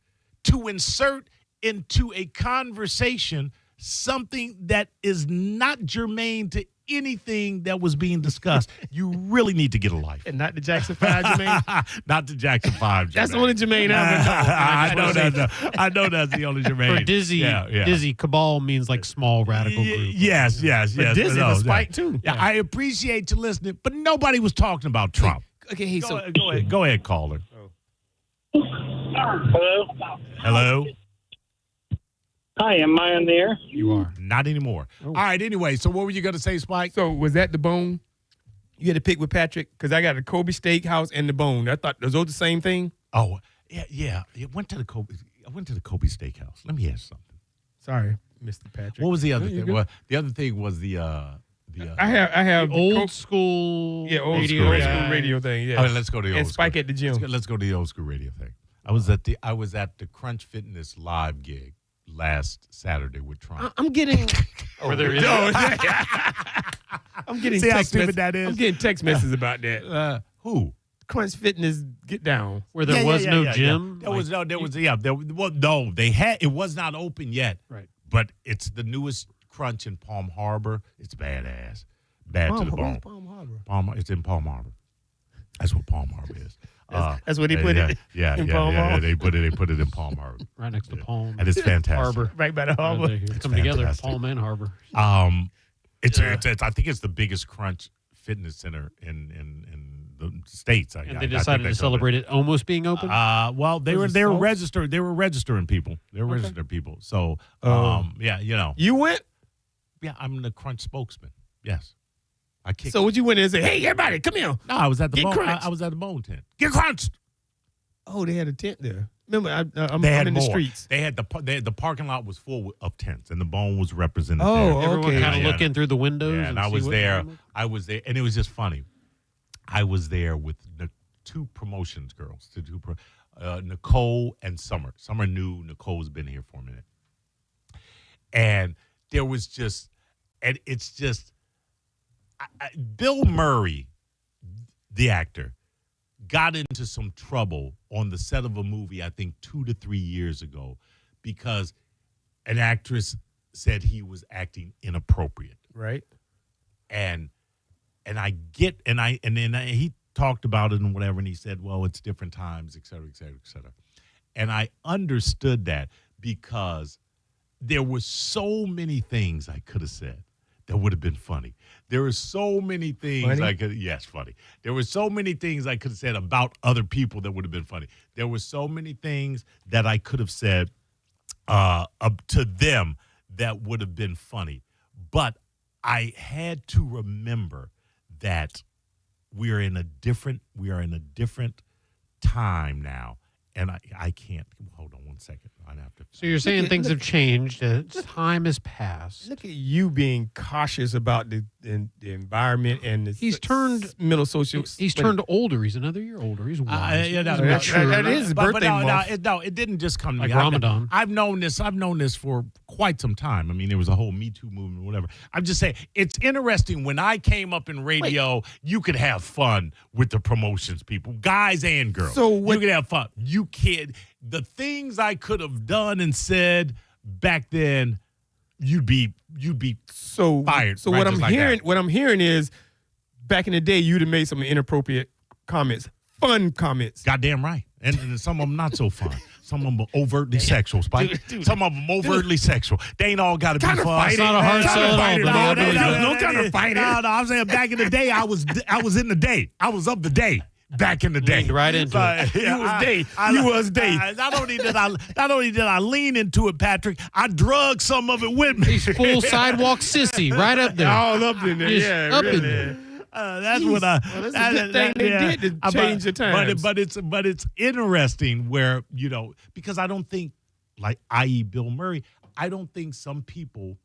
to insert into a conversation something that is not germane to anything that was being discussed. You really need to get a life. And not the Jackson 5, Jermaine? Not the Jackson 5, Jermaine. That's the only Jermaine I ever know. I know that's the only Jermaine. For Dizzy, cabal means like small radical group. Yes. But Dizzy was Spike, too. Yeah, I appreciate you listening, but nobody was talking about Trump. Okay, hey, Go ahead, caller. Hello? Hello? Hi, am I on the air? You are. Not anymore. All right, anyway, so what were you going to say, Spike? So was that the bone? You had to pick with Patrick? Because I got a Kobe Steakhouse and the bone. I thought, was those the same thing? Oh, yeah. I went to the Kobe Steakhouse. Let me ask something. Sorry, Mr. Patrick. What was the other thing? good. Well, the other thing was the I have The old school old radio school guy. radio thing. Yeah. All right, let's go to the old and Spike school. at the gym. Let's go to the old school radio thing. I was at the Crunch Fitness live gig last Saturday with Trump. I'm getting. Where there is. I'm getting See how text stupid messages. that is? I'm getting text messages about that. Who? Crunch Fitness Get Down. Where there was no gym. There was no. They had it was not open yet. Right. But it's the newest Crunch in Palm Harbor. It's badass. Bad to the bone. Palm Harbor. It's in Palm Harbor. That's what Palm Harbor is. That's where they put it. In Palm Harbor. They put it in Palm Harbor. Right next to Palm. And it's fantastic. Harbor. Right by the harbor. They come together, fantastic. Palm and Harbor. It's I think it's the biggest Crunch fitness center in the states. And they decided to celebrate it almost being open. Well, they were registered. They were registering people. They were registering people. So, yeah, You went. Yeah, I'm the Crunch spokesman. Yes, I kicked. So would you went in and say, "Hey, everybody, come here"? No, I was at the Get bone. crunched. I was at the bone tent. Get crunched. Oh, they had a tent there. Remember, I'm They had in more. the streets. They had the parking lot was full of tents, and the bone was represented. Oh, there. okay. Everyone kind of Yeah, looking through the windows. Yeah, and I see was what there. they look. I was there, and it was just funny. I was there with the two promotions girls, Nicole and Summer. Summer knew Nicole's been here for a minute, and there was just, and it's just, Bill Murray, the actor, got into some trouble on the set of a movie, I think 2 to 3 years ago, because an actress said he was acting inappropriate. Right. And he talked about it and whatever, and he said, well, it's different times, et cetera, et cetera, et cetera. And I understood that because there were so many things I could have said that would have been funny. There were so many things funny. There were so many things I could have said about other people that would have been funny. There were so many things that I could have said to them that would have been funny. But I had to remember that we are in a different time now. And I can't. Hold on one second. I'd have to. So you're saying things have changed. Time has passed. Look at you being cautious about the environment and the He's turned mental social. He's turned older. He's another year older. He's wise. That is his birthday month. No, it didn't just come to Like me. Ramadan. I've known this for quite some time. I mean, there was a whole Me Too movement, whatever. I'm just saying, it's interesting. When I came up in radio, you could have fun with the promotions people, guys and girls. So you could have fun. You can't. The things I could have done and said back then, you'd be fired. So right, what just I'm like hearing, that. what I'm hearing is, back in the day, you'd have made some inappropriate comments, fun comments. Goddamn right. And some of them not so fun. Some of them are overtly sexual, Spike. Some of them overtly sexual. They ain't all got to be fun. It's not a hard sell at all. No kind of fighting. No, I'm saying back in the day, I was in the day. I was of the day. Back in the day, leaned right into it. You was day. Not only did I lean into it, Patrick, I drug some of it with me. He's full sidewalk sissy, right up there. All up in there, Just yeah, up really. in there. That's what I. Well, that's a good thing they did to change the times. But it's interesting where because I don't think, like, i.e. Bill Murray, I don't think some people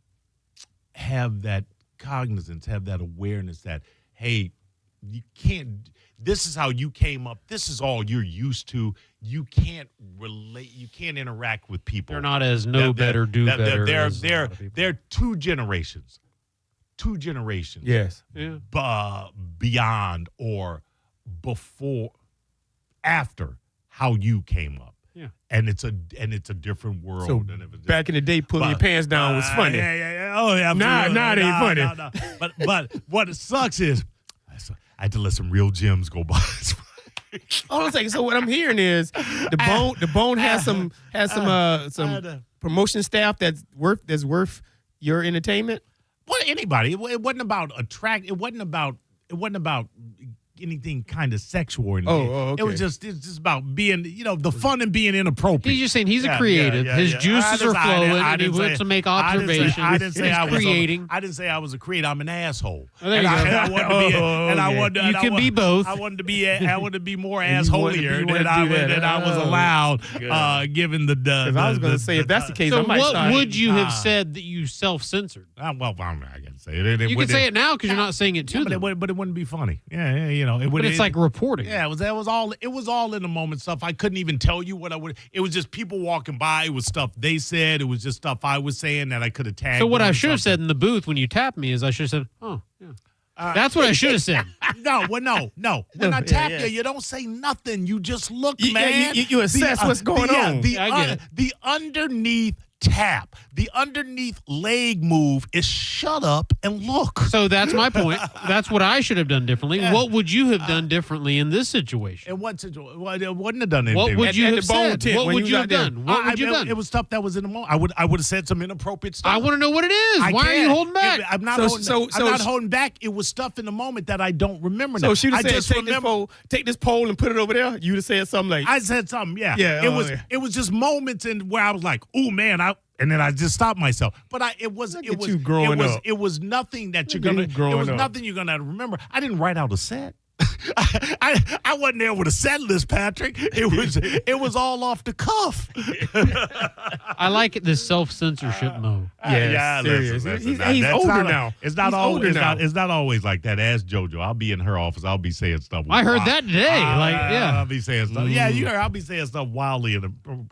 have that cognizance, have that awareness that, hey, you can't. This is how you came up. This is all you're used to. You can't relate. You can't interact with people. They're not as better, do better. They're two generations. Yes. Beyond or before, after how you came up. Yeah. And it's a different world. So than if it's back in the day, pulling your pants down was funny. Yeah. Oh, yeah. Nah, it ain't funny. No. But what it sucks is I had to let some real gems go by. Hold on a second. So what I'm hearing is the bone has some promotion staff that's worth your entertainment. Well, anybody. It wasn't about It wasn't about anything kind of sexual or anything. Okay. It's just about being, the fun and being inappropriate. He's just saying he's a creative. His juices are flowing, and he wants to make observations. I didn't say I was creating. I didn't say I was a creator. I'm an asshole. Oh, there you go. You can be both. I wanted to be more assholier than I was allowed, given the. Because I was going to say, if that's the case, so I might what start. would you have said that you self-censored? I can say it. You can say it now because you're not saying it to them. But it wouldn't be funny. But it's like reporting. Yeah, it was all in the moment stuff. I couldn't even tell you what I would. It was just people walking by. It was stuff they said. It was just stuff I was saying that I could have tagged. So what I should have said in the booth when you tapped me is I should have said, "Oh, yeah." That's what I should have said. No. When I tap you, you don't say nothing. You just look, man. You assess what's going on. The underneath tap, the underneath leg move is shut up and look. So that's my point. That's what I should have done differently. What would you have done differently in this situation? In what situation? Well, it wouldn't have done anything. What would you have said? What would you have done? What would you have done? It was stuff that was in the moment. I would have said some inappropriate stuff. I want to know what it is. Why are you holding back? I'm not holding back. It was stuff in the moment that I don't remember now. So she would have said, take this pole and put it over there. You would have said something like, I said something, yeah. Yeah. It was just moments where I was like, oh man, and then I just stopped myself. But it was nothing that you're gonna. It was nothing you're gonna remember. I didn't write out a set. I wasn't there with a set list, Patrick. It was all off the cuff. I like this self-censorship mode. Yeah, serious. Listen, he's older now. It's not always like that. Ask JoJo. I'll be in her office. I'll be saying stuff. I heard that today. I'll be saying stuff. Yeah, you heard. I'll be saying stuff wildly.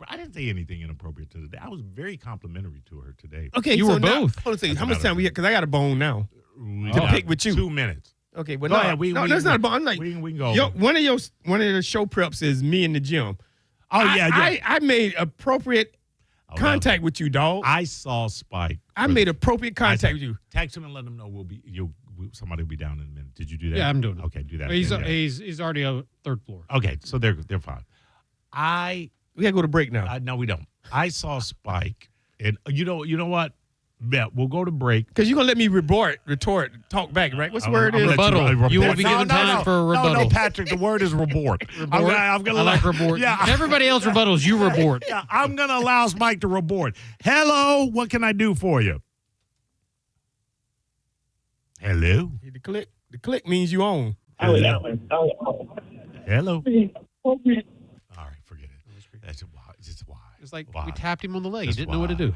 I didn't say anything inappropriate to the day. I was very complimentary to her today. Okay, you were both. Hold on a second. How much time we have? Because I got a bone now to pick with you. 2 minutes. Okay, but that's not a bone. Like, we can go. One of the show preps is me in the gym. I made appropriate contact with you, dog. I saw Spike. I made appropriate contact with you. Text him and let him know somebody will be down in a minute. Did you do that? Yeah, I'm doing it. Okay, do that. He's already on third floor. Okay, so they're fine. We gotta go to break now. No, we don't. I saw Spike, and you know what? Yeah, we'll go to break. Because you're going to let me retort, talk back, right? What's the word? Rebuttal. You will be given time for a rebuttal. No, Patrick, the word is rebort. I like rebort. Yeah. Everybody else rebuttals, you rebort. Yeah, I'm going to allow Mike to rebort. Hello, what can I do for you? Hello? The click means you own. Hello? Hello? All right, forget it. That's why. It's like we tapped him on the leg. He didn't know what to do.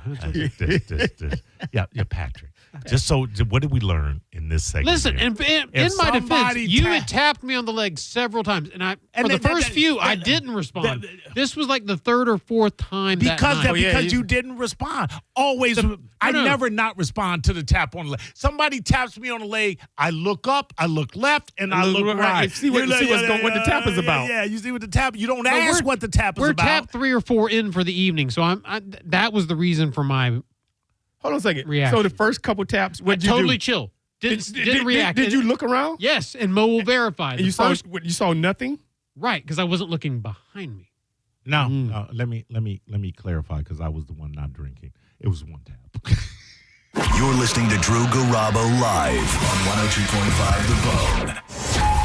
Yeah, Patrick. Just so, what did we learn in this segment? Listen, in my defense, you had tapped me on the leg several times, and the first few, I didn't respond. This was like the third or fourth time because you didn't respond. Always, I never not respond to the tap on the leg. Somebody taps me on the leg, I look up, I look left, and I look right. See what the tap is about. Yeah, you see what the tap. You don't ask what the tap is about. We're tapped 3 or 4 in for the evening, so that was the reason for my. Hold on a second. Reaction. So the first couple taps, what did you do? Totally chill. Didn't react. Did you look around? Yes, and Mo will verify. And you saw nothing? Right, because I wasn't looking behind me. No, let me clarify because I was the one not drinking. It was one tap. You're listening to Drew Garabo live on 102.5 The Bone.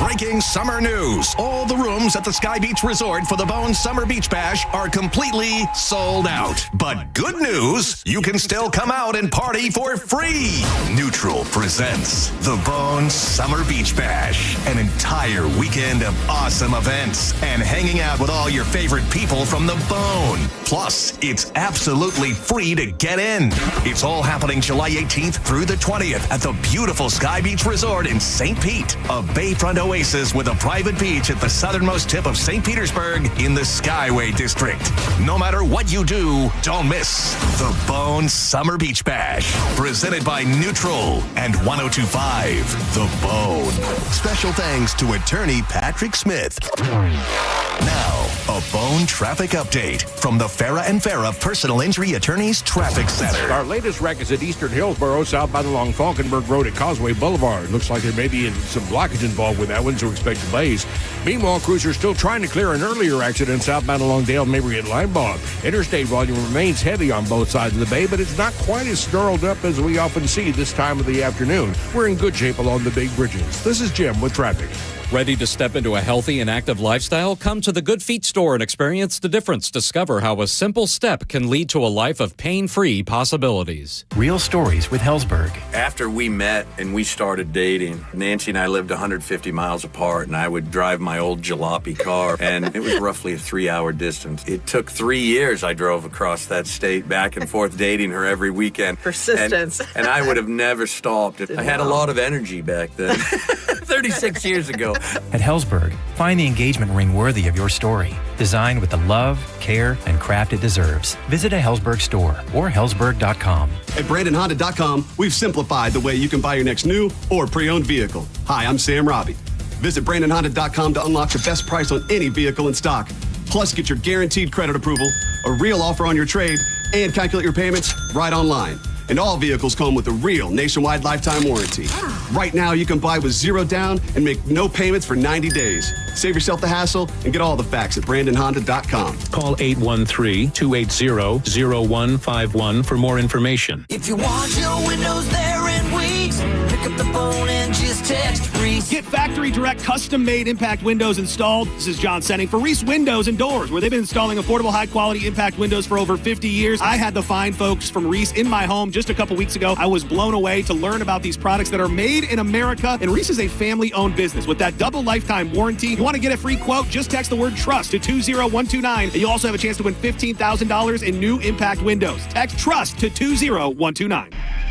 Breaking summer news. All the rooms at the Sky Beach Resort for the Bone Summer Beach Bash are completely sold out. But good news, you can still come out and party for free. Neutral presents the Bone Summer Beach Bash. An entire weekend of awesome events and hanging out with all your favorite people from the Bone. Plus, it's absolutely free to get in. It's all happening July 18th through the 20th at the beautiful Sky Beach Resort in St. Pete, a Bayfront oasis with a private beach at the southernmost tip of St. Petersburg in the Skyway District. No matter what you do, don't miss the Bone Summer Beach Bash. Presented by Neutral and 102.5 The Bone. Special thanks to attorney Patrick Smith. Now, a Bone traffic update from the Farah and Farah Personal Injury Attorneys Traffic Center. Our latest wreck is at Eastern Hillsboro, southbound along Falkenberg Road at Causeway Boulevard. Looks like there may be some blockage involved with that one, so expect delays. Meanwhile, crews are still trying to clear an earlier accident southbound along Dale Mabry at Limebog. Interstate volume remains heavy on both sides of the bay, but it's not quite as snarled up as we often see this time of the afternoon. We're in good shape along the big bridges. This is Jim with traffic. Ready to step into a healthy and active lifestyle? Come to the Good Feet store and experience the difference. Discover how a simple step can lead to a life of pain-free possibilities. Real stories with Hellsberg. After we met and we started dating, Nancy and I lived 150 miles apart, and I would drive my old jalopy car, and it was roughly a 3-hour distance. It took 3 years I drove across that state back and forth dating her every weekend. Persistence. And I would have never stopped. I had a lot of energy back then. 36 years ago. At Hellsberg, find the engagement ring worthy of your story. Designed with the love, care, and craft it deserves. Visit a Hellsberg store or hellsberg.com. At BrandonHonda.com, we've simplified the way you can buy your next new or pre-owned vehicle. Hi, I'm Sam Robbie. Visit BrandonHonda.com to unlock the best price on any vehicle in stock. Plus, get your guaranteed credit approval, a real offer on your trade, and calculate your payments right online. And all vehicles come with a real nationwide lifetime warranty. Right now, you can buy with zero down and make no payments for 90 days. Save yourself the hassle and get all the facts at BrandonHonda.com. Call 813-280-0151 for more information. If you want your windows there in weeks, pick up the phone and just text Reese. Get factory direct custom-made impact windows installed. This is John Senning for Reese Windows and Doors, where they've been installing affordable, high-quality impact windows for over 50 years. I had the fine folks from Reese in my home just a couple weeks ago. I was blown away to learn about these products that are made in America. And Reese is a family-owned business with that double lifetime warranty. You want to get a free quote? Just text the word TRUST to 20129. And you also have a chance to win $15,000 in new impact windows. Text TRUST to 20129.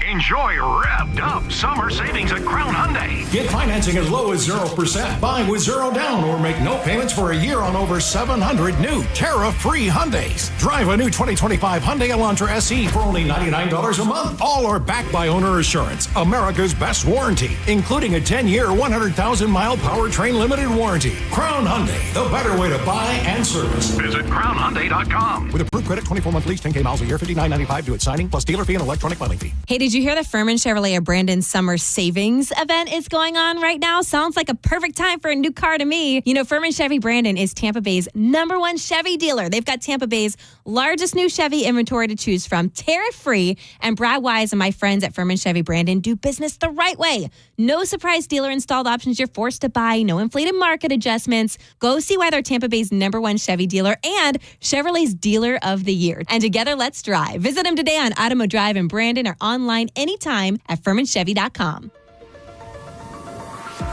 Enjoy revved up summer savings at Crown Hyundai. Get financing as low as 0%. Buy with zero down or make no payments for a year on over 700 new tariff-free Hyundais. Drive a new 2025 Hyundai Elantra SE for only $99 a month. All are backed by Owner Assurance, America's best warranty, including a 10-year, 100,000-mile powertrain limited warranty. Crown Hyundai, the better way to buy and service. Visit CrownHyundai.com. With approved credit, 24-month lease, 10K miles a year, $59.95 due at signing, plus dealer fee and electronic filing fee. Hey, did you hear that Furman Chevrolet of Brandon Summer Savings event is going on right now? Sounds like a perfect time for a new car to me. You know, Furman Chevy Brandon is Tampa Bay's #1 Chevy dealer. They've got Tampa Bay's largest new Chevy inventory to choose from, tariff-free. And Brad Wise and my friends at Furman Chevy Brandon do business the right way. No surprise dealer installed options you're forced to buy. No inflated market adjustments. Go see why they're Tampa Bay's #1 Chevy dealer and Chevrolet's Dealer of the Year. And together, let's drive. Visit them today on Automo Drive in Brandon or online anytime at FurmanChevy.com.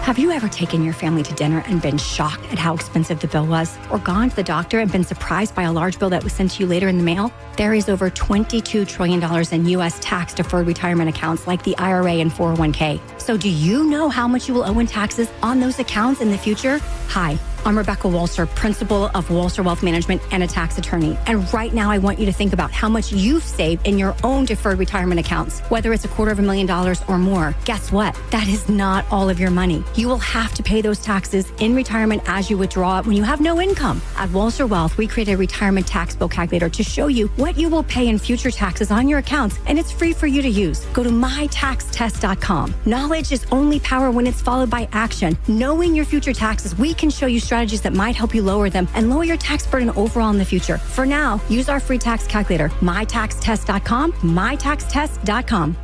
Have you ever taken your family to dinner and been shocked at how expensive the bill was? Or gone to the doctor and been surprised by a large bill that was sent to you later in the mail? There is over $22 trillion in U.S. tax-deferred retirement accounts like the IRA and 401k. So do you know how much you will owe in taxes on those accounts in the future? Hi, I'm Rebecca Walser, principal of Walser Wealth Management and a tax attorney. And right now, I want you to think about how much you've saved in your own deferred retirement accounts, whether it's $250,000 or more. Guess what? That is not all of your money. You will have to pay those taxes in retirement as you withdraw it when you have no income. At Walser Wealth, we created a retirement tax bill calculator to show you what you will pay in future taxes on your accounts, and it's free for you to use. Go to mytaxtest.com. Knowledge is only power when it's followed by action. Knowing your future taxes, we can show you strategies that might help you lower them and lower your tax burden overall in the future. For now, use our free tax calculator, mytaxtest.com, mytaxtest.com.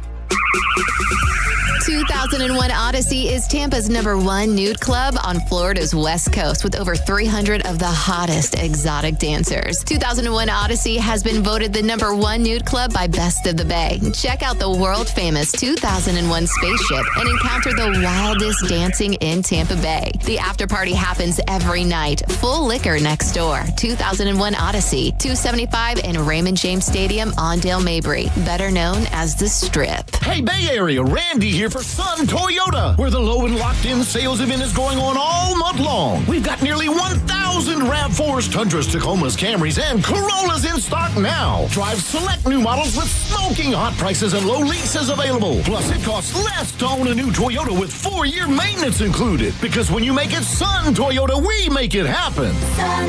2001 Odyssey is Tampa's #1 nude club on Florida's West Coast with over 300 of the hottest exotic dancers. 2001 Odyssey has been voted the #1 nude club by Best of the Bay. Check out the world-famous 2001 spaceship and encounter the wildest dancing in Tampa Bay. The after party happens every night. Full liquor next door. 2001 Odyssey, 275 in Raymond James Stadium on Dale Mabry, better known as The Strip. Hey, Bay Area, Randy Randy here for Sun Toyota, where the low and locked-in sales event is going on all month long. We've got nearly 1,000 RAV4s, Tundras, Tacomas, Camrys, and Corollas in stock now. Drive select new models with smoking hot prices and low leases available. Plus, it costs less to own a new Toyota with 4-year maintenance included. Because when you make it Sun Toyota, we make it happen. Sun,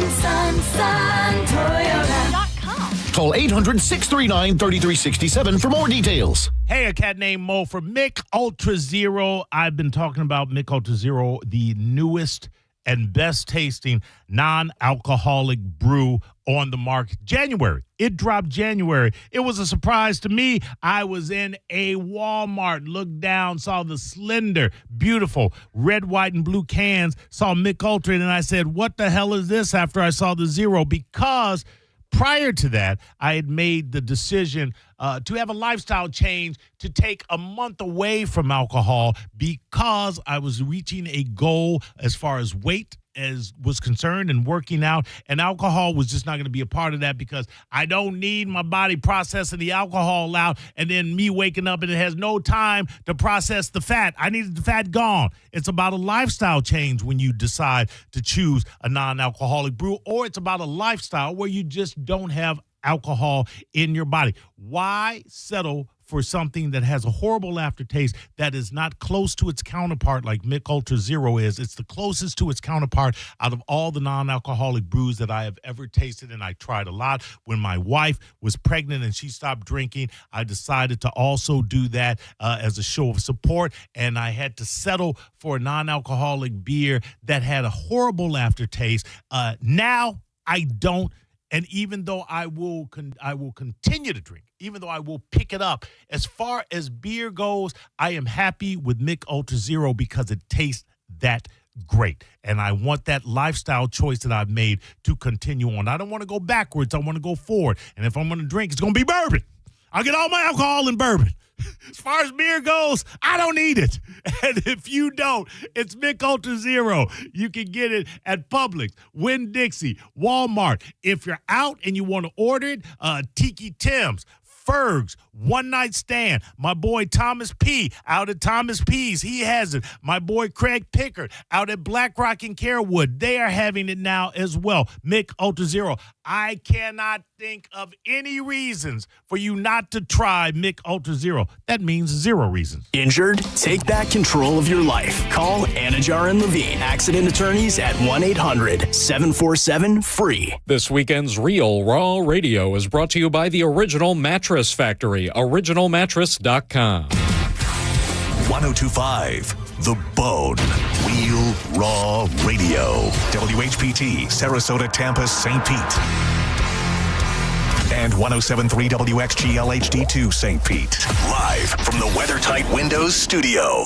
Toyota.com. Call 800-639-3367 for more details. Hey, a cat named Mo for Mick Ultra Zero. I've been talking about Mick Ultra Zero, the newest and best tasting non-alcoholic brew on the market. January. It dropped January. It was a surprise to me. I was in a Walmart, looked down, saw the slender, beautiful red, white, and blue cans, saw Mick Ultra, and I said, what the hell is this after I saw the Zero? Because prior to that, I had made the decision to have a lifestyle change, to take a month away from alcohol because I was reaching a goal as far as weight as was concerned and working out, and alcohol was just not going to be a part of that because I don't need my body processing the alcohol out and then me waking up and it has no time to process the fat. I needed the fat gone. It's about a lifestyle change when you decide to choose a non-alcoholic brew, or it's about a lifestyle where you just don't have alcohol in your body. Why settle for something that has a horrible aftertaste that is not close to its counterpart like Mick Ultra Zero is? It's the closest to its counterpart out of all the non-alcoholic brews that I have ever tasted, and I tried a lot. When my wife was pregnant and she stopped drinking, I decided to also do that as a show of support, and I had to settle for a non-alcoholic beer that had a horrible aftertaste. Now I don't. And even though I will continue to drink, even though I will pick it up, as far as beer goes, I am happy with Mick Ultra Zero because it tastes that great. And I want that lifestyle choice that I've made to continue on. I don't want to go backwards. I want to go forward. And if I'm going to drink, it's going to be bourbon. I'll get all my alcohol in bourbon. As far as beer goes, I don't need it. And if you don't, it's Mick Ultra Zero. You can get it at Publix, Winn-Dixie, Walmart. If you're out and you want to order it, Tiki Tim's, Ferg's, One Night Stand. My boy Thomas P. out at Thomas P's, he has it. My boy Craig Pickard out at Black Rock and Carewood, they are having it now as well. Mick Ultra Zero. I cannot think of any reasons for you not to try Mick Ultra Zero. That means 0 reasons. Injured? Take back control of your life. Call Anajar and Levine, accident attorneys at 1-800-747-FREE. This weekend's Real Raw Radio is brought to you by the Original Mattress Factory, originalmattress.com. 1025 The Bone. Real Raw Radio. WHPT, Sarasota, Tampa, St. Pete. And 1073 WXGL HD2 St. Pete. Live from the WeatherTight Windows studio.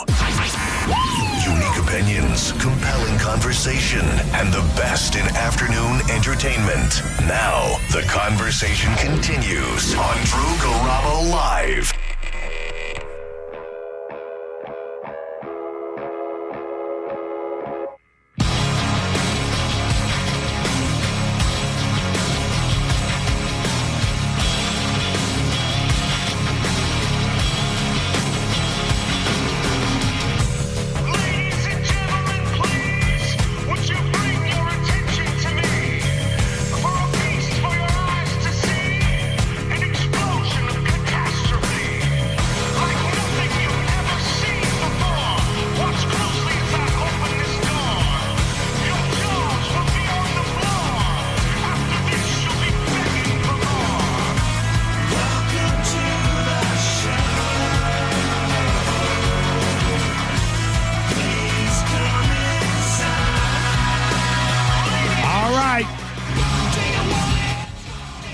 Unique opinions, compelling conversation, and the best in afternoon entertainment. Now, the conversation continues on Drew Garabo Live.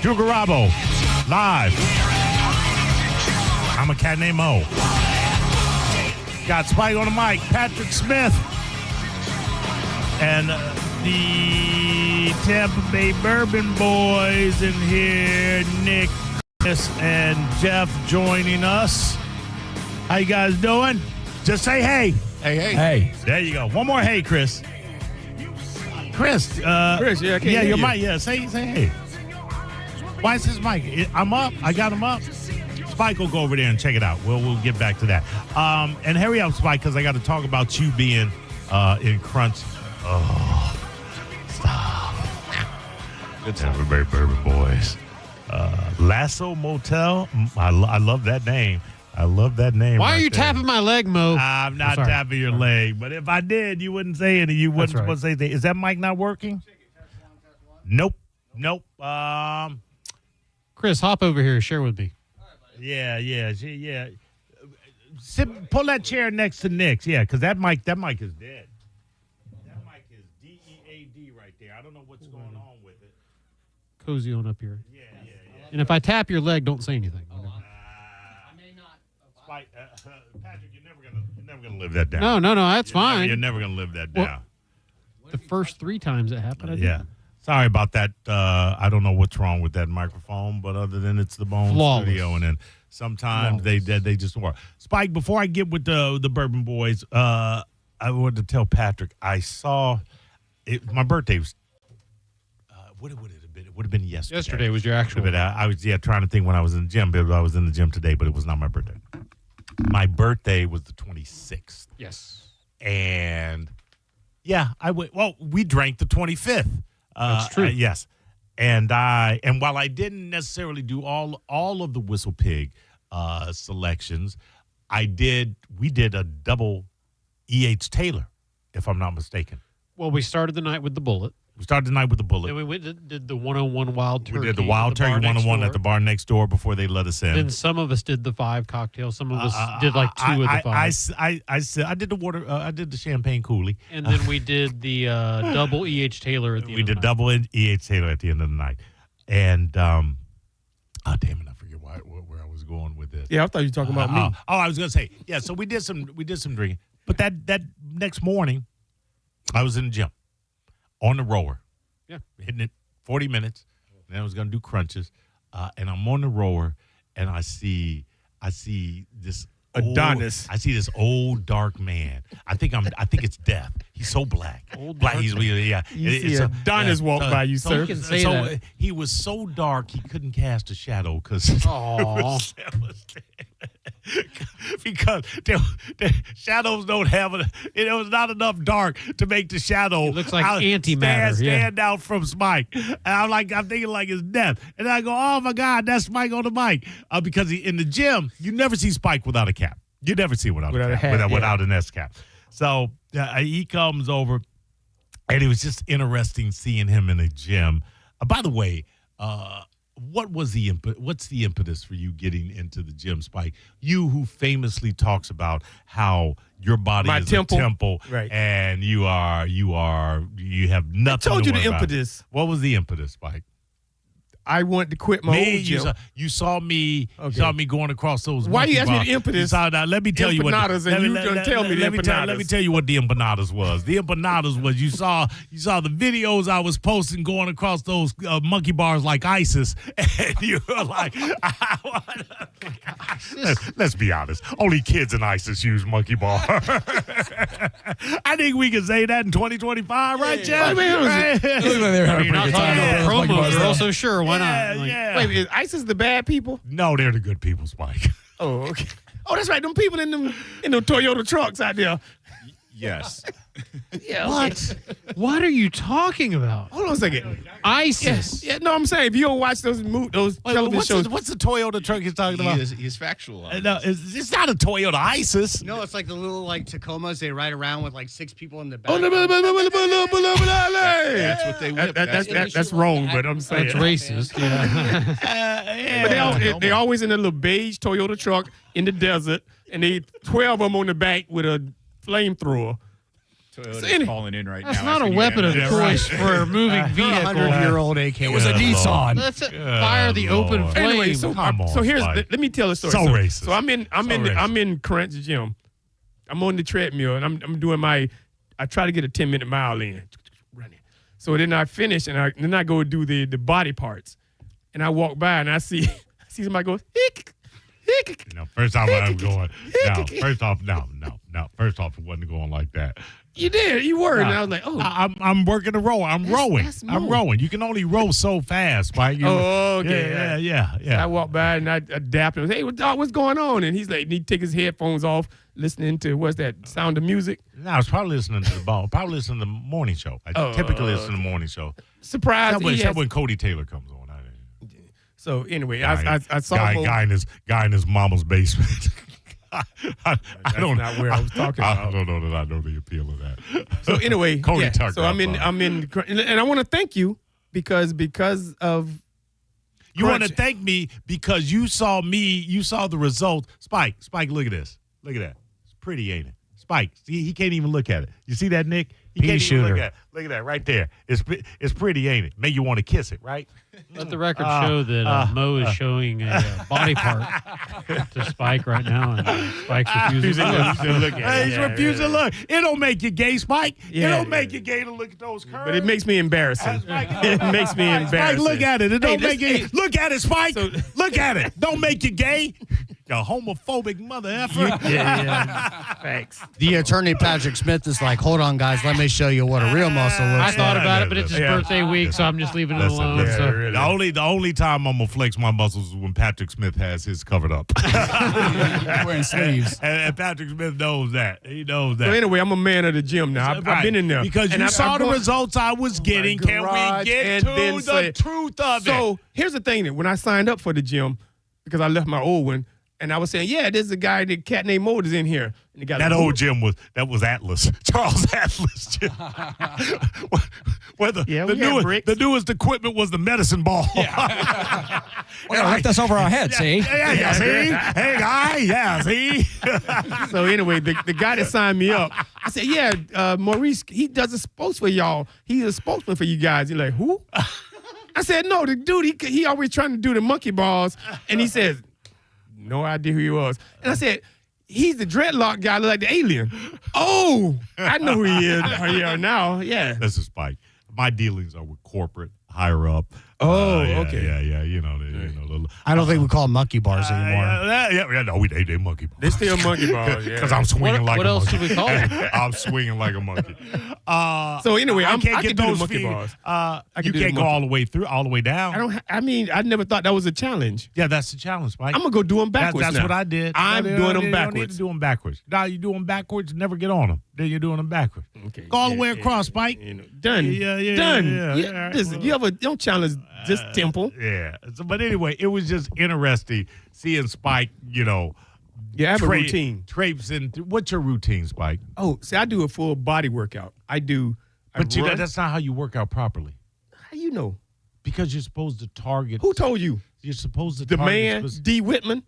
Drew Garabo, live. I'm a cat named Mo. Got Spike on the mic, Patrick Smith, and the Tampa Bay Bourbon Boys in here, Nick, Chris, and Jeff joining us. How you guys doing? Just say hey. Hey, hey. Hey. There you go. One more hey, Chris. Chris, yeah, I can't hear your you. mic, yeah, say hey. Why is his mic? I'm up. I got him up. Spike will go over there and check it out. We'll get back to that. And hurry up, Spike, because I got to talk about you being in Crunch. Oh, stop. Good time for Bourbon Boys. Lasso Motel. I love that name. I love that name. Why are you tapping my leg, Mo? I'm not tapping your leg, but if I did, you wouldn't say it. You wouldn't supposed to say that. Is that mic not working? Nope. Chris, hop over here. Share with me. Yeah. Pull that chair next to Nick's. Yeah, because that mic is dead. That mic is DEAD right there. I don't know what's going on with it. Cozy on up here. Yeah. And if I tap your leg, don't say anything. Spike, Patrick, you're never gonna live that down. No, that's fine. You're never gonna live that down. The first 3 times it happened, I did. Yeah. Sorry about that. I don't know what's wrong with that microphone, but other than it's the Bone Studio, and then sometimes they just work. Spike, before I get with the Bourbon Boys, I wanted to tell Patrick I saw it. My birthday was. What would it have been? It would have been yesterday. Yesterday was your actual. I was trying to think when I was in the gym. But I was in the gym today, but it was not my birthday. My birthday was the 26th. Yes. And I went. Well, we drank the 25th. That's true. Yes. And while I didn't necessarily do all of the Whistle Pig selections, we did a double E.H. Taylor, if I'm not mistaken. Well, we started the night with the Bullet. We started the night with the Bullet. Then we did the 101 Wild Turkey. We did the Wild Turkey 101 at the bar next door before they let us in. Then some of us did the 5 cocktails. Some of us did like 2 of the 5. I did the water. I did the champagne coolie. And then we did the double E.H. Taylor at the end of the night. We did double E.H. Taylor at the end of the night. And, damn it, I forget where I was going with this. Yeah, I thought you were talking about me. I was going to say, yeah, so we did some drinking. But that next morning, I was in the gym on the rower. Yeah. Hitting it 40 minutes. And I was going to do crunches. And I'm on the rower, and I see this Adonis. I see this old dark man. I think it's Death. He's so black. Old black. dark He's man. really You see Adonis walk by you, sir. You can say that. He was so dark he couldn't cast a shadow because because the shadows don't have it was not enough dark to make the shadow looks like antimatter. Stand out from Spike. And I'm thinking like it's Death. And I go, oh my God, that's Spike on the mic. Because in the gym, you never see Spike without a cap. You never see without a cap, without an S cap. So he comes over, and it was just interesting seeing him in the gym. By the way, what's the impetus for you getting into the gym, Spike? You who famously talks about how your body is a temple, right? And you have nothing. I told you the about. impetus. What was the impetus, Spike? I wanted to quit my old gym. You saw me going across those. Why you ask me the impetus? Let me tell you what. Empanadas, and you gonna tell me the empanadas. Let me tell you what the empanadas was. The empanadas was you saw the videos I was posting going across those monkey bars like ISIS, and you were like, let's be honest, only kids in ISIS use monkey bar. I think we can say that in 2025, right, Jeff? You're not talking about promos. We're also sure. Why not? Wait, is ISIS the bad people? No, they're the good people, Spike. Oh, okay. Oh, that's right. Them people in them Toyota trucks out there. Yes. Yeah. What? What are you talking about? Hold on a second. ISIS. Yeah, no, I'm saying if you don't watch those television shows. What's the Toyota truck he's talking about? He's factual. No, it's not a Toyota ISIS. No, it's like the little Tacomas they ride around with 6 people in the back. Oh, That's what they whip. That's wrong, but I'm saying that's racist. Yeah. But they always in a little beige Toyota truck in the desert, and they 12 of them on the back with a flamethrower. Toyota's calling in right now. That's not a weapon of choice for a moving vehicle. 100-year-old AK. It was a Nissan. Let's fire the open flame. Anyway, so here's let me tell a story. So racist. So I'm in Crunch gym. I'm on the treadmill and I'm doing I try to get a 10-minute mile in, running. So then I finish and then I go do the body parts, and I walk by and I see somebody goes hick, No, first off, I'm going. No, first off, no. First off, it wasn't going like that. You did. You were. And I was like, oh. I'm working the row. I'm rowing. I'm rowing. You can only row so fast, Mike. Okay. Yeah. So I walked by and I adapted. Hey, what's going on? And he's like, he take his headphones off, listening to, what's that, Sound of Music? No, I was probably listening to the ball. Probably listening to the morning show. I typically listen to the morning show. Surprise. Except when Cody Taylor comes on. So anyway, I saw guy in his mama's basement. I don't not where I was talking about. I don't know that I know the appeal of that. So anyway, Cody Tucker. So I'm in, and I want to thank you because of. You want to thank me because you saw the result. Spike, look at this. Look at that. It's pretty, ain't it? Spike, see, he can't even look at it. You see that, Nick? He can't even look at it. Look at that right there. It's pretty, ain't it? Make you want to kiss it, right? Let the record show that Mo is showing a body part to Spike right now, and Spike's refusing to look at it. He's refusing to look. It don't make you gay, Spike. It don't make you gay to look at those curves. But it makes me embarrassing. It makes me embarrassing. Spike, look at it. It don't make you. Look at it, Spike. Look at it. Don't make you gay. You homophobic mother effer. Yeah. Thanks. The attorney Patrick Smith is like, hold on, guys, let me show you what a real muscle looks like. I thought about it, but it's his birthday week, so I'm just leaving it alone. The only time I'm gonna flex my muscles is when Patrick Smith has his covered up. Wearing sleeves. And Patrick Smith knows that. He knows that. So anyway, I'm a man of the gym now. I've been in there. Because you saw the results I was getting. Can we get to the truth of it? So here's the thing that when I signed up for the gym, because I left my old one, and I was saying, yeah, there's a guy, the cat named Moses in here. And that old gym was Atlas, Charles Atlas gym. Where the newest equipment was the medicine ball. Yeah. Well, lift us over our head, see? Yeah, see? Hey, guy, yeah, see? So anyway, the guy that signed me up, I said, yeah, Maurice, he does a spokes for y'all. He's a spokesman for you guys. He's like, who? I said, no, the dude, he always trying to do the monkey bars. And he says, no idea who he was. And I said, he's the dreadlock guy, look like the alien. Oh, I know who he is now. Yeah. This is Spike. My dealings are with corporate, higher up. Okay. Yeah. You know, I don't think we call them monkey bars anymore. No, they monkey bars. They still monkey bars, yeah. Because I'm swinging like a monkey. What else do we call them? I'm swinging like a monkey. So anyway, I can't get do those the monkey bars. You can't go all the way through, all the way down. I never thought that was a challenge. Yeah, that's the challenge, Mike. I'm going to go do them backwards That's now. what I did. I'm doing them You backwards. don't need to do them backwards. Now you do them backwards, never get on them. Then you're doing them backwards. Okay. Go all the way across, Mike. Done. Done. Yeah. Listen, you don't challenge this temple. Yeah. So, but anyway, it was just interesting seeing Spike, Yeah, I have a routine. Traipsing. What's your routine, Spike? Oh, see, I do a full body workout. But that's not how you work out properly. How you know? Because you're supposed to target. Who told you? You're supposed to the target. Man, D. Whitman.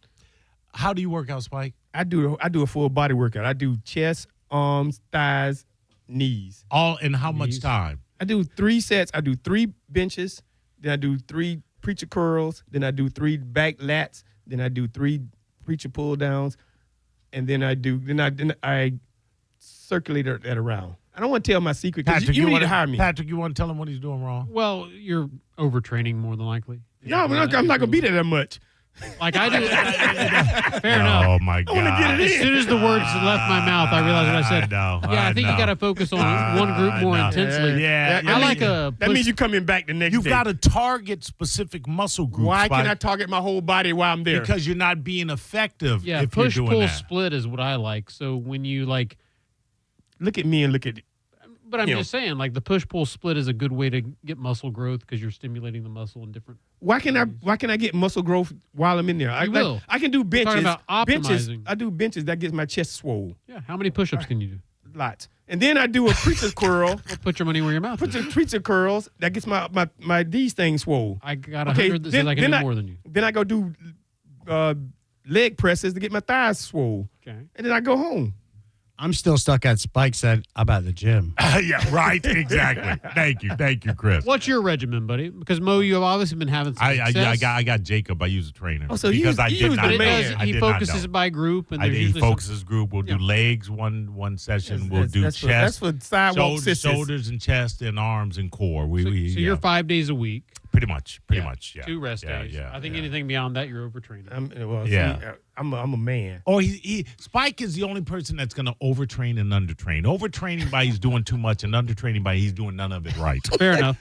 How do you work out, Spike? I do a full body workout. I do chest, arms, thighs, knees. All in how much time? I do 3 sets. I do 3 benches. Then I do 3 preacher curls. Then I do 3 back lats. Then I do 3 preacher pull downs. And then I circulate that around. I don't want to tell my secret because you need to hire me. Patrick, you want to tell him what he's doing wrong? Well, you're overtraining more than likely. No, I'm not going to be there that much. Like I do. Fair enough. Oh my God! As soon as the words left my mouth, I realized what I said. I think you got to focus on one group more intensely. Yeah. That means you're coming back the next day. You've got to target specific muscle groups. Why can't I target my whole body while I'm there? Because you're not being effective. Yeah, if push, you're doing pull, that. split is what I like. So when you look at me and look at. But I'm just saying, like the push, pull, split is a good way to get muscle growth because you're stimulating the muscle in different. Why can I get muscle growth while I'm in there? I can do benches. Talking about optimizing. I do benches that gets my chest swole. Yeah. How many push-ups can you do? Lots. And then I do a preacher curl. Well, put your money where your mouth is. Put your preacher curls that gets my these things swole. I got 100 that says I can do more than you. Then I go do leg presses to get my thighs swole. Okay. And then I go home. I'm still stuck at Spike said about the gym. Yeah, right. Exactly. Thank you, Chris. What's your regimen, buddy? Because Mo, you have obviously been having some success. I got Jacob. I use a trainer. Oh, so because he focuses by group, and he focuses group. We'll do legs one session. We'll do chest. That's for sidewalk sisters. Shoulders and chest and arms and core. So you're 5 days a week. Pretty much. Yeah. 2 rest days. Yeah, I think anything beyond that, you're overtraining. I'm a man. Oh, Spike is the only person that's going to overtrain and undertrain. Overtraining by he's doing too much, and undertraining by he's doing none of it right. Fair enough.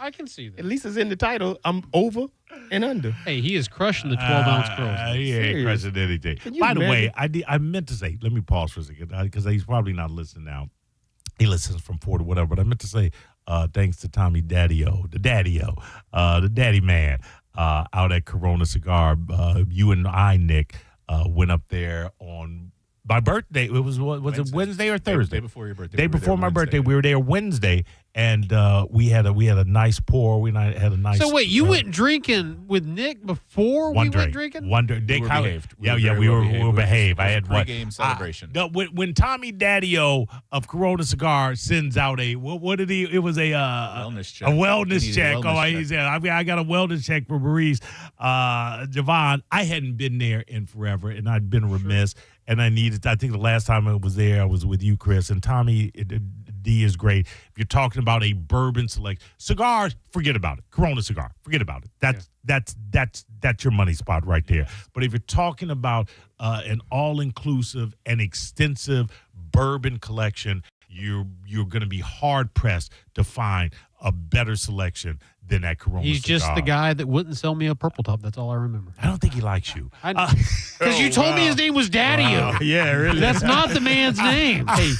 I can see that. At least it's in the title. I'm over and under. Hey, he is crushing the 12-ounce curls. He ain't crushing anything. By the way, I meant to say, let me pause for a second, because he's probably not listening now. He listens from 4 to whatever, but I meant to say, thanks to Tommy the daddy man, out at Corona Cigar. You and I, Nick, went up there on my birthday. It was it Wednesday or Thursday? Day before your birthday. Day before my birthday. We were there Wednesday, and we had a nice pour. We had a nice. So wait, you went drinking with Nick before we went drinking? One drink. We were behaved. We were behaved. I had what? Pre-game celebration. When Tommy Daddy-O of Corona Cigar sends out what did he? It was a wellness check. A wellness check. He said, I got a wellness check for Maurice Javon. I hadn't been there in forever, and I'd been remiss. And I think the last time I was there, I was with you, Chris. And Tommy D is great. If you're talking about a bourbon select cigars, forget about it. Corona Cigar, forget about it. That's your money spot right there. But if you're talking about an all-inclusive and extensive bourbon collection, you're going to be hard pressed to find a better selection than that Corona He's cigar. just the guy that wouldn't sell me a purple top. That's all I remember. I don't think he likes you. Because you told me his name was Daddy-O. Yeah, really. That's not the man's name. Hey,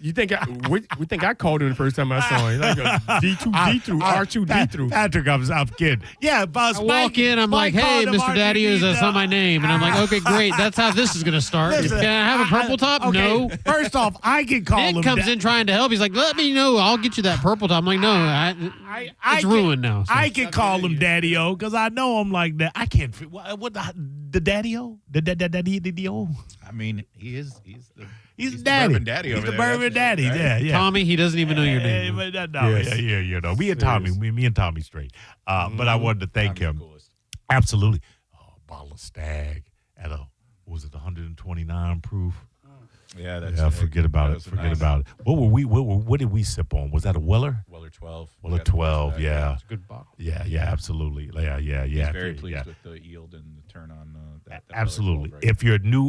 you think we think I called him the first time I saw him? Like a D2 through R2D through. Patrick, I'm kidding. Yeah, I walk in, I'm like, hey, Mr. Daddy-O, that's not my name. And I'm like, okay, great. That's how this is going to start. Listen, Can I have a purple top? Okay. No. First off, I can call him. Nick comes in trying to help. He's like, let me know. I'll get you that purple top. I'm like, no, it's ruined now. So. I can call him Daddy-O because I know him like that. I can't. What the Daddy-O? The Daddy-O? I mean, he's the daddy. Bourbon daddy He's over the there. bourbon daddy. Yeah. Tommy, he doesn't even know your name. Me and Tommy, me and Tommy straight. But I wanted to thank him. Absolutely. A bottle of Stag at was it 129 proof? Yeah, forget about it. Forget about it. What did we sip on? Was that a Weller? Weller 12. Weller 12, yeah. It's a good bottle. Yeah, absolutely. Yeah. He's very pleased with the yield and the turn on that absolutely. Weller 12 right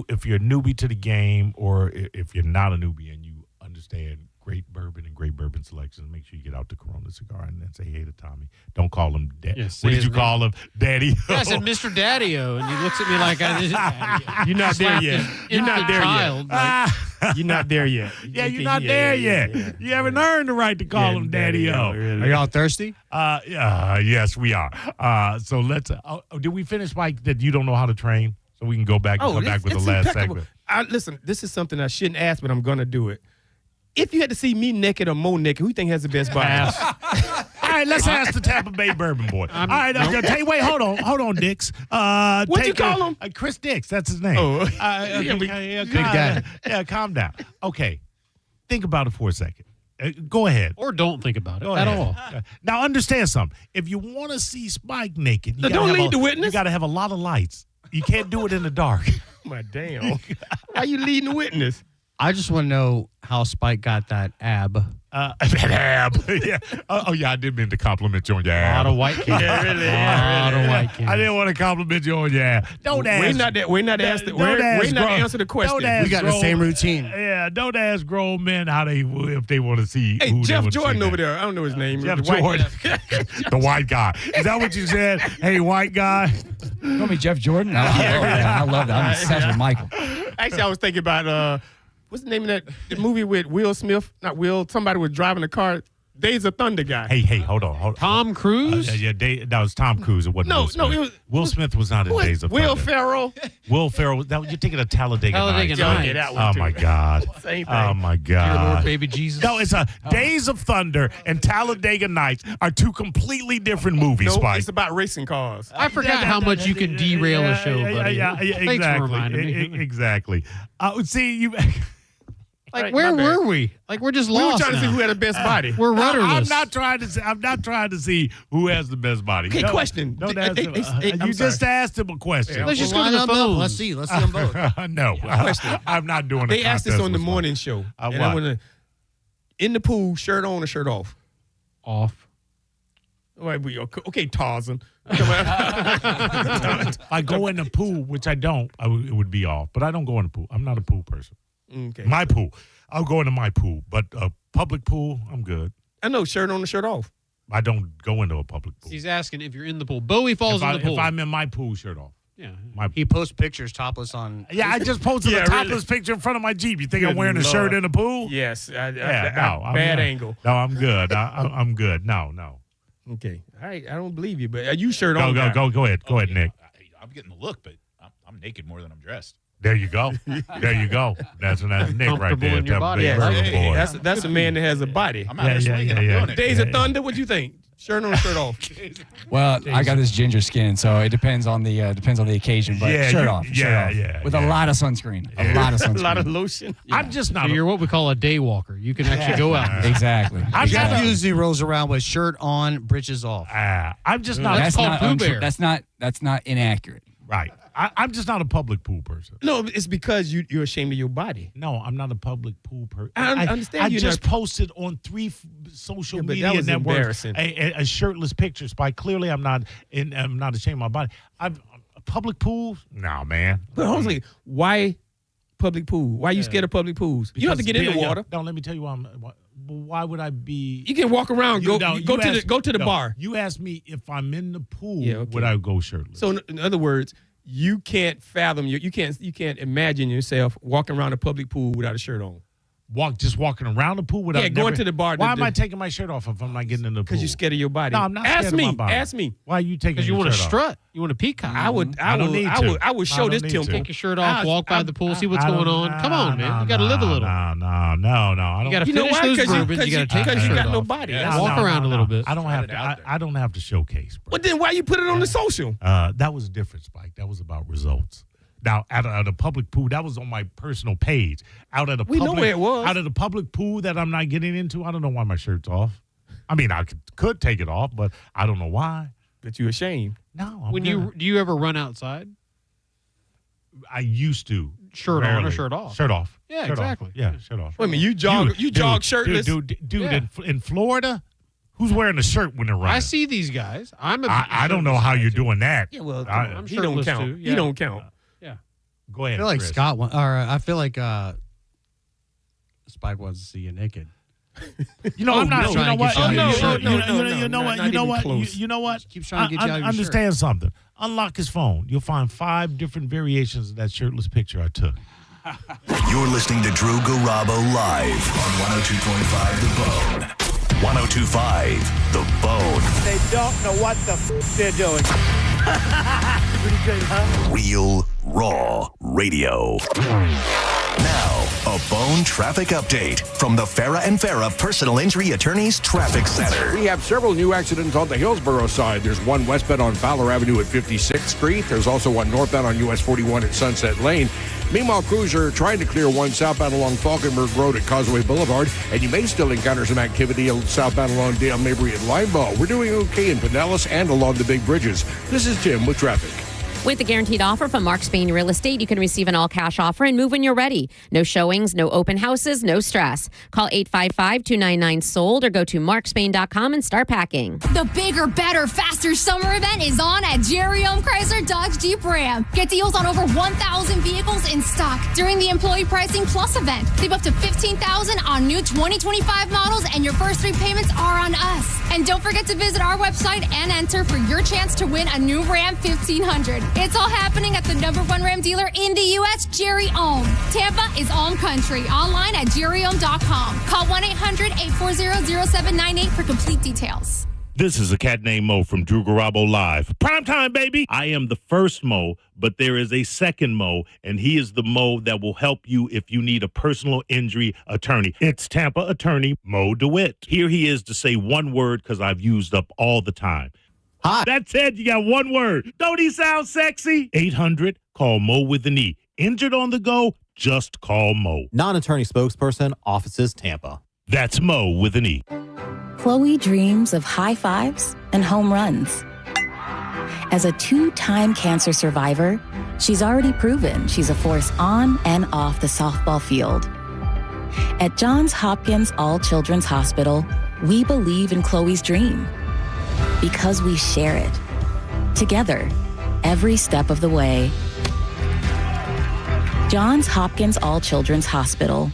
If you're a newbie to the game, or if you're not a newbie and you understand great bourbon and great bourbon selections, make sure you get out to Corona Cigar and then say hey to Tommy. Don't call him Daddy. Yes, what did you call him? Daddy? Yeah, I said Mr. Daddy-O, and he looks at me like You're not there yet. You're not there child, yet. You're not there yet. You're not there yet. You haven't earned the right to call him Daddy-O. Really. Are y'all thirsty? Yes, we are. So let's. Did we finish, Mike? That you don't know how to train, so we can go back and come back with the last segment. Listen, this is something I shouldn't ask, but I'm gonna do it. If you had to see me naked or Mo naked, who you think has the best body? All right, let's ask the Tampa Bay Bourbon Boy. All right, I'm gonna tell you. Wait, hold on, Dix. What'd you call him? Chris Dix. That's his name. Oh, Big guy. Yeah, calm down. Okay, think about it for a second. Go ahead. Or don't think about it at all. Now, understand something. If you want to see Spike naked, you don't lead the witness. You got to have a lot of lights. You can't do it in the dark. My damn. Why you leading the witness? I just want to know how Spike got that ab. That ab. Yeah. Yeah, I did mean to compliment you on your ab. A lot of white kids. Yeah, really. White kids. I didn't want to compliment you on your ab. Don't ask. We're not to answer the question. We got the same routine. Yeah, don't ask grown men if they want to see. Hey, Jeff Jordan over there. I don't know his name. Jeff Jordan. The white guy. Is that what you said? Hey, white guy. You call me Jeff Jordan? I love that. I'm obsessed with Michael. Actually, I was thinking about what's the name of that movie with Will Smith? Not Will. Somebody was driving a car. Days of Thunder guy. Hey, hold on. Tom Cruise? That was Tom Cruise. It wasn't Will Smith. it was Will Smith was not in Days of Will Thunder. Ferrell. Will Ferrell. You're thinking of Talladega Nights. Nights. Oh, my God. Same thing. Oh, my Dear God. Lord, baby Jesus. No, it's Days of Thunder and Talladega Nights are two completely different movies, No, Spike. it's about racing cars. I forgot how much you can derail a show, buddy. Yeah, Thanks for reminding me. Exactly. See, you... Like, where were we? Like, we're just lost. We were trying to see now. who had the best body. We're rudderless. I'm not trying to see who has the best body. Okay, question. Don't ask him. I'm you sorry. just asked him a question. Let's just go to the phone. Let's see them both. No, I'm not doing it. They asked this on the morning show. And I want to, in the pool, shirt on or shirt off? Off. Okay, Tarzan. I go in the pool, which I don't. It would be off, but I don't go in the pool. I'm not a pool person. Okay. My pool. I'll go into my pool, but a public pool, I'm good. I know, shirt on and shirt off. I don't go into a public pool. He's asking if you're in the pool. Bowie falls in the pool. If I'm in my pool, shirt off. Yeah. He posts pictures topless on. Yeah, I just posted a topless picture in front of my Jeep. You think I'm wearing a shirt in the pool? Yes. Bad angle. No, I'm good. I'm good. No. Okay. All right. I don't believe you, but are you shirt Go on? Go ahead. Go ahead, Nick. I'm getting the look, but I'm naked more than I'm dressed. There you go. There you go. That's Nick right there. In your body. Yeah, that's a man that has a body. I'm out here swinging. I'm doing it. Days of Thunder, what you think? Shirt on, shirt off. Well, I got this ginger skin, so it depends on the occasion. But shirt off, with a lot of sunscreen, a lot of sunscreen, a lot of lotion. I'm just not. So you're what we call a day walker. You can actually go out. Exactly. Jeff usually rolls around with shirt on, breeches off. I'm just not. That's called Pooh Bear. That's not inaccurate. Right. I'm just not a public pool person. No, it's because you're ashamed of your body. No, I'm not a public pool person. I understand. I just posted on 3 social media networks a shirtless picture. Spike. Clearly, I'm not ashamed of my body. I'm a public pool. No, man. But honestly, why public pool? Why are you scared of public pools? You don't have to get in the water. No, let me tell you why would I be? You can walk around. Go to the bar. You asked me if I'm in the pool, would I go shirtless? So in other words, you can't fathom you can't imagine yourself walking around a public pool without a shirt on. Just walking around the pool without going to the bar. Why am I taking my shirt off if I'm not getting in the pool? Because you're scared of your body. No, I'm not scared of my body. Ask me. Why are you taking your shirt off? Because you want to strut. You want to peacock. I would show this temple. Take your shirt off, walk by the pool, see what's going on. Come on, man. You got to live a little. No. You got to finish those bourbons. You got to take your shirt off. Because you got no body. Walk around a little bit. I don't have to showcase, bro. But then why you put it on the social? That was different, Spike. That was about results. Now, at a public pool, that was on my personal page. Out at a public pool that I'm not getting into, I don't know why my shirt's off. I mean, I could take it off, but I don't know why. But you ashamed? No. Do you ever run outside? I used to. Shirt on or shirt off? Shirt off. Yeah, shirt exactly. Off. Yeah, shirt off. Wait a minute, you jog shirtless? Dude, in Florida, who's wearing a shirt when they're running? I see these guys. I don't know how you're doing that. Yeah, well, I'm he don't count. Too. Yeah. He don't count. Go ahead. I feel like Chris. Scott I feel like Spike wants to see you naked. I'm not. You know what? You know what? Keeps trying to get you out of your Understand something. Unlock his phone. You'll find 5 different variations of that shirtless picture I took. You're listening to Drew Garabo live on 102.5 The Bone. 102.5 The Bone. They don't know what the they're doing. Pretty good, huh? Real Raw Radio. Now, a Bone traffic update from the Farah and Farah Personal Injury Attorneys Traffic Center. We have several new accidents on the Hillsborough side. There's one westbound on Fowler Avenue at 56th Street. There's also one northbound on US 41 at Sunset Lane. Meanwhile, crews are trying to clear one southbound along Falkenberg Road at Causeway Boulevard, and you may still encounter some activity southbound along Dale Mabry at Limeball. We're doing okay in Pinellas and along the big bridges. This is Tim with traffic. With the guaranteed offer from Mark Spain Real Estate, you can receive an all-cash offer and move when you're ready. No showings, no open houses, no stress. Call 855-299-SOLD or go to markspain.com and start packing. The bigger, better, faster summer event is on at Jerry Ohm Chrysler Dodge Jeep Ram. Get deals on over 1,000 vehicles in stock during the Employee Pricing Plus event. Save up to $15,000 on new 2025 models, and your first 3 payments are on us. And don't forget to visit our website and enter for your chance to win a new Ram 1500. It's all happening at the #1 Ram dealer in the U.S., Jerry Ohm. Tampa is Ohm Country. Online at jerryohm.com. Call 1-800-840-0798 for complete details. This is a cat named Mo from Drew Garabo Live. Primetime, baby! I am the first Mo, but there is a second Mo, and he is the Mo that will help you if you need a personal injury attorney. It's Tampa attorney Mo DeWitt. Here he is to say one word because I've used up all the time. Hi. That's it. You got one word. Don't he sound sexy? 800, call Mo with an E. Injured on the go, just call Mo. Non-attorney spokesperson, offices Tampa. That's Mo with an E. Chloe dreams of high fives and home runs. As a 2-time cancer survivor, she's already proven she's a force on and off the softball field. At Johns Hopkins All Children's Hospital, we believe in Chloe's dream. Because we share it. Together, every step of the way. Johns Hopkins All Children's Hospital.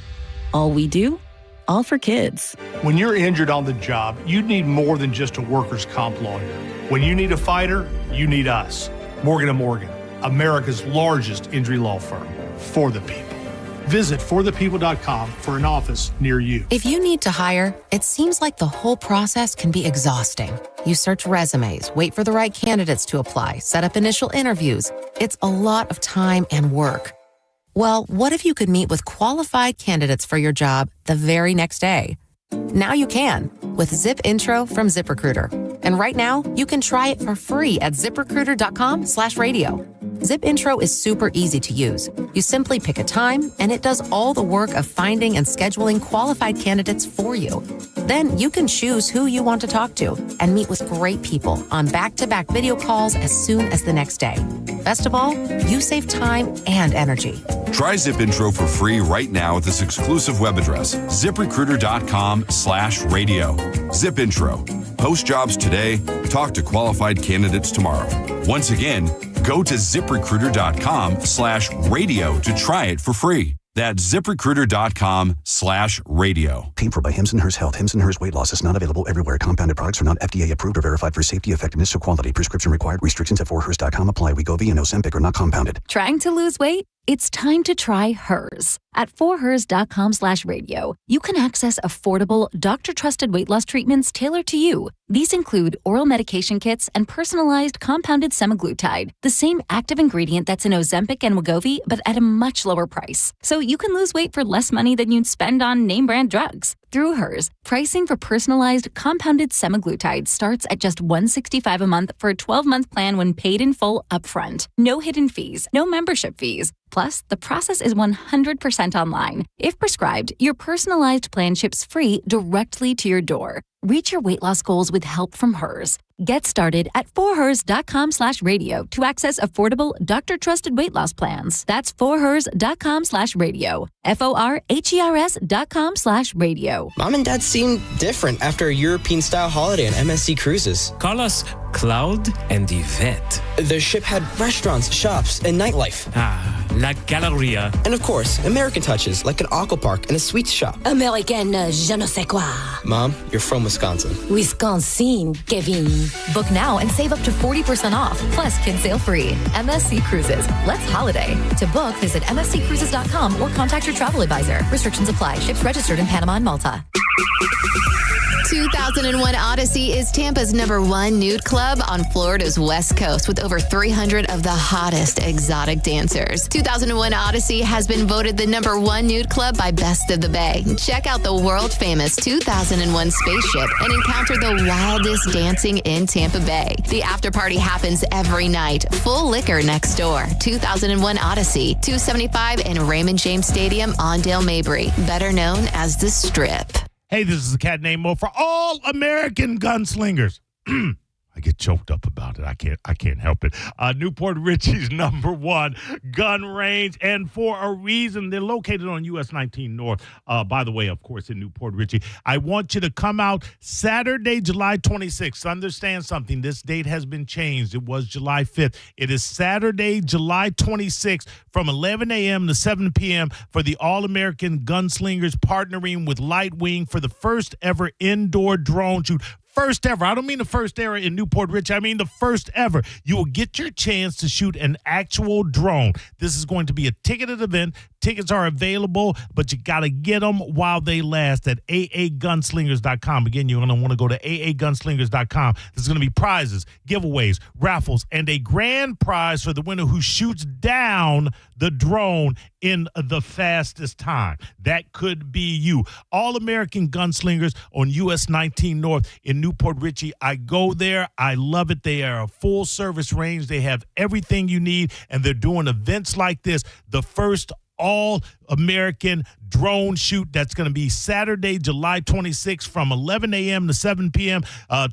All we do, all for kids. When you're injured on the job, you need more than just a workers' comp lawyer. When you need a fighter, you need us. Morgan & Morgan, America's largest injury law firm. For the people. Visit forthepeople.com for an office near you. If you need to hire, it seems like the whole process can be exhausting. You search resumes, wait for the right candidates to apply, set up initial interviews. It's a lot of time and work. Well, what if you could meet with qualified candidates for your job the very next day? Now you can with Zip Intro from ZipRecruiter. And right now, you can try it for free at ZipRecruiter.com/radio. Zip Intro is super easy to use. You simply pick a time, and it does all the work of finding and scheduling qualified candidates for you. Then you can choose who you want to talk to and meet with great people on back-to-back video calls as soon as the next day. Best of all, you save time and energy. Try Zip Intro for free right now at this exclusive web address, ZipRecruiter.com/radio. Zip Intro. Post jobs today. Talk to qualified candidates tomorrow. Once again, go to ZipRecruiter.com/radio to try it for free. That's ZipRecruiter.com/radio. Paid for by Hims & Hers Health. Hims & Hers Weight Loss is not available everywhere. Compounded products are not FDA approved or verified for safety, effectiveness, or quality. Prescription required. Restrictions at 4hers.com apply. Wegovy and Ozempic are not compounded. Trying to lose weight? It's time to try Hers. At 4hers.com/radio, you can access affordable, doctor-trusted weight loss treatments tailored to you. These include oral medication kits and personalized compounded semaglutide, the same active ingredient that's in Ozempic and Wegovy, but at a much lower price. So you can lose weight for less money than you'd spend on name-brand drugs. Through Hers, pricing for personalized compounded semaglutide starts at just $165 a month for a 12-month plan when paid in full upfront. No hidden fees, no membership fees. Plus, the process is 100% online. If prescribed, your personalized plan ships free directly to your door. Reach your weight loss goals with help from Hers. Get started at 4hers.com/radio to access affordable, doctor-trusted weight loss plans. That's 4hers.com/radio. FORHERS.com/radio. Mom and Dad seem different after a European-style holiday on MSC Cruises. Call us Cloud and Yvette. The ship had restaurants, shops, and nightlife. La Galleria. And of course, American touches like an aqua park and a sweets shop. American je ne sais quoi. Mom, you're from Wisconsin. Wisconsin, Kevin. Book now and save up to 40% off, plus kids sail free. MSC Cruises. Let's holiday. To book, visit msccruises.com or contact your travel advisor. Restrictions apply. Ships registered in Panama and Malta. 2001 Odyssey is Tampa's #1 nude club on Florida's West Coast with over 300 of the hottest exotic dancers. 2001 Odyssey has been voted the #1 nude club by Best of the Bay. Check out the world-famous 2001 spaceship and encounter the wildest dancing in Tampa Bay. The after party happens every night. Full liquor next door. 2001 Odyssey, 275 in Raymond James Stadium on Dale Mabry, better known as the Strip. Hey, this is a cat named Mo for all American gunslingers. I get choked up about it. I can't help it. Newport Richie's #1 gun range, and for a reason. They're located on US 19 North. By the way, of course, in Newport Richie. I want you to come out Saturday, July 26th. Understand something. This date has been changed. It was July 5th. It is Saturday, July 26th from 11 a.m. to 7 p.m. for the All-American Gunslingers partnering with Lightwing for the first ever indoor drone shoot. First ever. I don't mean the first ever in Newport Richie. I mean the first ever. You will get your chance to shoot an actual drone. This is going to be a ticketed event. Tickets are available, but you got to get them while they last at aagunslingers.com. Again, you're going to want to go to aagunslingers.com. There's going to be prizes, giveaways, raffles, and a grand prize for the winner who shoots down the drone in the fastest time. That could be you. All-American Gunslingers on US 19 North in Newport Richie. I go there. I love it. They are a full-service range. They have everything you need, and they're doing events like this. The first All-American drone shoot that's going to be Saturday, July 26th from 11 a.m. to 7 p.m.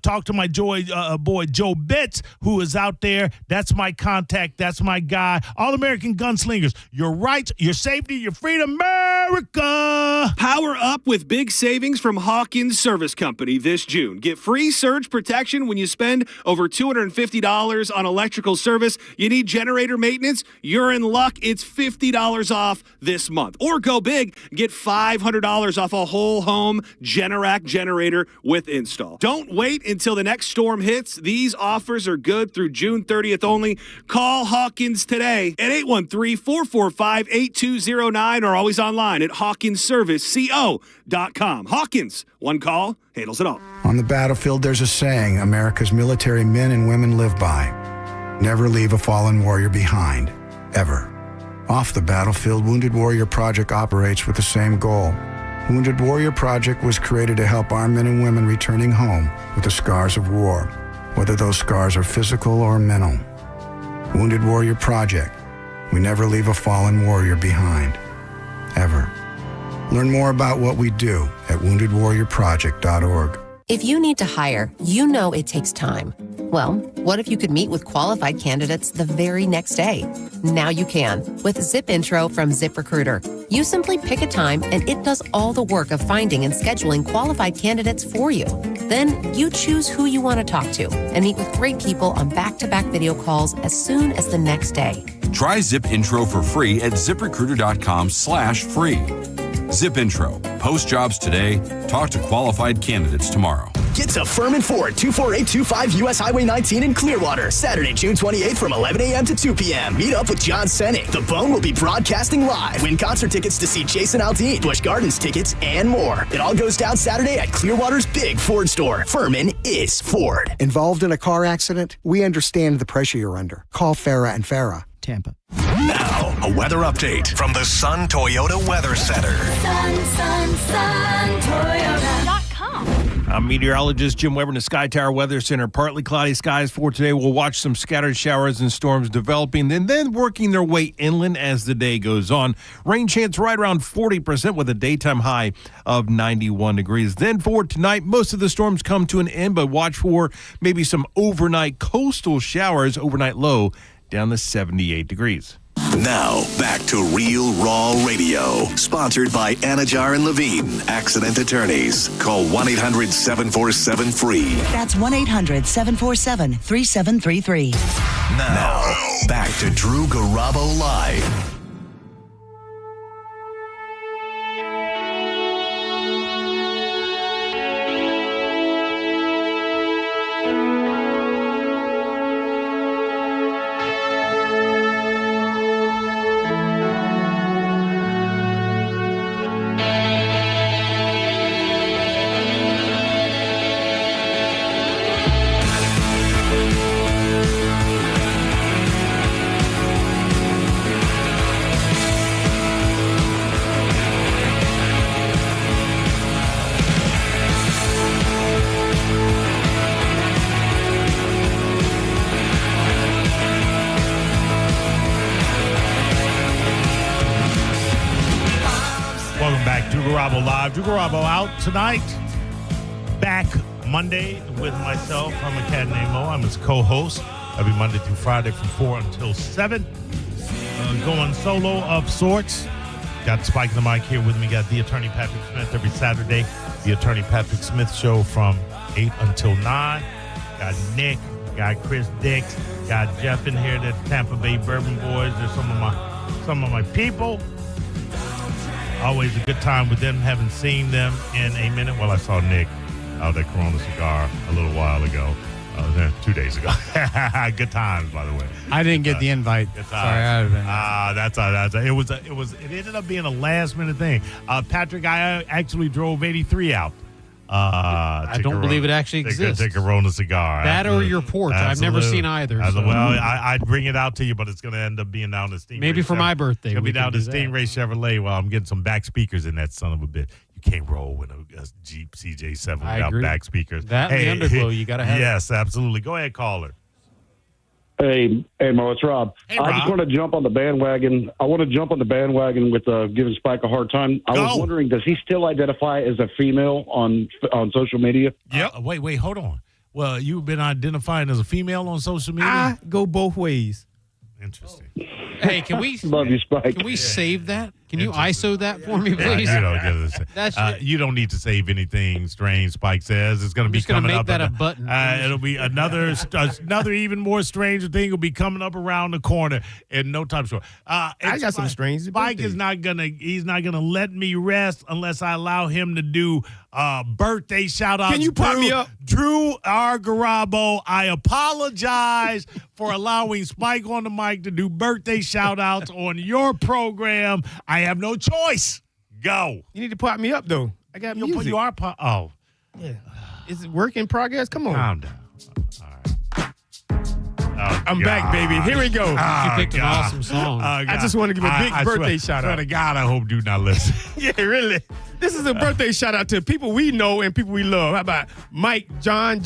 Talk to my boy Joe Betts, who is out there. That's my contact. That's my guy. All-American Gunslingers. Your rights, your safety, your freedom. Merry America. Power up with big savings from Hawkins Service Company this June. Get free surge protection when you spend over $250 on electrical service. You need generator maintenance? You're in luck. It's $50 off this month. Or go big, get $500 off a whole home Generac generator with install. Don't wait until the next storm hits. These offers are good through June 30th only. Call Hawkins today at 813-445-8209 or always online at hawkinsserviceco.com. Hawkins, one call, handles it all. On the battlefield, there's a saying America's military men and women live by. Never leave a fallen warrior behind, ever. Off the battlefield, Wounded Warrior Project operates with the same goal. Wounded Warrior Project was created to help our men and women returning home with the scars of war, whether those scars are physical or mental. Wounded Warrior Project. We never leave a fallen warrior behind, ever. Learn more about what we do at woundedwarriorproject.org. If you need to hire, you know it takes time. Well, what if you could meet with qualified candidates the very next day? Now you can with Zip Intro from ZipRecruiter. You simply pick a time and it does all the work of finding and scheduling qualified candidates for you. Then you choose who you want to talk to and meet with great people on back-to-back video calls as soon as the next day. Try Zip Intro for free at ziprecruiter.com/free. Zip Intro. Post jobs today. Talk to qualified candidates tomorrow. Get to Furman Ford, 24825 U.S. Highway 19 in Clearwater, Saturday, June 28th from 11 a.m. to 2 p.m. Meet up with John Senning. The Bone will be broadcasting live. Win concert tickets to see Jason Aldean, Busch Gardens tickets, and more. It all goes down Saturday at Clearwater's big Ford store. Furman is Ford. Involved in a car accident? We understand the pressure you're under. Call Farah and Farah, Tampa. Now, a weather update from the Sun Toyota Weather Center. SunToyota.com. I'm meteorologist Jim Weber in the Sky Tower Weather Center. Partly cloudy skies for today. We'll watch some scattered showers and storms developing and then working their way inland as the day goes on. Rain chance right around 40% with a daytime high of 91 degrees. Then for tonight, most of the storms come to an end, but watch for maybe some overnight coastal showers, overnight low down to 78 degrees. Now, back to Real Raw Radio. Sponsored by Anajar and Levine, accident attorneys. Call 1-800-747-FREE. That's 1-800-747-3733. Now, back to Drew Garabo Live. Garabo Live. Drew Garabo out tonight. Back Monday with myself. I'm a cat named Mo. I'm his co-host every Monday through Friday from 4 until 7. Going solo of sorts. Got Spike the mic here with me. Got the attorney Patrick Smith every Saturday. The attorney Patrick Smith show from 8 until 9. Got Nick. Got Chris Dix. Got Jeff in here. The Tampa Bay Bourbon Boys. There's some of my people. Always a good time with them. Haven't seen them in a minute. Well, I saw Nick out at Corona Cigar a little while ago. 2 days ago. Good times, by the way. I didn't get the invite. Good Sorry, I would have been. It ended up being a last minute thing. Patrick, I actually drove 83 out. I don't believe it actually exists. Take a Corona Cigar. That or your porch. I've never seen either. So. Well, I'd bring it out to you, but it's going to end up being down to Stingray. Maybe for my birthday. It's going to be down to Stingray Chevrolet while I'm getting some back speakers in that son of a bit. You can't roll with a Jeep CJ7 without back speakers. That and the underglow, you got to have. Yes, absolutely. Go ahead, caller. Hey, Mo, it's Rob. Hey, Rob. I just want to jump on the bandwagon. I want to jump on the bandwagon with giving Spike a hard time. I was wondering, does he still identify as a female on social media? Yeah. Wait, hold on. Well, you've been identifying as a female on social media? I go both ways. Interesting. Hey, can we love you, Spike? Can we save that? Can you ISO that for me, Yeah, please? you don't get it. You don't need to save anything strange, Spike says. It's going to be coming up. That a button. It'll be another even more stranger thing will be coming up around the corner in no time short. I got some strange. Spike is not gonna let me rest unless I allow him to do birthday shout outs. Can you pop me up? Drew R. Garabo, I apologize for allowing Spike on the mic to do birthday shout outs on your program. I have no choice. Go. You need to pop me up, though. I got music. You are oh. Yeah. Is it work in progress? Come on. Calm down. All right. Oh, I'm back, baby. Here we go. You picked an awesome song. I just want to give a big birthday shout out. Swear to God, I hope you not listen. Yeah, really. This is a birthday shout out to people we know and people we love. How about John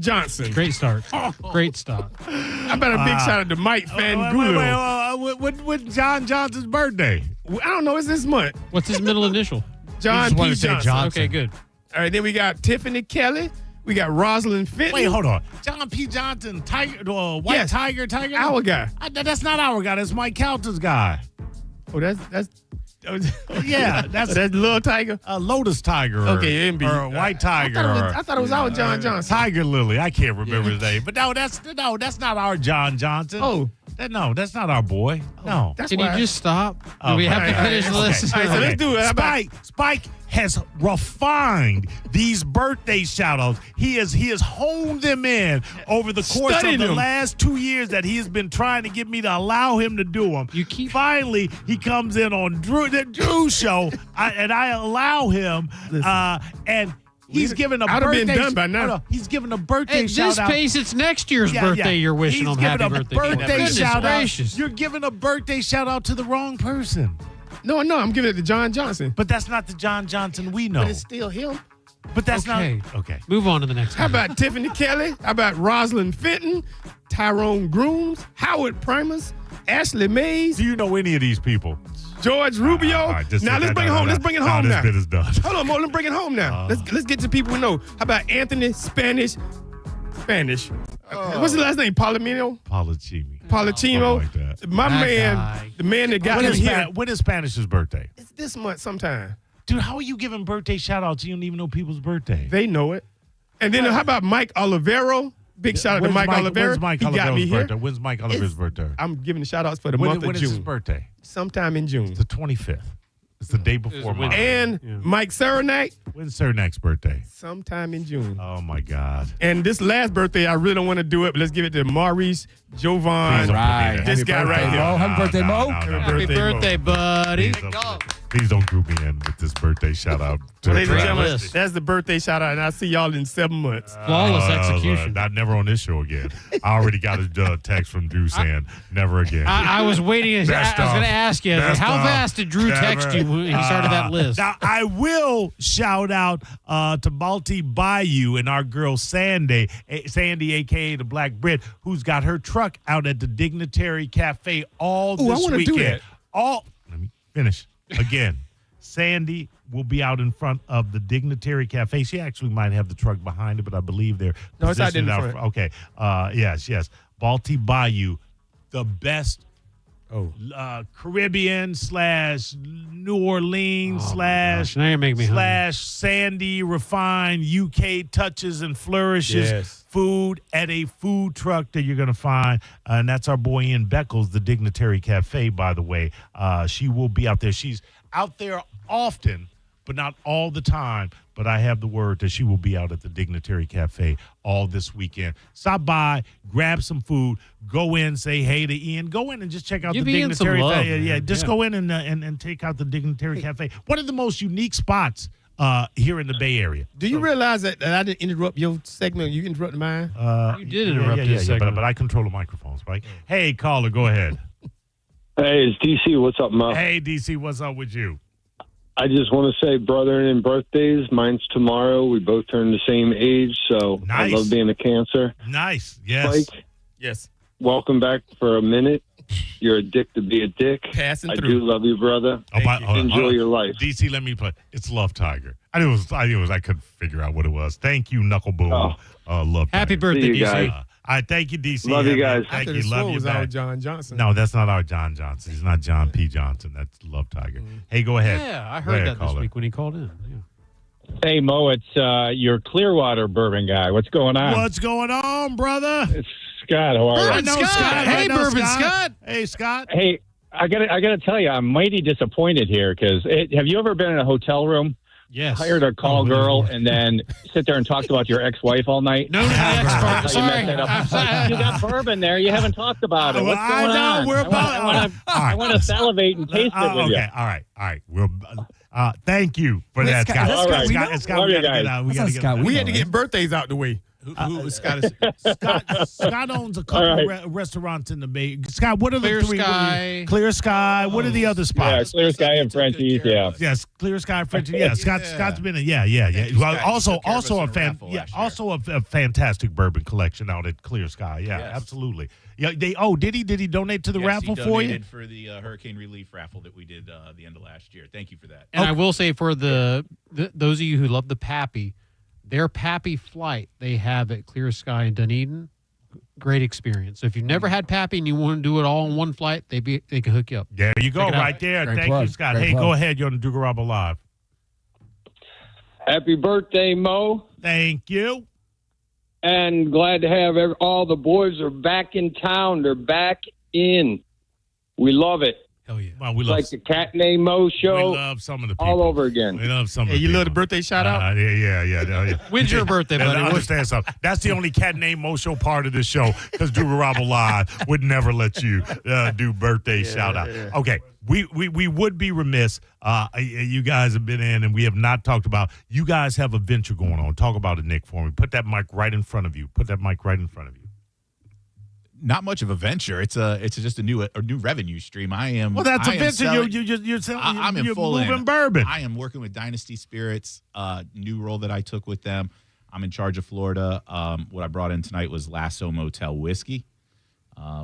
Johnson? Great start. Great start. How about a big shout out to Mike Fangulo? What's John Johnson's birthday? I don't know. It's this month. What's his middle initial? John P. Johnson. Okay, good. All right, then we got Tiffany Kelly. We got Rosalind Fenton. Wait, hold on. John P. Johnson, White Tiger. Our guy. That's not our guy. That's Mike Calta's guy. Oh, that's yeah, that's Little Tiger. Lotus Tiger. Okay, MB. Or White Tiger. I thought it was our John Johnson. Tiger Lily. I can't remember his name. But that's not our John Johnson. Oh. That's not our boy. No. Can you just stop? Do we have to finish the list? All right, so let's do it. Spike has refined these birthday shout-outs. He has honed them in over the course of the last 2 years that he has been trying to get me to allow him to do them. Finally, he comes in on the Drew show, and I allow him, and he's giving a birthday. Been done by now. He's giving a birthday At shout out. this pace, it's next year's birthday. You're wishing him happy birthday. Birthday shout out. You're giving a birthday shout out to the wrong person. No, I'm giving it to John Johnson. But that's not the John Johnson we know. But it's still him. But that's not okay. Move on to the next. How about Tiffany Kelly? How about Rosalind Fenton? Tyrone Grooms? Howard Primus? Ashley Mays? Do you know any of these people? George Rubio. Now let's bring it home. Let's bring it home now. This bit is done. Hold on, Mo. Let's bring it home now. Let's get to people we know. How about Anthony Spanish? What's his last name? Palomino? Palacino. Like that. My man, the man that got him here. When is Spanish's birthday? It's this month sometime. Dude, how are you giving birthday shout outs? You don't even know people's birthday. They know it. And then how about Mike Olivero? Big shout out to Mike Olivero. When's Mike Olivero's birthday? When's Mike Olivero's birthday? I'm giving the shout outs for the month of June. When is his birthday? Sometime in June. It's the 25th. It's the day before mine. And Mike Serenak. When's Serenak's birthday? Sometime in June. Oh, my God. And this last birthday, I really don't want to do it, but let's give it to Maurice Jovan. Right. This guy right here. Happy birthday, Mo. Happy birthday, buddy. Please don't group me in with this birthday shout out. Ladies and gentlemen, that's the birthday shout out, and I'll see y'all in 7 months. Flawless execution. Not never on this show again. I already got a text from Drew saying never again. I was waiting. I was going to ask you, how fast did Drew text you when he started that list? Now, I will shout out to Balti Bayou and our girl Sandy, a.k.a. the Black Brit, who's got her truck out at the Dignitary Cafe all this weekend. Do that. Let me finish. Again, Sandy will be out in front of the Dignitary Cafe. She actually might have the truck behind it, but I believe they're it's not in the front. Okay. Yes. Balti Bayou, the best Caribbean / New Orleans / now you're making me hungry. Sandy refined UK touches and flourishes food at a food truck that you're going to find. And that's our boy Ian Beckles, the Dignitary Cafe, by the way. She will be out there. She's out there often, but not all the time. But I have the word that she will be out at the Dignitary Cafe all this weekend. Stop by, grab some food, go in, say hey to Ian. Go in and just check out the Dignitary Cafe. Just go in and take out the Dignitary Cafe. One of the most unique spots here in the Bay Area. Do you realize that I didn't interrupt your segment? You interrupted mine? You did interrupt this segment. But I control the microphone, Spike. Hey, caller, go ahead. Hey, it's DC. What's up, Mo? Hey, DC, what's up with you? I just want to say, brother, and birthdays. Mine's tomorrow. We both turn the same age, so nice. I love being a Cancer. Nice. Yes. Spike, yes. Welcome back for a minute. You're a dick to be a dick. Passing I through. do love you, brother. Enjoy your life. DC, let me play. It's Love Tiger. I knew it was. I couldn't figure out what it was. Thank you, Knuckle Boom. Love Tiger. Happy birthday, DC. All right, thank you, DC. Love you guys. Thank I you. Love you, was man. our John Johnson. No, that's not our John Johnson. He's not John P. Johnson. That's Love Tiger. Hey, go ahead. Yeah, I Go heard ahead, that this caller. week when he called in. Yeah. Hey, Mo, it's your Clearwater bourbon guy. What's going on? What's going on, brother? It's Scott. How are you? Bourbon Scott. Hey, Bourbon Scott. Hey, Scott. Hey, I gotta tell you, I'm mighty disappointed here because have you ever been in a hotel room? Yes. Hired a call girl and then sit there and talked about your ex-wife all night? No, ex-part. Sorry. You got bourbon there. You haven't talked about it. What's Well, going I know. on? We're about. I want to salivate and taste it with you. Okay. All right. We'll. Thank you for that, Scott. Scott. All right. Scott, Love we you gotta get guys. out. We gotta get out. We had to get birthdays out the way. Who Scott is? Scott owns a couple of restaurants in the Bay. Scott, what are Clear the three? Sky. Clear Sky. What are the other Yeah, spots? Clear Sky and Frenchies. Yeah. Yes, Clear Sky French. Yeah, Scott's been in. Yeah. Well, also a fantastic bourbon collection out at Clear Sky. Yeah, absolutely. Yeah, did he donate to the raffle for you? For the hurricane relief raffle that we did the end of last year. Thank you for that. And I will say for those of you who love the Pappy, their Pappy flight they have at Clear Sky in Dunedin, great experience. So if you've never had Pappy and you want to do it all in one flight, they can hook you up. There you go, Check it out. right there. Great Thank plug. you, Scott. Great Hey, plug. go ahead. You're on the Garabo Live. Happy birthday, Mo. Thank you. And glad to have all the boys are back in town. They're back in. We love it. Hell yeah. Well, we It's love. like the Cat Named Mo show We love some of the people. all over again. We love some. Hey, of the you love the people. birthday shout out? Yeah. When's your birthday, buddy? Understand something. That's the only Cat Named Mo show part of this show because Garabo Live would never let you do birthday shout out. Okay, we would be remiss. You guys have been in and we have not talked about. You guys have a venture going on. Talk about it, Nick, for me. Put that mic right in front of you. Not much of a venture. It's just a new revenue stream. I am. Well, that's I a am venture. selling- You're selling. I'm in you're full moving in. bourbon. I am working with Dynasty Spirits. New role that I took with them. I'm in charge of Florida. What I brought in tonight was Lasso Motel whiskey.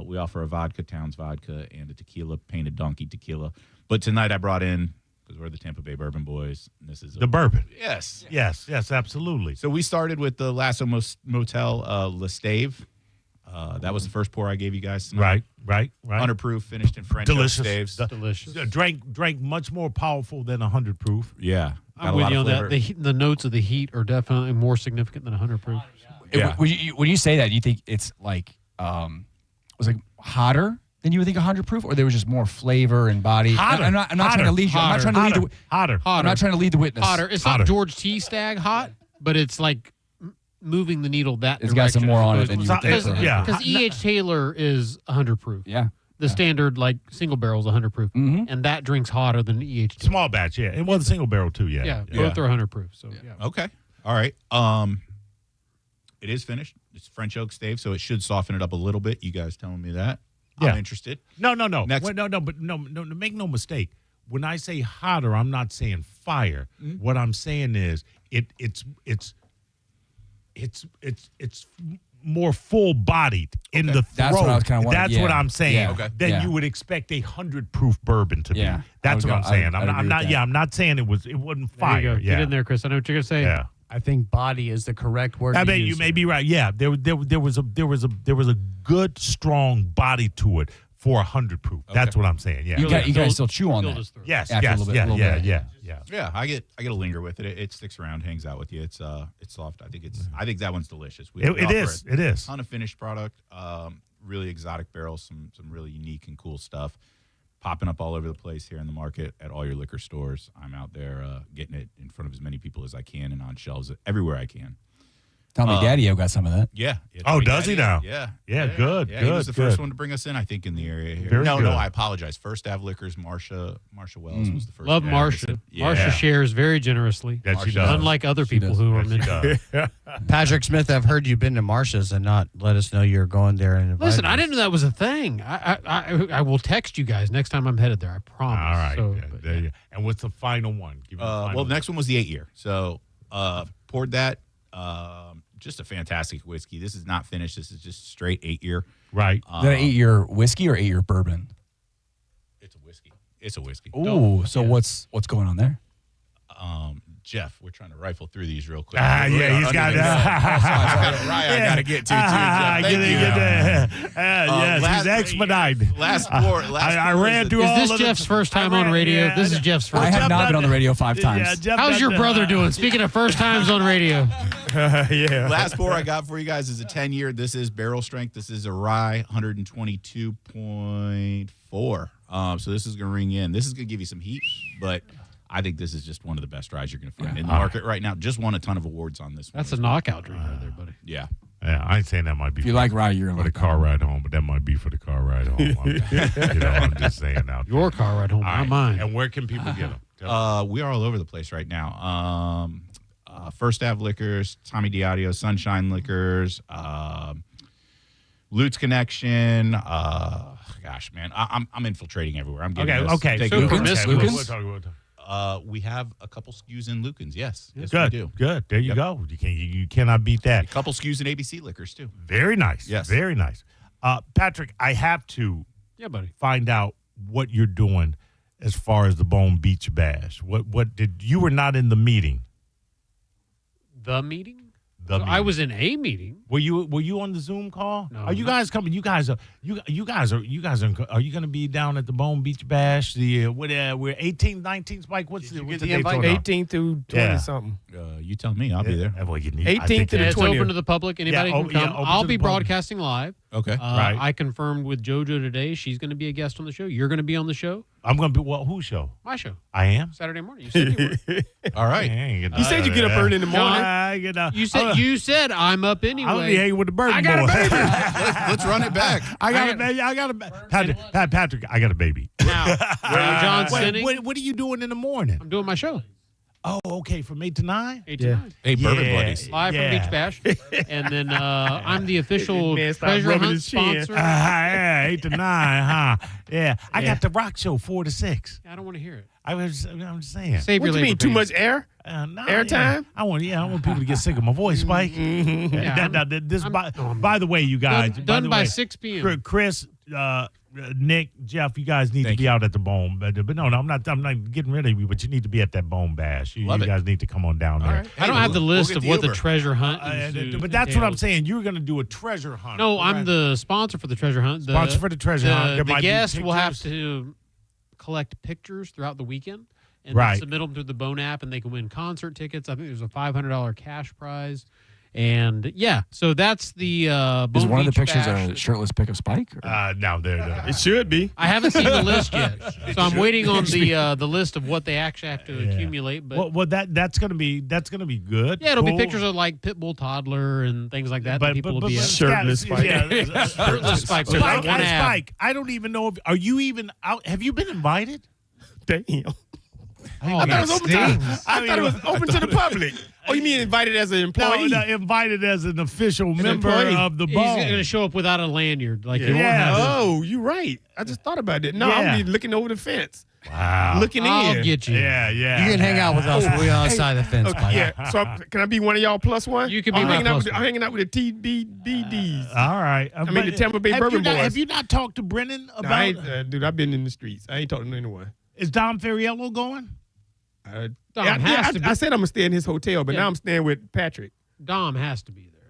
We offer a vodka, Towns vodka, and a tequila, Painted Donkey tequila. But tonight I brought in, because we're the Tampa Bay Bourbon Boys. And this is The bourbon. Yes, absolutely. So we started with the Lasso Motel Lestave. That was the first pour I gave you guys tonight. Right. 100 proof, finished in French Delicious. staves. Delicious. Drank much more powerful than 100 proof. Yeah. I'm with you on that. The notes of the heat are definitely more significant than 100 proof. Yeah. When you say that, you think it's like was like hotter than you would think 100 proof, or there was just more flavor and body? Hotter. I'm not trying to lead you. I'm not trying to lead the Hotter. I'm not trying to lead the witness. Hotter. It's not George T. Stag hot, but it's like moving the needle that It's got some more on it than you would think. Because E.H. Taylor is 100 proof. Yeah. The standard like single barrel is 100 proof, and that drink's hotter than E.H. Taylor. Small batch, yeah. It was a single barrel too, yeah. Yeah, both are 100 proof. So yeah. Okay. All right. It is finished. It's French oak stave, so it should soften it up a little bit. You guys telling me that? Yeah. I'm interested. No. Next- Wait, no, make no mistake. When I say hotter, I'm not saying fire. What I'm saying is it's more full bodied in the throat. That's what I was kinda wondering. That's Yeah. what I'm saying. Yeah. Okay. Than Yeah. you would expect 100 proof bourbon to be. Yeah. That's what I'm saying. I'd agree I'm with not. that. Yeah, I'm not saying it wasn't There you fire. go. Yeah. Get in there, Chris. I know what you're gonna say. Yeah. I think body is the correct word. I to mean, use you may here. be right. Yeah, there was a good strong body to it for 100 proof. That's what I'm saying. Yeah, You guys still chew on that. Yes, After a little bit- yeah. Yeah, I get a linger with it. It sticks around, hangs out with you. It's soft. I think that one's delicious. We It offer is. It is. Ton of finished product. Really exotic barrels. Some really unique and cool stuff. Popping up all over the place here in the market at all your liquor stores. I'm out there getting it in front of as many people as I can and on shelves everywhere I can. Tommy Daddio got some of that. Yeah. Oh, does he now? Yeah. Good. Yeah, he was the first one to bring us in, I think, in the area here. Very No, good. I apologize. First Ave Liquors, Marsha Wells was the first. Love one. Marsha. Yeah. Marsha shares very generously. That she does. Unlike other people who are meant to. Patrick Smith, I've heard you've been to Marsha's and not let us know you're going there. And Listen, I didn't know that was a thing. I will text you guys next time I'm headed there. I promise. All right. So, There you- And what's the final one? Give me the final Well, the next one was the 8-year. So poured that. Just a fantastic whiskey. This is not finished. This is just straight 8-year. Right. Is that an 8-year whiskey or 8-year bourbon? It's a whiskey. Ooh, so what's going on there? Jeff, we're trying to rifle through these real quick. Yeah, he's got that. I got to get to, too, Jeff. Thank you. Yes, he's expedited. Last four. I ran through all Is this Jeff's first time on radio? Yeah, this is Jeff's first I time. have not been on the radio 5 times. How's your brother doing? Speaking of first times on radio. Yeah. Last pour I got for you guys is a 10-year. This is barrel strength. This is a rye, 122.4. So this is going to ring in. This is going to give you some heat, but I think this is just one of the best ryes you're going to find in the market right now. Just won a ton of awards on this one. That's a knockout drink right there, buddy. Yeah. Yeah, I ain't saying that might be. If you like rye, you're for the car ride home, but that might be for the car ride home. I'm just saying now. Your car ride home, not mine. And where can people get them? We are all over the place right now. First Ave Liquors, Tommy DiAdio, Sunshine Liquors, Lutz Connection. Gosh, man, I'm infiltrating everywhere. I'm getting this. Okay. Take So over. We have a couple SKUs in Lukens. Yes, Good. we do. Good. There you go. You cannot beat that. A couple SKUs in ABC Liquors too. Very nice. Yes. Very nice. Patrick, I have to buddy. find out what you're doing as far as the Bone Beach Bash. What did you were not in the meeting? The meeting? The meeting. I was in a meeting. Were you on the Zoom call? No. Are you guys coming? You guys are you guys are you going to be down at the Bone Beach Bash? We're 18, 19 Spike. What's the Get date the invite? on? 18 through 20 something. You tell me. I'll be there. Well, you need, 18th to the It's 20th. open to the public. Anybody can come. I'll be broadcasting live. Okay. Right. I confirmed with JoJo today. She's going to be a guest on the show. You're going to be on the show. I'm going to be whose show? My show. I am. Saturday morning. You said you were. All right. You said you get up early in the morning. You said I'm up anyway. I'll be hanging with the bird. I got a baby. Let's run it back. I got a baby. Patrick, I got a baby. Now, John Sinney. What are you doing in the morning? I'm doing my show. Oh, okay, from 8 to 9? 8 to 9. Hey, Bourbon Buddies. Live from Beach Bash. And then I'm the official treasure hunt sponsor. Yeah, 8 to 9, huh? Yeah. I got the rock show 4 to 6. I don't want to hear it. I'm just saying. Save What your you mean, labor too pain. much air? No, Airtime? I want people to get sick of my voice, Spike. By the way, you guys. Done by 6 p.m. Chris, Nick, Jeff, you guys need to be out at the Bone. But no, I'm not getting rid of you, but you need to be at that Bone Bash. You guys need to come on down there. I don't have the list of what the treasure hunt is. But that's what I'm saying. You're going to do a treasure hunt. No, I'm the sponsor for the treasure hunt. Sponsor for the treasure hunt. There The might be guest will have pictures. to collect pictures throughout the weekend and Right. then submit them through the Bone app, and they can win concert tickets. I think there's a $500 cash prize. And yeah, so that's the Bone Is one of the Beach pictures Bash. a shirtless pic of Spike? No, there. It should be. I haven't seen the list yet, so I'm waiting on the list of what they actually have to accumulate. But Well, that's gonna be good. yeah, it'll Cool. be pictures of like Pitbull toddler and things like that. That people will be shirtless Spike. shirtless Spike. So Spike, one ab. Spike, I don't even know. Are you even out? Have you been invited? Damn. Oh, I thought it was open to the public. Oh, you mean invited as an employee? No, invited as an official member employee. of the He's Bone. going to show up without a lanyard. Like he won't Yeah. have it. Oh, you're right. I just thought about it. No, Yeah. I'm be looking over the fence. Wow. Looking I'll in. get you. Yeah. You can hang out with us. We're on the side of the fence, Okay, Spike. yeah. So can I be one of y'all plus one? You can be I'm my hanging out plus with one. I'm hanging out with the TBDs. All right. I mean, the Tampa Bay Bourbon Boys. Have you not talked to Brennan No, about? I ain't, dude, I've been in the streets. I ain't talking to anyone. Is Dom Ferriello going? Dom has to be. I said I'm gonna stay in his hotel, but Yeah. now I'm staying with Patrick. Dom has to be there.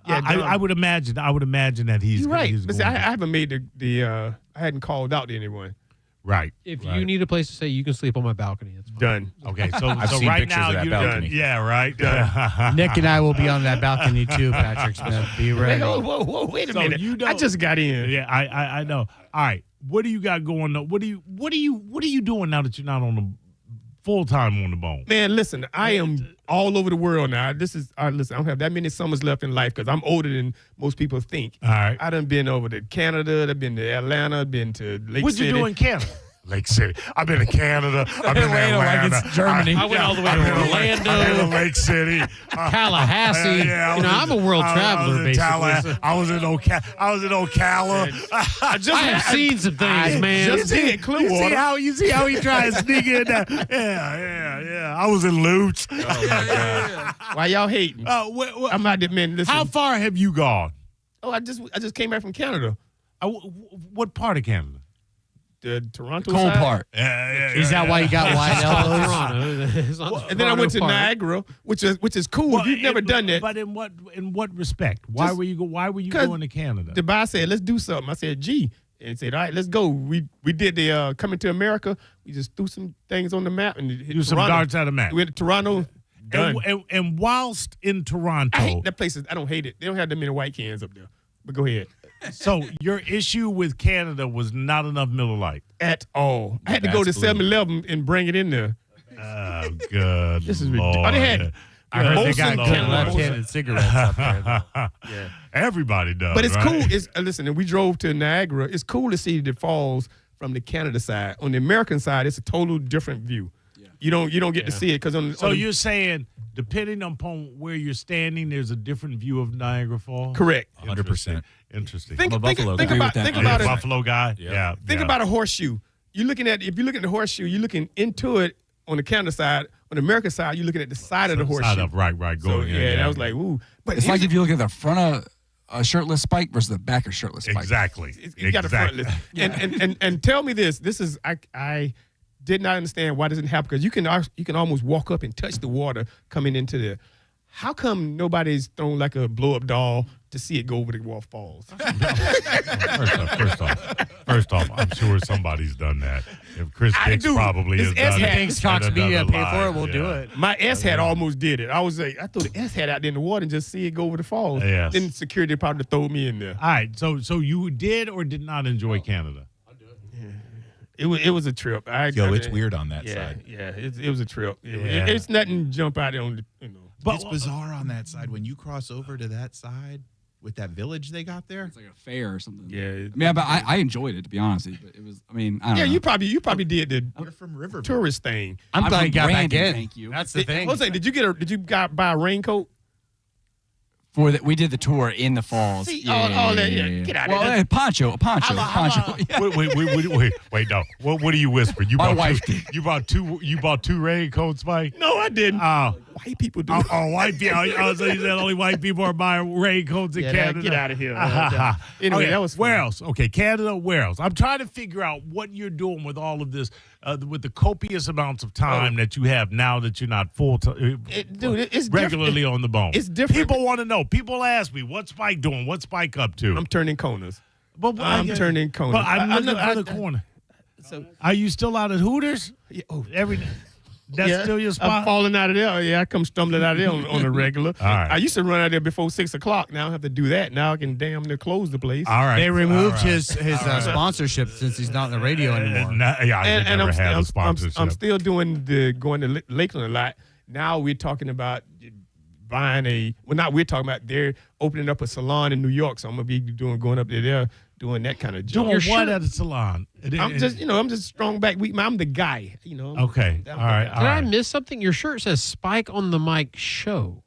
Yeah. Yeah, Dom. I would imagine. I would imagine that he's. You're right. He's But see, going I haven't made I hadn't called out to anyone. right. If right. you need a place to stay, you can sleep on my balcony. It's fine. Done. Okay, so I've so seen right pictures now of that you're balcony. Yeah, right. Nick and I will be on that balcony too, Patrick Smith. Be ready. Whoa, wait a So minute. you don't- I just got in. Yeah, I know. All right, what do you got going on? What are you doing now that you're not on the full time on the Bone? Man, listen, I am all over the world now. Listen, I don't have that many summers left in life because I'm older than most people think. All right, I done been over to Canada, I've been to Atlanta, been to Lake what'd City. you do in Canada? Lake City. I've been to Canada. I've been to Atlanta. Like it's Germany. I went all the way to Orlando. I've been to Lake City, Tallahassee. I'm a world traveler, basically. So. I was in Ocala. I've seen some things, man. Just did Clearwater. You see how he tried to sneak in there? Yeah. I was in Lutz. Why y'all hating? I'm out there, man. Listen. How far have you gone? Oh, I just came back from Canada. What part of Canada? the Toronto Cold side. part. Is that why you got wide elbows? And then I went to Niagara, which is cool. Well, if you've never done that. But in what respect? Why were you going to Canada? The boss said, "Let's do something." I said, "Gee," and said, "All right, let's go." We did the Coming to America. We just threw some things on the map and hit Do some Toronto. darts out of map. We went to Toronto. Done. And whilst in Toronto, I hate that place. I don't hate it. They don't have that many white cans up there. But go ahead. So your issue with Canada was not enough Miller Lite At all. I had to go to 7-Eleven and bring it in there. Oh, good. This is Lord. ridiculous. They had I heard they Molson got Canada. left-handed cigarettes up there. Yeah. Everybody does. But it's right? cool. Listen, and we drove to Niagara. It's cool to see the falls from the Canada side. On the American side, it's a total different view. You don't get to see it because on So the, you're saying, depending upon where you're standing, there's a different view of Niagara Falls? correct. 100%. Interesting. Think, I'm a think, Buffalo think guy. about Agree with think that. about You're a it. Buffalo guy? Yeah. Think about a horseshoe. If you're looking at the horseshoe, you're looking into it on the Canada side. On the American side, you're looking at the side of the horseshoe. Side up, right, So going yeah, in. that was like, ooh. But It's here's like if you look at the front of a shirtless Spike versus the back of shirtless Spike. Exactly. you got a front list. And tell me this. This is I did not understand why this didn't happen because you can almost walk up and touch the water coming into there. How come nobody's thrown like a blow up doll to see it go over the waterfalls? First off, I'm sure somebody's done that. If Chris Dix probably has done it. Thinks Cox Media pay for it, we'll do it. My S hat almost did it. I was like, I threw the S hat out there in the water and just see it go over the falls. Yes. Then security probably throw me in there. All right, so you did or did not enjoy Canada? It was a trip. It's weird on that yeah, side. Yeah, it was a trip. Yeah. It's nothing to jump out on the. But it's bizarre on that side when you cross over to that side with that village they got there. It's like a fair or something. Yeah. I mean, but I enjoyed it, to be honest with you. But it was, I mean, I don't know. You probably did the You're from Riverville. tourist thing. I'm glad from you got back Brandon, in. thank you. That's the thing. I was saying, did you buy a raincoat? We did the tour in the falls. See, all that, yeah. Get out of well, here. A poncho. Yeah. Wait, no. What do you whisper? You My bought wife two, did. You bought two raincoats, Mike? No, I didn't. White people do. White people. I was saying that only white people are buying raincoats in Canada. Get out of here. Anyway, that was fun. where else? Okay, Canada. Where else? I'm trying to figure out what you're doing with all of this, with the copious amounts of time that you have now that you're not full time, it's regularly different. on the bone. It's different. People want to know. People ask me, "What's Spike doing? What's Spike up to?" I'm turning corners. But I'm turning corners. But I'm looking not- at the corner. Are you still out at Hooters? Yeah, That's still your spot? I'm falling out of there. Yeah, I come stumbling out of there on a regular. All right. I used to run out of there before 6 o'clock. Now I have to do that. Now I can damn near close the place. All right. They removed his sponsorship since he's not in the radio anymore. And never I'm, had a I'm sponsorship. still doing going to Lakeland a lot. Now we're talking about buying we're talking about they're opening up a salon in New York. So I'm going to be going up there doing that kind of job. Doing what at a salon? I'm just strong back weak. I'm the guy, Okay. All right. Did I miss something? Your shirt says Spike on the Mic Show.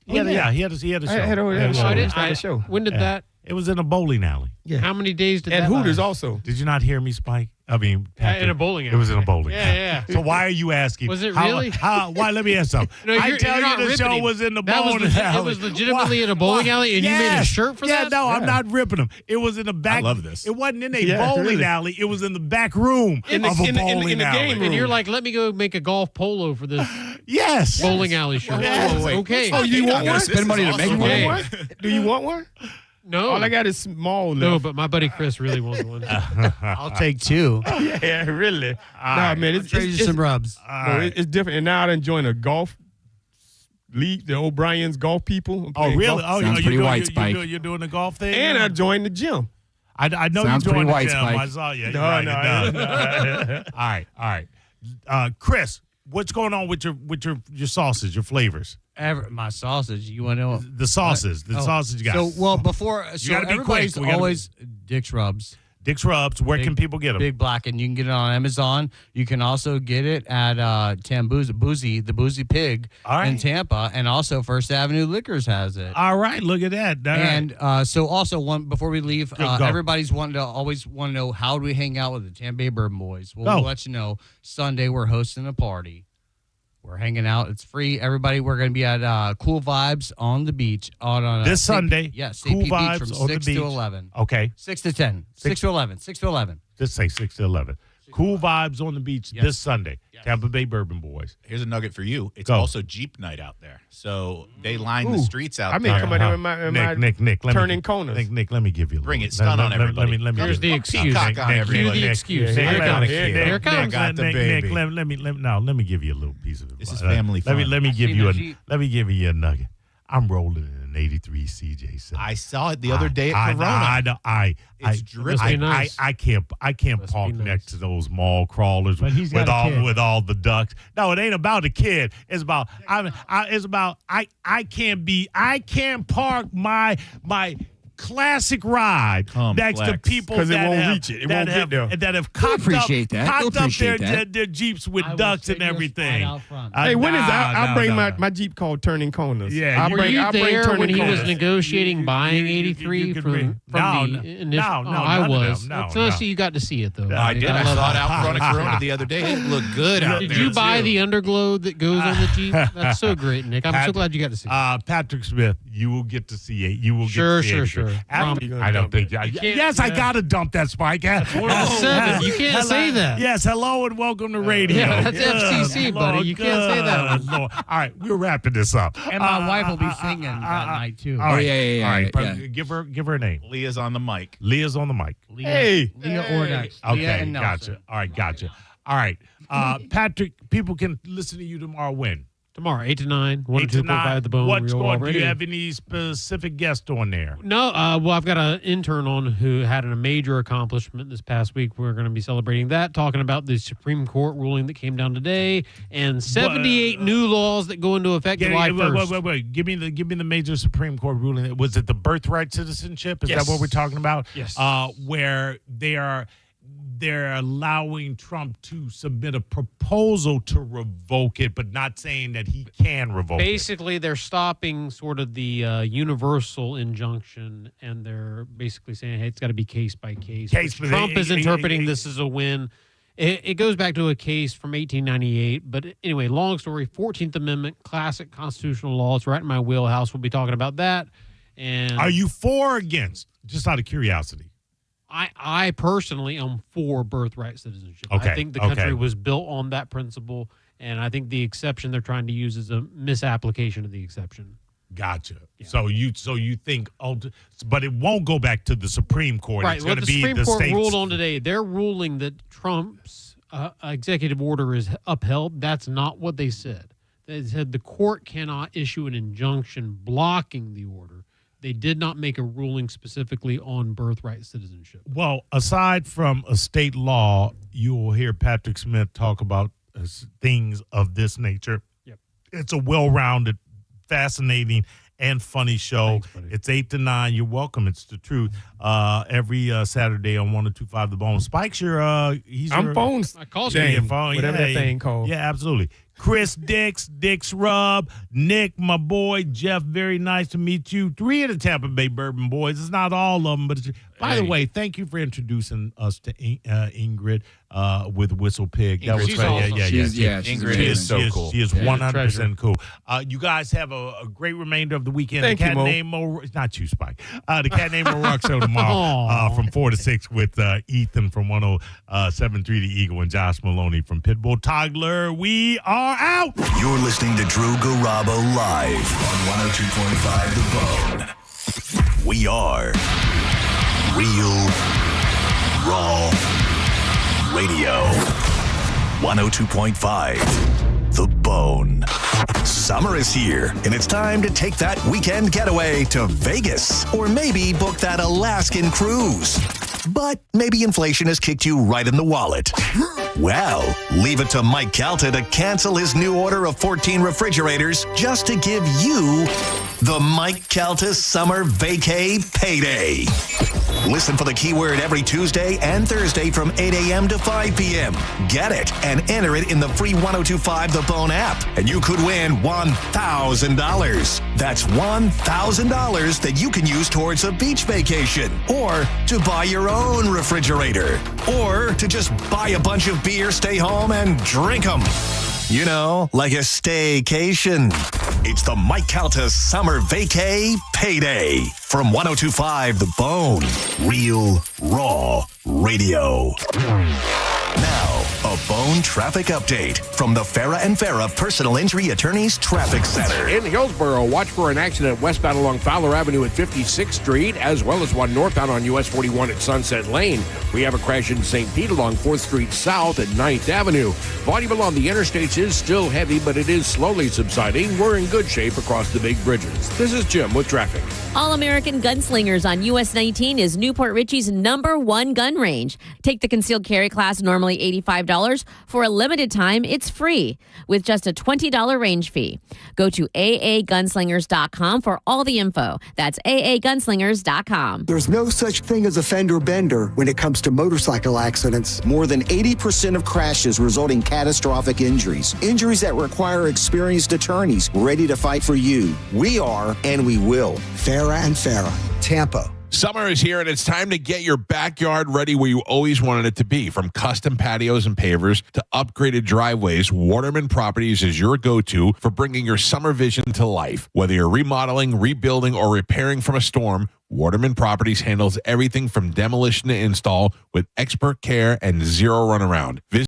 Yeah, he had a show. I had a show. I didn't- It's not a show. When did that? It was in a bowling alley. Yeah. How many days did At that Hooters last? also. Did you not hear me, Spike? I mean, Patrick, in a bowling alley. It was in a bowling Yeah, alley. yeah. So why are you asking? Was it how- really? Why? Let me ask something. No, I you're tell not you the ripping show him. was in the That was bowling alley. it was legitimately in a bowling alley, and you made a shirt for yeah, that? no, I'm not ripping him. It was in the back. I love this. It wasn't in a Yeah, bowling really. alley. It was in the back room In the- of a in the- in the- bowling in the alley. game room. And you're like, let me go make a golf polo for this Yes. bowling alley shirt. Yes. Okay. Oh, you want Yeah, one? this is money to awesome. make Okay. Want one? Do you want one? No. All I got is small left. No, but my buddy Chris really wants one. I'll take two. Yeah, really. Nah, right. man, it's, Trade you it's, some rubs. it's different. And now I'm joining a golf league, the O'Brien's golf people. I'm Oh, playing really? golf. Oh, Sounds you're pretty doing, white, you're, Spike. you're doing the golf thing? And I joined the gym. I know Sounds you joined pretty the white, gym. Spike. I saw you. No, Right, no, it does. All right. Chris, what's going on with your sauces, your flavors? My sausage. You want to know? The sauces, the sausage guys. So, well, before You gotta be quick. everybody's We gotta be- always Dick's Rubs. Dick's Rubs, where can people get them? Big Black, and you can get it on Amazon. You can also get it at the Boozy Pig All right. in Tampa, and also First Avenue Liquors has it. All right, look at that. All right. And so also before we leave, Go. everybody's always want to know how do we hang out with the Tampa Bay Bourbon Boys. Well, Go. we'll let you know. Sunday we're hosting a party. We're hanging out. It's free. Everybody, we're going to be at Cool Vibes on the beach on This Sunday. Yes, Cool Beach Vibes from on 6 the beach. to 11. Okay. 6 to 10. 6 to 11. 6 to 11. Just say 6 to 11. Cool Vibes on the beach this Sunday. Tampa Bay Bourbon Boys. Here's a nugget for you. It's Go. also Jeep night out there. So they line the streets out I there. may come out there with my Nick, let turning me, corners. Nick, let me give you a Bring little. it. Stun on everybody. Let me Here's the excuse. Peacock on everybody. Cue the excuse. Nick, Here it comes. Here it comes. Nick got the baby. Nick, let me give you a little piece of it. This is family fun. Let me give you a nugget. I'm rolling in an '83 CJ7. I saw it the other day at Corona. It's dripping. I can't park next to those mall crawlers But he's got a kid. with all the ducks. No, it ain't about the kid. It's about I can't park my classic ride next to people 'Cause it that won't have, reach it. It that won't have, get there. that have They'll cocked appreciate that. They'll up appreciate their Jeeps with I will ducks and take your everything. spot out front. Hey, when is I'll bring no. my Jeep called Turning Corners. Yeah, I'll you- Were bring, you I'll bring there Turning when he was Corners. negotiating buying you 83 could from bring- the no, initial? no, I none of was. them. No, It's no. nice that you got to see it, though. I did. I love saw it it. out front of Corona the other day. It looked good out there. Did you buy too. the underglow that goes on the Jeep? That's so great, Nick. I'm so glad you got to see it. Patrick Smith, you will get to see it. You will Sure, get to see sure, it. sure. I don't think. Yes, I got to dump that spike. That's 107. You can't say that. Yes, hello and welcome to radio. Yeah, that's Good FCC, buddy. You can't say that. good Lord. All right, we're wrapping this up. And my wife will be singing that night, too. All right, yeah, all right. yeah. Give her a name. Leah's on the mic. Leah's on the mic. Hey. Leah Ordax. Leah Okay, and Nelson. gotcha. All right, gotcha. All right, Patrick. People can listen to you tomorrow. When? Tomorrow, 8 to 9, 8 to 9. 102.5 The Bone. What's Real going? World Do you Radio. have any specific guest on there? No, well, I've got an intern on who had a major accomplishment this past week. We're going to be celebrating that, talking about the Supreme Court ruling that came down today, and 78 new laws that go into effect July 1st. Wait. Give me the major Supreme Court ruling. Was it the birthright citizenship? Is Yes. that what we're talking about? Yes. Where they're allowing Trump to submit a proposal to revoke it, but not saying that he can revoke it. Basically, they're stopping sort of the universal injunction, and they're basically saying, hey, it's got to be case by case. Which Trump is interpreting this as a win. It goes back to a case from 1898. But anyway, long story, 14th Amendment, classic constitutional law. It's right in my wheelhouse. We'll be talking about that. And Are you for or against? Just out of curiosity. I personally am for birthright citizenship. Okay, I think the country okay. was built on that principle, and I think the exception they're trying to use is a misapplication of the exception. Gotcha. Yeah. So you think, but it won't go back to the Supreme Court. Right. It's What going the to be Supreme the Court states. ruled on today, they're ruling that Trump's executive order is upheld. That's not what they said. They said the court cannot issue an injunction blocking the order. They did not make a ruling specifically on birthright citizenship. Well, aside from a state law, you will hear Patrick Smith talk about things of this nature. Yep. It's a well-rounded, fascinating, and funny show. Thanks, It's 8 to 9. You're welcome. It's the truth. Every Saturday on 102.5 The Bone. Spike's your I'm phones. I call Yeah, you. your phone. Whatever that thing called. Yeah, absolutely. Chris Dick's Rub, Nick, my boy, Jeff, very nice to meet you. 3 of the Tampa Bay Bourbon Boys. It's not all of them, but by the way, thank you for introducing us to Ingrid with Whistle Pig. That was She's right. awesome. Ingrid is so cool. She is Yeah, 100% cool. You guys have a great remainder of the weekend. Thank the you, Cat Mo. Named Mo. It's not you, Spike. The Cat Named Rock Show tomorrow from 4 to 6 with Ethan from 107.3 The Eagle and Josh Maloney from Pitbull Toddler. We are out. You're listening to Drew Garabo live on 102.5 The Bone. We are Real Raw Radio. 102.5 The Bone. Summer is here, and it's time to take that weekend getaway to Vegas, or maybe book that Alaskan cruise. But maybe inflation has kicked you right in the wallet. Well, leave it to Mike Calta to cancel his new order of 14 refrigerators just to give you the Mike Calta Summer Vacay Payday. Listen for the keyword every Tuesday and Thursday from 8 a.m. to 5 p.m. Get it and enter it in the free 102.5 The Bone app, and you could win $1,000. That's $1,000 that you can use towards a beach vacation, or to buy your own refrigerator, or to just buy a bunch of beer, stay home, and drink them. You know, like a staycation. It's the Mike Calta Summer Vacay Payday from 102.5 The Bone. Real, raw radio. Now, a Bone traffic update from the Farah and Farah Personal Injury Attorneys Traffic Center. In Hillsborough, watch for an accident westbound along Fowler Avenue at 56th Street, as well as one northbound on US 41 at Sunset Lane. We have a crash in St. Pete along 4th Street South at 9th Avenue. Volume along the interstates is still heavy, but it is slowly subsiding. We're in good shape across the big bridges. This is Jim with traffic. All-American Gunslingers on US 19 is Newport Richie's #1 gun range. Take the concealed carry class, normally $85. For a limited time, it's free with just a $20 range fee. Go to aagunslingers.com for all the info. That's aagunslingers.com. There's no such thing as a fender bender when it comes to motorcycle accidents. More than 80% of crashes result in catastrophic injuries. Injuries that require experienced attorneys ready to fight for you. We are, and we will. Farah and Farah, Tampa. Summer is here, and it's time to get your backyard ready where you always wanted it to be. From custom patios and pavers to upgraded driveways, Waterman Properties is your go-to for bringing your summer vision to life. Whether you're remodeling, rebuilding, or repairing from a storm, Waterman Properties handles everything from demolition to install with expert care and zero runaround. Visit